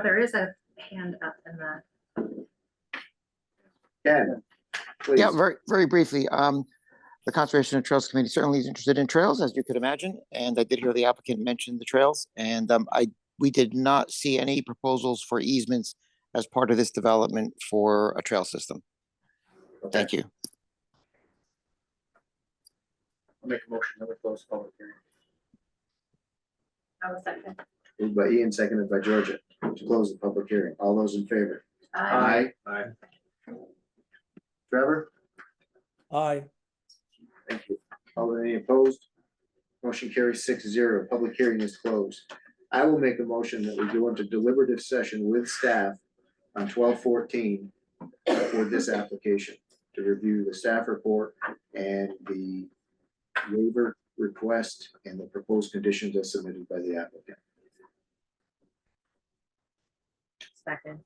there is a hand up in the. Ken, please. Yeah, very, very briefly. The Conservation and Trails Committee certainly is interested in trails, as you could imagine, and I did hear the applicant mention the trails, and we did not see any proposals for easements as part of this development for a trail system. Okay. Thank you. I'll make a motion that we close the public hearing. I was second. Moved by Ian, seconded by Georgia, to close the public hearing. All those in favor? Aye. Aye. Trevor? Aye. Thank you. All any opposed? Motion carries 6-0. Public hearing is closed. I will make a motion that we go into deliberative session with staff on 12/14 for this application to review the staff report and the waiver request and the proposed conditions as submitted by the applicant. Second.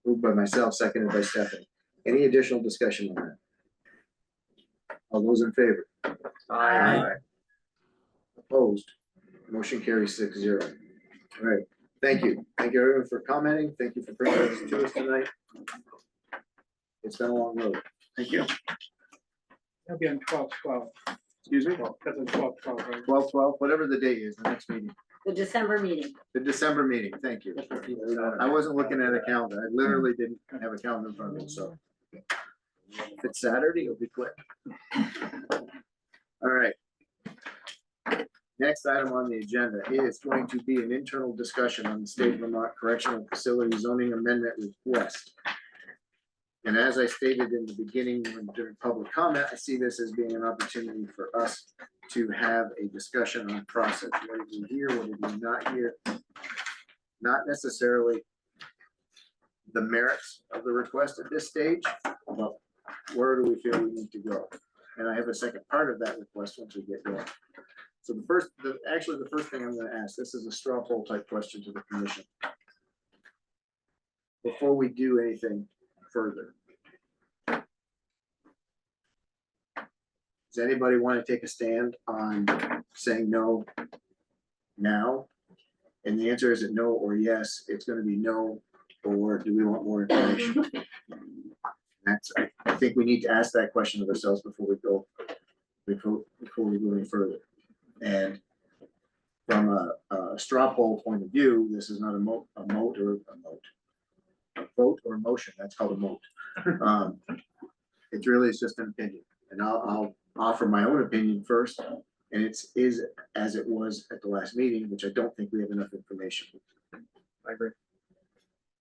Moved by myself, seconded by Stephanie. Any additional discussion on that? All those in favor? Aye. Opposed? Motion carries 6-0. All right, Thank you. Thank you everyone for commenting. Thank you for bringing this to us tonight. It's been a long road. Thank you. That'll be on 12/12. Excuse me? That's on 12/12, right? 12/12, whatever the date is, the next meeting. The December meeting. The December meeting, thank you. I wasn't looking at a calendar. I literally didn't have a calendar in front of me, so. If it's Saturday, it'll be quick. All right. Next item on the agenda is going to be an internal discussion on the state of Vermont Correctional Facility Zoning Amendment Request. And as I stated in the beginning, when during public comment, I see this as being an opportunity for us to have a discussion on process. What did we hear? What did we not hear? Not necessarily the merits of the request at this stage, but where do we feel we need to go? And I have a second part of that request once we get going. So actually the first thing I'm going to ask, this is a straw poll type question to the commission. Before we do anything further, does anybody want to take a stand on saying no now? And the answer isn't no or yes, it's going to be no, or do we want more information? I think we need to ask that question of ourselves before we go any further. And from a straw poll point of view, this is not a vote or a motion. That's called a mote. It really is just an opinion, and I'll offer my own opinion first. And is as it was at the last meeting, which I don't think we have enough information. I agree.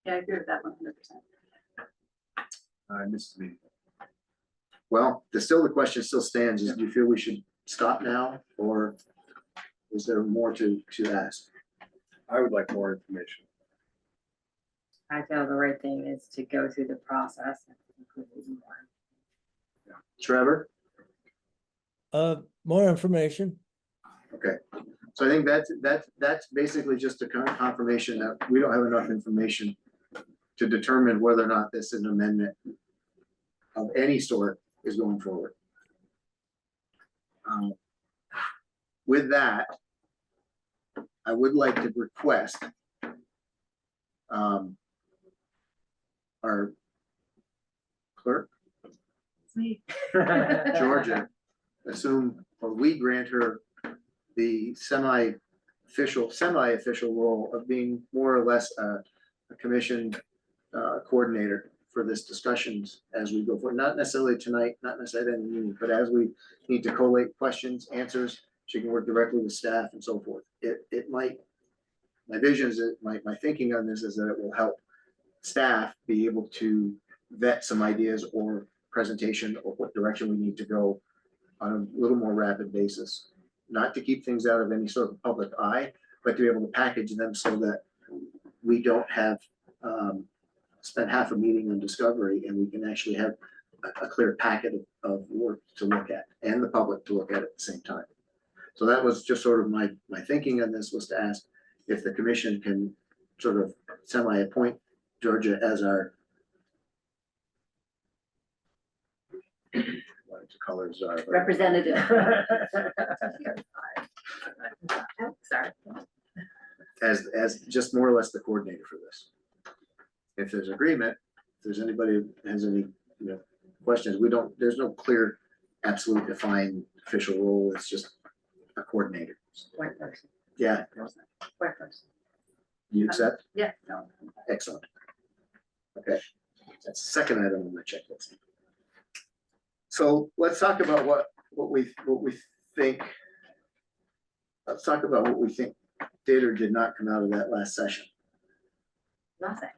Yeah, I agree with that 100%. I missed the meeting. Well, the question still stands, is do you feel we should stop now, or is there more to ask? I would like more information. I feel the right thing is to go through the process. Trevor? More information. Okay, so I think that's basically just a confirmation that we don't have enough information to determine whether or not this is an amendment of any sort is going forward. With that, I would like to request our clerk, Georgia, we grant her the semi-official role of being more or less a commission coordinator for this discussions as we go forward. Not necessarily tonight, not necessarily in the meeting, but as we need to collate questions, answers, she can work directly with staff and so forth. My vision is that my thinking on this is that it will help staff be able to vet some ideas or presentation or what direction we need to go on a little more rapid basis. Not to keep things out of any sort of public eye, but to be able to package them so that we don't have spent half a meeting on discovery, and we can actually have a clear packet of work to look at and the public to look at the same time. So that was just sort of my thinking on this, was to ask if the commission can sort of semi-appoint Georgia as our what the colors are. Representative. Sorry. As just more or less the coordinator for this. If there's agreement, if there's anybody who has any questions, there's no clear, absolute defined official role. It's just a coordinator. One person. Yeah. One person. You accept? Yeah. No. Excellent. Okay, that's the second item on my checklist. So let's talk about what we think. Let's talk about what we think did or did not come out of that last session. Nothing.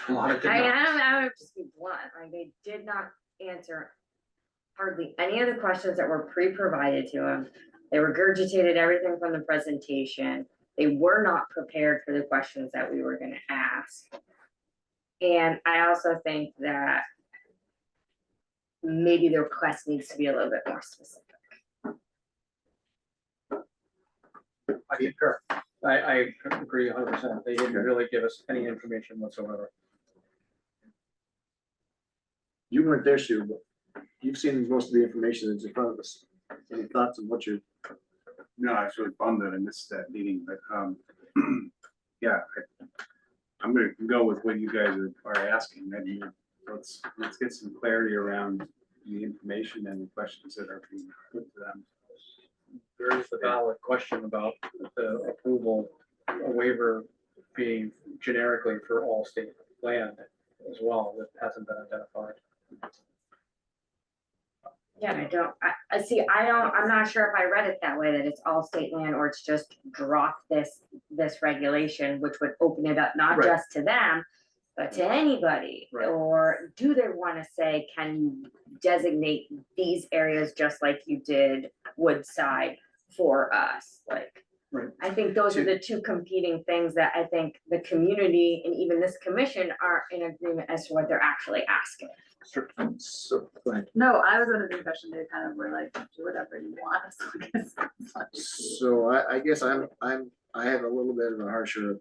A lot of I would just be blunt, like they did not answer hardly any of the questions that were pre-provided to them. They regurgitated everything from the presentation. They were not prepared for the questions that we were gonna ask. And I also think that maybe the request needs to be a little bit more specific. I concur. I agree 100%. They didn't really give us any information whatsoever. You weren't there, Sue, but you've seen most of the information that's in front of us. Any thoughts on what you're? No, I was really bummed that I missed that meeting, but yeah, I'm gonna go with what you guys are asking. I mean, let's get some clarity around the information and the questions that are being put to them. There is a valid question about the approval, a waiver being generically for all state land as well, that hasn't been identified. Yeah, I see, I'm not sure if I read it that way, that it's all state land, or it's just drop this regulation, which would open it up, not Right. just to them, but to anybody. Right. Or do they wanna say, can you designate these areas just like you did Woodside for us, like? Right. I think those are the two competing things that I think the community and even this commission are in agreement as to what they're actually asking. So, go ahead. No, I was under the impression they kind of were like, do whatever you want. So I guess it's like- So I guess I have a little bit of a harsher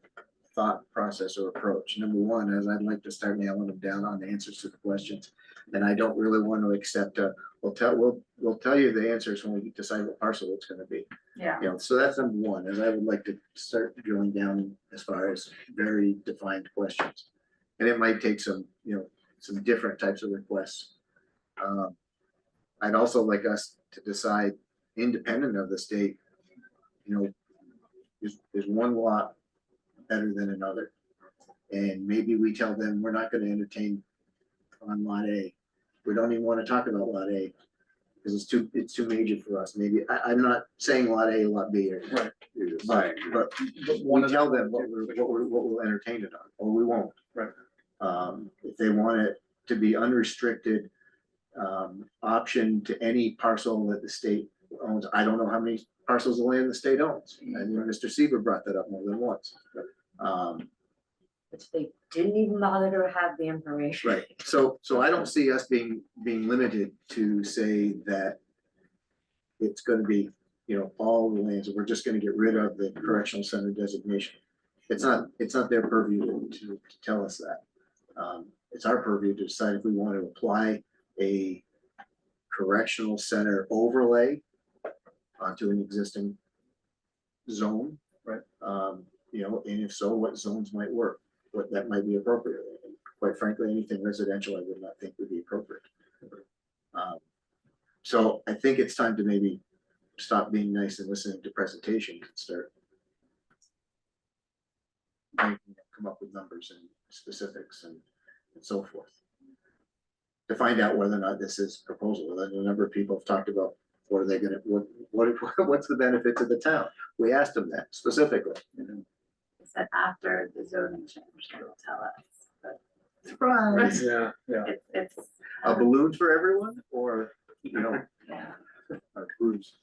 thought process or approach. Number one, is I'd like to start nailing them down on the answers to the questions. And I don't really want to accept we'll tell you the answers when we decide what parcel it's gonna be. Yeah. You know, so that's number one, is I would like to start drilling down as far as very defined questions. And it might take some, some different types of requests. I'd also like us to decide, independent of the state, is one lot better than another? And maybe we tell them we're not gonna entertain on lot A. We don't even wanna talk about lot A, because it's too major for us. Maybe, I'm not saying lot A, lot B, or. Right. But we tell them what we'll entertain it on, or we won't. Right. If they want it to be unrestricted, option to any parcel that the state owns. I don't know how many parcels of land the state owns. I mean, Mr. Seaver brought that up more than once. Which they didn't even bother to have the information. Right, so I don't see us being limited to say that it's gonna be, all the lands, we're just gonna get rid of the correctional center designation. It's not their purview to tell us that. It's our purview to decide if we want to apply a correctional center overlay onto an existing zone. Right. And if so, what zones might work, what that might be appropriate. And quite frankly, anything residential, I would not think would be appropriate. So I think it's time to maybe stop being nice and listening to presentations and start come up with numbers and specifics and so forth. To find out whether or not this is proposal. A number of people have talked about what are they gonna, what's the benefit to the town? We asked them that specifically. They said after the zoning change, they will tell us, but. Surprise. Yeah. It's. A balloon for everyone, or, Yeah. a cruise?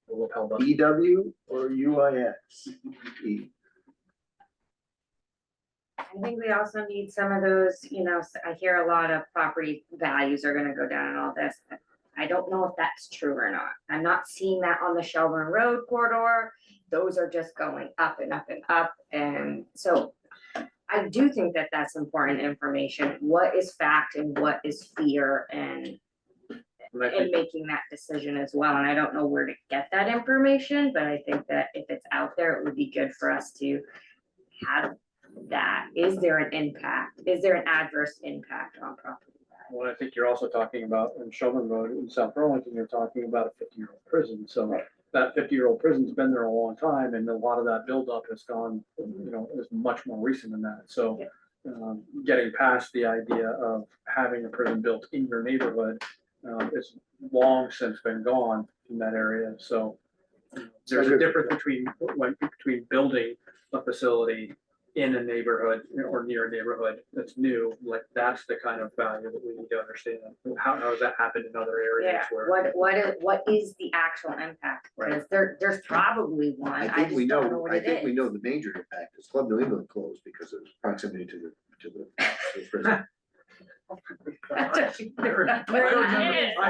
We'll held up. EW or UIX? I think we also need some of those, I hear a lot of property values are gonna go down and all this. I don't know if that's true or not. I'm not seeing that on the Shelburne Road corridor. Those are just going up and up and up. And so I do think that that's important information. What is fact and what is fear, and making that decision as well. And I don't know where to get that information, but I think that if it's out there, it would be good for us to have that. Is there an impact? Is there an adverse impact on property value? Well, I think you're also talking about in Shelburne Road in South Burlington, you're talking about a 50-year-old prison. So that 50-year-old prison's been there a long time, and a lot of that buildup has gone, is much more recent than that. So getting past the idea of having a prison built in your neighborhood is long since been gone in that area. So there's a difference between building a facility in a neighborhood or near a neighborhood that's new. Like, that's the kind of value that we need to understand. How has that happened in other areas? Yeah, Where what is the actual impact? Because there's probably one. I I think just we don't know know, what I it think we is. know the major impact is Club New England closed because of proximity to the prison. I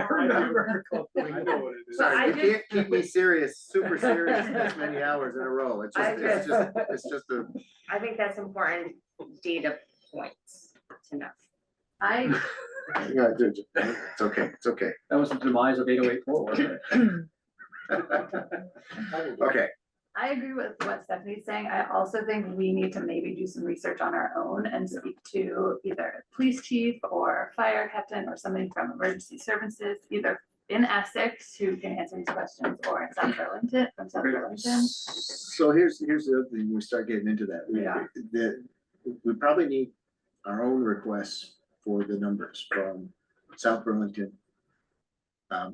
remember. I know what it is. So I Sorry, you just- can't keep me serious, super serious this many hours in a row. It's just a. I think that's important data points to know. Yeah, it's okay, it's okay. That was the demise of 808 forward. Okay, I agree with what Stephanie's saying. I also think we need to maybe do some research on our own and speak to either police chief or fire captain or somebody from emergency services, either in Essex who can answer these questions or in South Burlington, from South Burlington. So here's the other thing, we start getting into that. Yeah. We probably need our own requests for the numbers from South Burlington.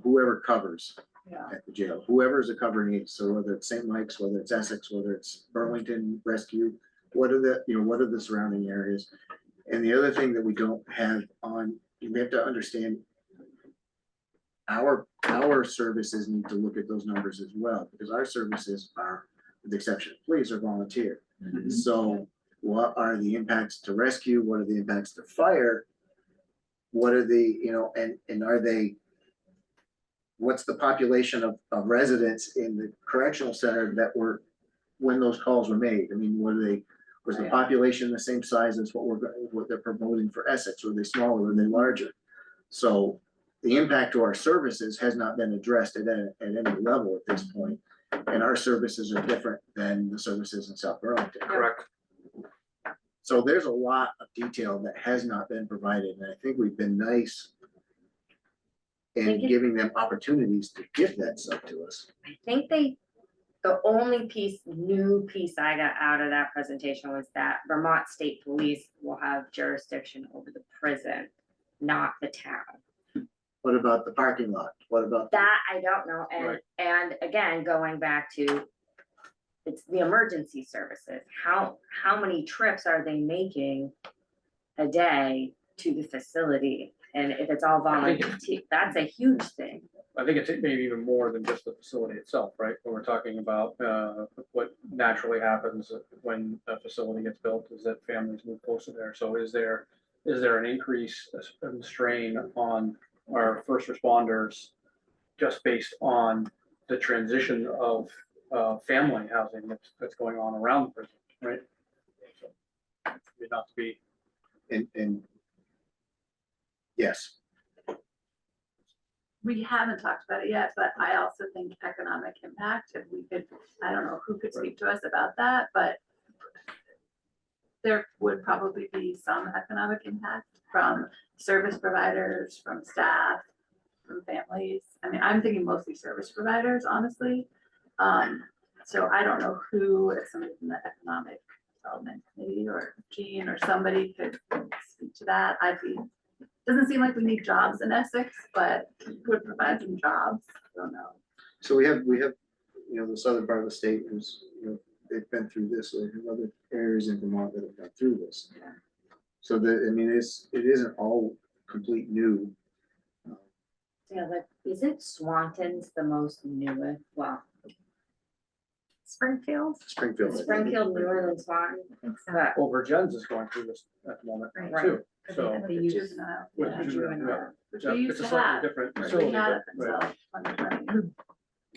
Whoever covers Yeah. at the jail, whoever is a covering aide, so whether it's St. Mike's, whether it's Essex, whether it's Burlington Rescue, what are the surrounding areas? And the other thing that we don't have on, we have to understand our services need to look at those numbers as well, because our services are, with the exception of police, are volunteer. So what are the impacts to rescue? What are the impacts to fire? What are the, and are they, what's the population of residents in the correctional center that were, when those calls were made? I mean, was the population the same size as what they're promoting for Essex? Were they smaller? Were they larger? So the impact to our services has not been addressed at any level at this point. And our services are different than the services in South Burlington. Correct. So there's a lot of detail that has not been provided, and I think we've been nice in giving them opportunities to give that stuff to us. I think the only new piece I got out of that presentation was that Vermont State Police will have jurisdiction over the prison, not the town. What about the parking lot? What about? That I don't know, Right. and again, going back to, it's the emergency services, how many trips are they making a day to the facility? And if it's all volunteer, that's a huge thing. I think it's maybe even more than just the facility itself, right? When we're talking about what naturally happens when a facility gets built, is that families move closer there. So is there an increase in strain on our first responders just based on the transition of family housing that's going on around the prison, right? So, not to be. And yes. We haven't talked about it yet, but I also think economic impact, if we could, I don't know who could speak to us about that, but there would probably be some economic impact from service providers, from staff, from families. I mean, I'm thinking mostly service providers, honestly. So I don't know who, if somebody from the economic development committee or Jean or somebody could speak to that. Doesn't seem like we need jobs in Essex, but would provide some jobs. I don't know. So we have, the southern part of the state who's, they've been through this, or other areas in Vermont that have gone through this. Yeah. So it isn't all complete new. Yeah, like, isn't Swanton's the most newest? Well, Springfield? Springfield. Springfield, newer than Swanton. But Well, Virgin's is going through this at the moment Right. too. Could So. be with the juvenile, with yeah, juvenile, which yeah, we used it's a to slightly have. different which facility, We had but- up until 2020.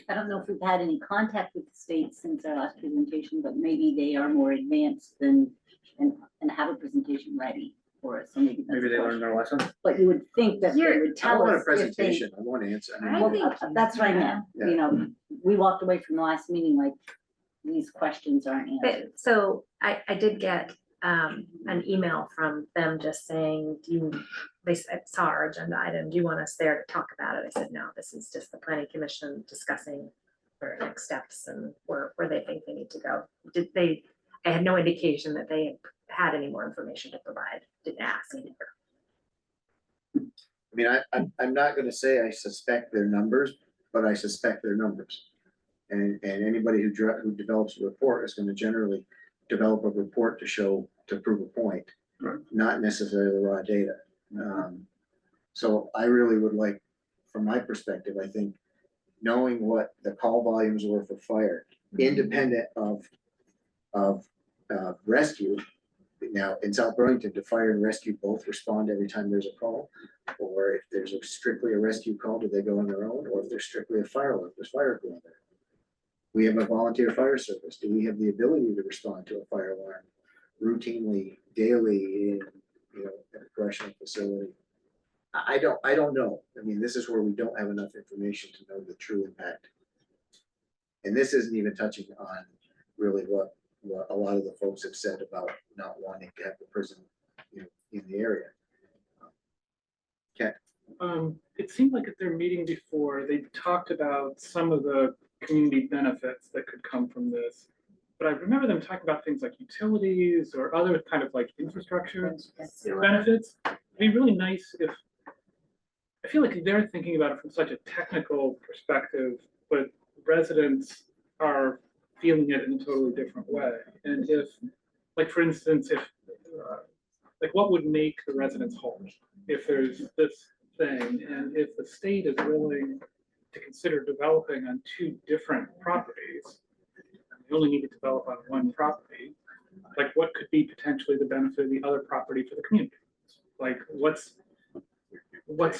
I don't know if we've had any contact with the state since our last presentation, but maybe they are more advanced than, and have a presentation ready for us, so maybe that's. Maybe a they learned their question. lesson. But you would think that they would I don't tell want a us if they. presentation, I want to answer. I mean, I Well, think that's what I meant, Yeah. we walked away from the last meeting like, these questions aren't answered. But, so I did get an email from them just saying, they saw our agenda item, do you want us there to talk about it? I said, no, this is just the planning commission discussing their next steps and where they think they need to go. I had no indication that they had any more information to provide, didn't ask either. I mean, I'm not gonna say I suspect their numbers, but I suspect their numbers. And anybody who develops a report is gonna generally develop a report to prove a point, not necessarily raw data. So I really would like, from my perspective, I think, knowing what the call volumes were for fire, independent of rescue. Now, in South Burlington, do fire and rescue both respond every time there's a call? Or if there's strictly a rescue call, do they go on their own? Or if there's strictly a fire alarm, there's fire going there? We have a volunteer fire service. Do we have the ability to respond to a fire alarm routinely, daily in, a correctional facility? I don't know. I mean, this is where we don't have enough information to know the true impact. And this isn't even touching on really what a lot of the folks have said about not wanting to have the prison, you know, in the area. Okay. It seemed like at their meeting before, they talked about some of the community benefits that could come from this. But I remember them talking about things like utilities or other kind of like infrastructure benefits. It'd be really nice if, I feel like they're thinking about it from such a technical perspective, but residents are feeling it in a totally different way. And if, like, for instance, if, like, what would make the residents whole if there's this thing, and if the state is willing to consider developing on 2 different properties, you only need to develop on 1 property, like what could be potentially the benefit of the other property for the community? Like what's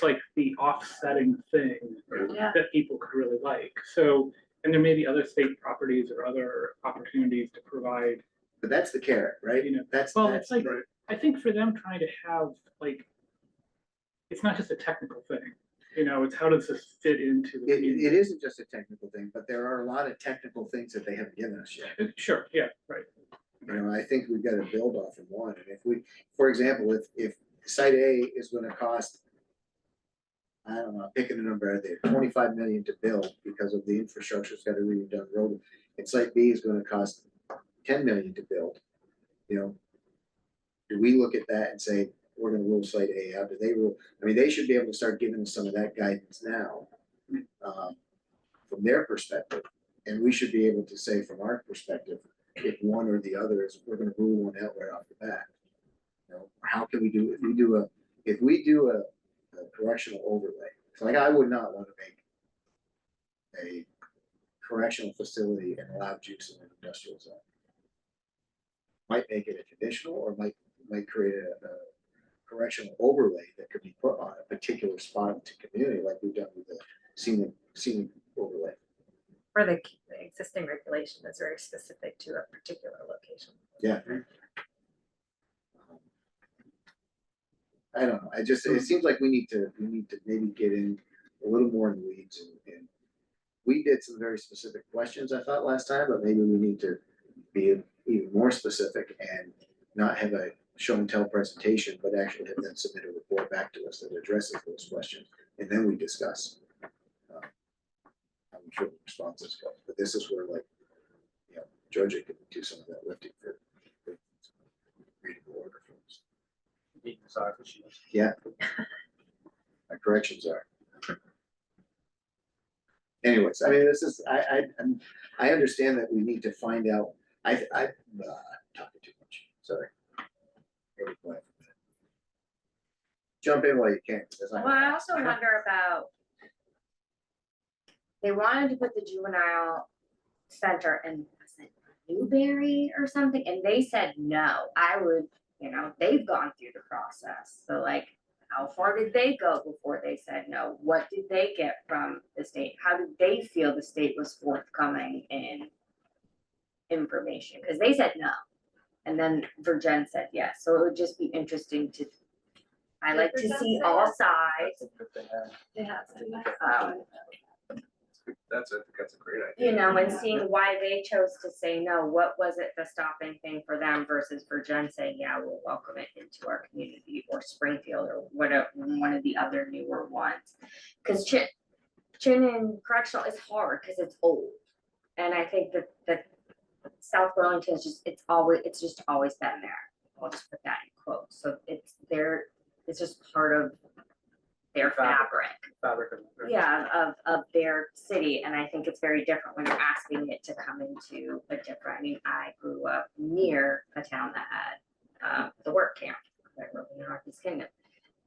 like the offsetting thing that people could really like? So, and there may be other state properties or other opportunities to provide. But that's the carrot, right? You know, that's it's like, I think for them trying to have like, it's not just a technical thing. You know, it's how does this fit into the community? It isn't just a technical thing, but there are a lot of technical things that they haven't given us yet. Sure, yeah, right. You know, I think we've got to build off of one. And if we, for example, if site A is going to cost, I don't know, picking a number out there, 25 million to build because of the infrastructure's got to be redone road, and site B is going to cost 10 million to build. You know, do we look at that and say, we're gonna rule site A out? Do they rule? I mean, they should be able to start giving us some of that guidance now, from their perspective. And we should be able to say from our perspective, if one or the other is, we're gonna rule one out right off the bat. You know, how can we do, if we do a correctional overlay, so like I would not want to make a correctional facility and allow juice in an industrial zone. Might make it a conditional, or might create a correctional overlay that could be put on a particular spot to community, like we've done with the scenic overlay. For the existing regulation is very specific to a particular location. Yeah. I don't know. It seems like we need to maybe get in a little more in the weeds, and we did some very specific questions, I thought, last time, but maybe we need to be even more specific and not have a show and tell presentation, but actually have them submit a report back to us that addresses those questions, and then we discuss how we feel the responses go. But this is where, like, you know, Georgia could do some of that lifting for reading the order for us. Yeah, my corrections are. Anyways, I mean, this is I understand that we need to find out. I'm talking too much. Sorry. Jump in while you can. Well, I also wonder about, they wanted to put the juvenile center in, was it Newberry or something, and they said no. I would, you know, they've gone through the process, so like, how far did they go before they said no? What did they get from the state? How did they feel the state was forthcoming in information? Because they said no, and then Virgin said yes. So it would just be interesting to, I like to see all sides. They have. That's a great idea. You know, and seeing why they chose to say no. What was it the stopping thing for them versus Virgin saying, yeah, we'll welcome it into our community, or Springfield, or whatever, one of the other newer ones. Because Chin and Correctional is hard because it's old, and I think that South Burlington is just it's just always been there. I'll just put that in quotes. So it's just part of their fabric. Yeah, of their city. And I think it's very different when you're asking it to come into a different, I mean, I grew up near a town that had the work camp. I grew up in the Northeast Kingdom.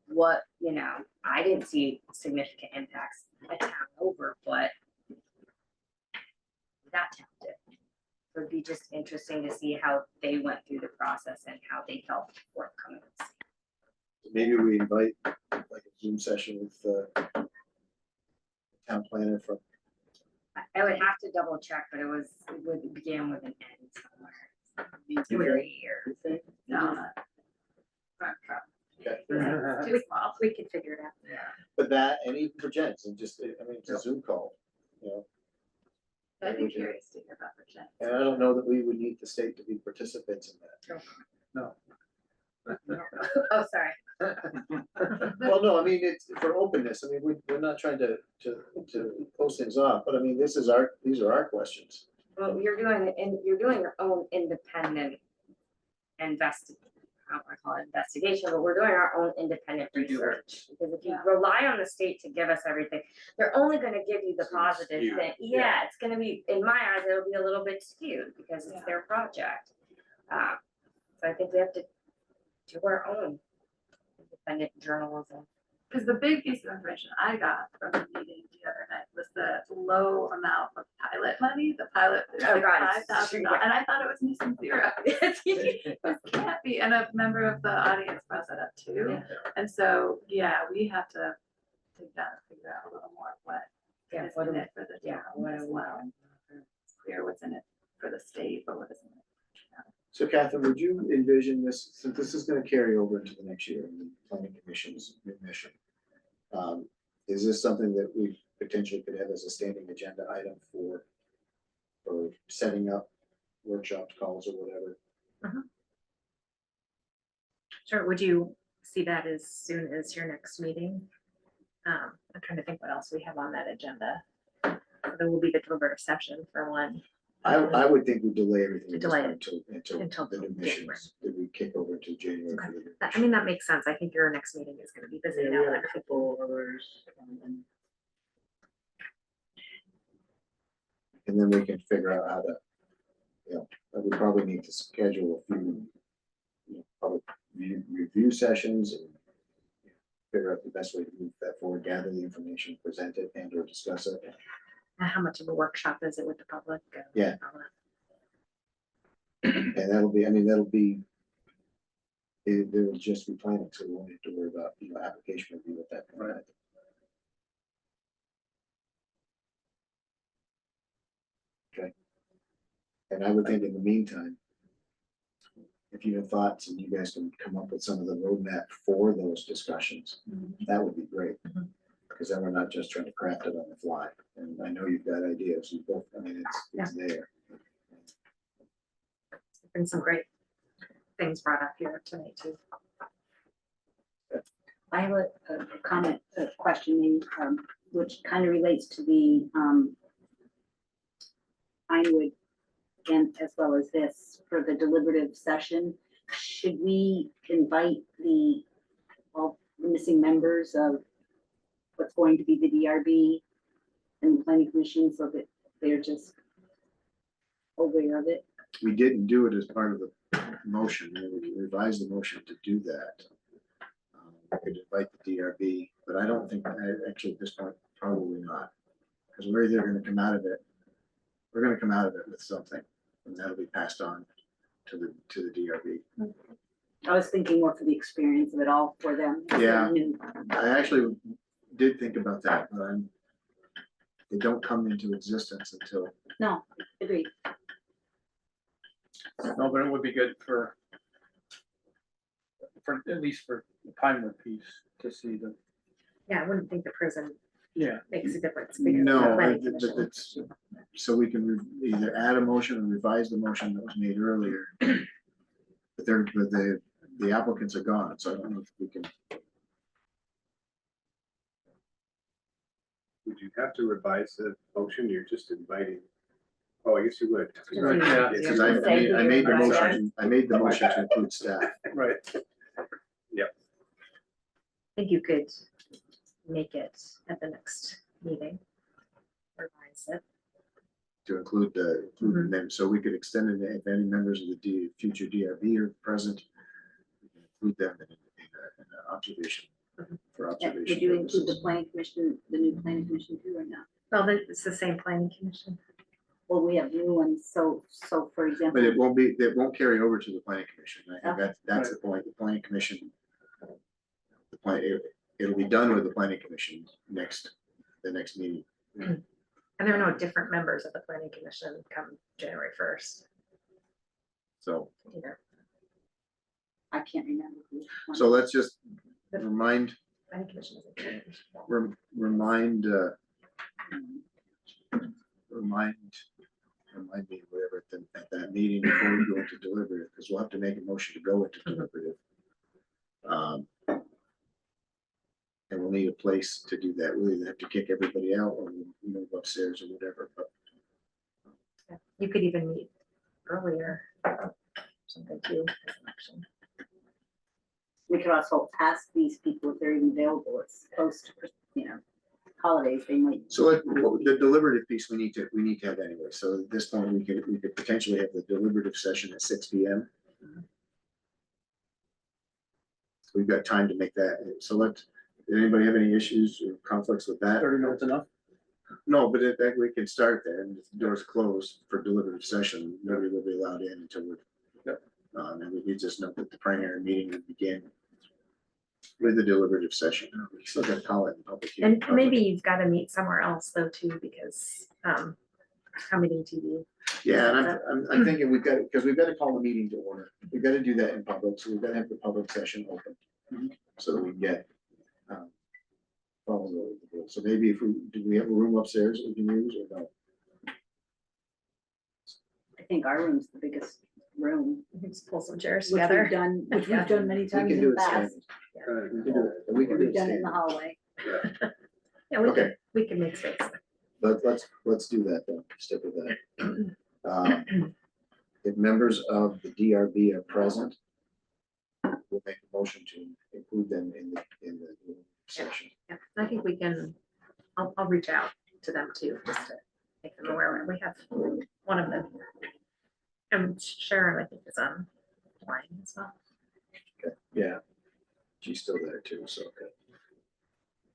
What, you know, I didn't see significant impacts a town over, but that town did. So it'd be just interesting to see how they went through the process and how they felt forthcoming. Maybe we invite like a Zoom session with the town planner from. I would have to double check, but it began with an N somewhere. Newberry or no. Okay. We could figure it out. But that, and even for Jens, and just, I mean, it's a Zoom call, you know. I'd be curious to hear about Virginia. And I don't know that we would need the state to be participants in that. No. Oh, sorry. Well, no, I mean, it's for openness. I mean, we're not trying to close things off, but I mean, these are our questions. Well, you're doing your own independent I don't wanna call it investigation, but we're doing our own independent research. Because if you rely on the state to give us everything, they're only gonna give you the positive skewed, thing. yeah. Yeah, it's gonna be, in my eyes, it'll be a little bit skewed because it's their project. So I think we have to do our own independent journalism. Because the big piece of information I got from the meeting the other night was the low amount of pilot money, the pilot is Oh, like God, $5,000, and I thought it was missing zero. This can't be, and a member of the audience brought that up too. And so, yeah, we have to dig down and figure out a little more what is in it for the town as well. It's clear what's in it for the state, but what isn't it. So Catherine, would you envision this, since this is gonna carry over into the next year, the planning commission's new mission? Is this something that we potentially could have as a standing agenda item for setting up workshops, calls or whatever? Sure, would you see that as soon as your next meeting? I'm trying to think what else we have on that agenda. There will be the deliberative session for one. I would think we delay everything at this Delay point it until the new January. missions, that we kick over to January. for the new I mean, that makes sense. I think your next meeting is gonna be busy now. a couple others. And then we can figure out how to, we probably need to schedule a few, public review sessions and figure out the best way to move that forward, gather the information, present it and or discuss it. How much of a workshop is it with the public? Yeah. All that. And that'll be, there will just be planning, so we won't have to worry about, application review at that point. Okay. And I would think in the meantime, if you have thoughts and you guys can come up with some of the roadmap for those discussions, that would be great. Because then we're not just trying to craft it on the fly. And I know you've got ideas, you both, it's there. Been some great things brought up here tonight too. I have a comment, a question, which kind of relates to the Pinewood and as well as this for the deliberative session. Should we invite all the missing members of what's going to be the DRB and the planning commission so that they're just aware of it? We didn't do it as part of the motion, we can revise the motion to do that. I could invite the DRB, but I don't think, actually at this point, probably not. Because we're either gonna come out of it, with something, and that'll be passed on to the DRB. I was thinking more for the experience of it all for them. as they're Yeah. new. I actually did think about that, but they don't come into existence until. No, agreed. No, but it would be good for at least for the Pinewood piece to see the. Yeah, I wouldn't think the prison Yeah. makes a difference. because of the No, planning commission. it's, so we can either add a motion or revise the motion that was made earlier. But the applicants are gone, so I don't know if we can. Would you have to revise the motion? You're just inviting. Oh, I guess you would. Right, yeah, because I made the motion to include staff. Right. Yep. I think you could make it at the next meeting. Revise it. To include them, so we could extend it if any members of the future DRB are present. We can include them in an observation, for observation. Did you include the purposes. planning commission, the new planning commission too or not? Well, it's the same planning commission. Well, we have new ones, so for example. But it won't carry over to the planning commission. I think that's the point. The planning commission. It'll be done with the planning commission the next meeting. And there are no different members of the planning commission come January 1st. So. Either. I can't remember. So let's just remind. Planning commission isn't changed. Remind remind me, whatever, at that meeting before we go into deliberative, because we'll have to make a motion to go into deliberative. And we'll need a place to do that. We'll either have to kick everybody out or we'll go upstairs or whatever, but You could even meet earlier, something too, as an option. We could also ask these people if they're even available. It's close to, holidays, they might. so like the deliberative piece we need to have anyway. So at this point, we could potentially have the deliberative session at 6 p.m. We've got time to make that. So did anybody have any issues or conflicts with that? 30 minutes enough? No, but that we can start there, and if the doors closed for deliberative session, nobody will be allowed in until we're. And we just note that the primary meeting would begin with the deliberative session. We still got to call it in public hearing. And maybe you've got to meet somewhere else though too, because coming TV. Yeah, and I'm thinking we've got to call the meeting to order. We've got to do that in public, so we've got to have the public session open. So that we can get follow the rules. So maybe do we have a room upstairs that we can use or no? I think our room's the biggest room. Just pull some chairs Which together. we've done many times We can in do the it past. standard. We can do it. We can do We've it done it in the standard. hallway. Yeah, we can make space. But let's do that then. Stick with that. If members of the DRB are present, we'll make a motion to include them in the session. Yeah, I think we can, I'll reach out to them too, just to make them aware. We have one of them here. And Sharon, I think, is on line as well. Okay, yeah. She's still there too, so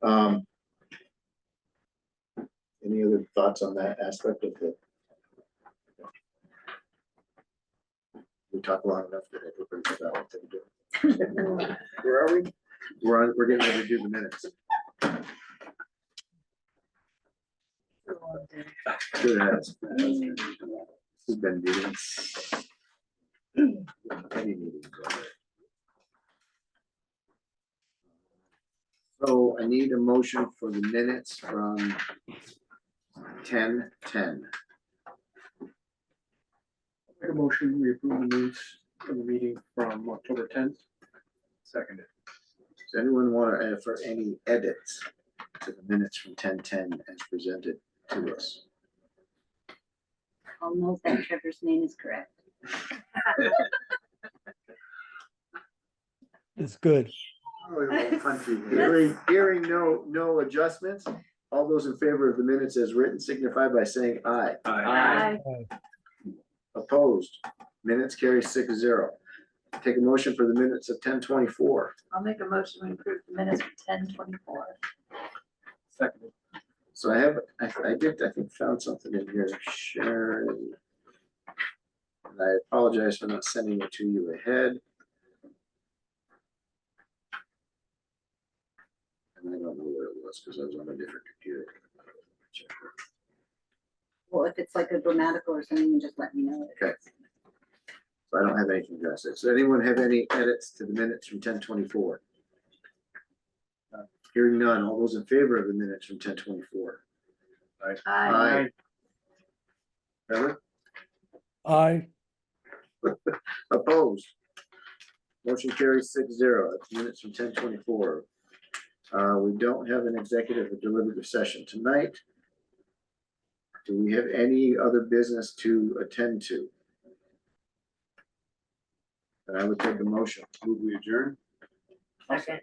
okay. Any other thoughts on that aspect of the? We talked long enough that everybody's got what to do. Where are we? We're getting ready to do the minutes. Sure has. This has been meetings. Many meetings already. So I need a motion for the minutes from 10:10. Make a motion, we approve the minutes of the meeting from October 10th. Seconded. Does anyone want to add for any edits to the minutes from 10:10 as presented to us? I'll note that Trevor's name is correct. It's good. Hearing no adjustments, all those in favor of the minutes as written signify by saying aye. Aye. Opposed, minutes carry 6-0. Take a motion for the minutes of 10:24. I'll make a motion to approve the minutes for 10:24. Seconded. So I think found something in here, Sharon. And I apologize for not sending it to you ahead. And I don't know where it was because I was on a different computer. Well, if it's like a grammatical or something, you just let me know. Okay. So I don't have anything to say. So anyone have any edits to the minutes from 10:24? Hearing none, all those in favor of the minutes from 10:24? Aye. Trevor? Aye. Opposed? Motion carries 6-0. That's minutes from 10:24. We don't have an executive or deliberative session tonight. Do we have any other business to attend to? And I would take a motion. Move we adjourn. Second.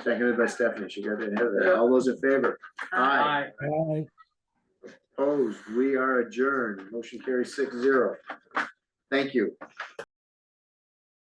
Seconded by Stephanie. She got it ahead of that. All those in favor? Aye. Aye. Opposed? We are adjourned. Motion carries 6-0. Thank you.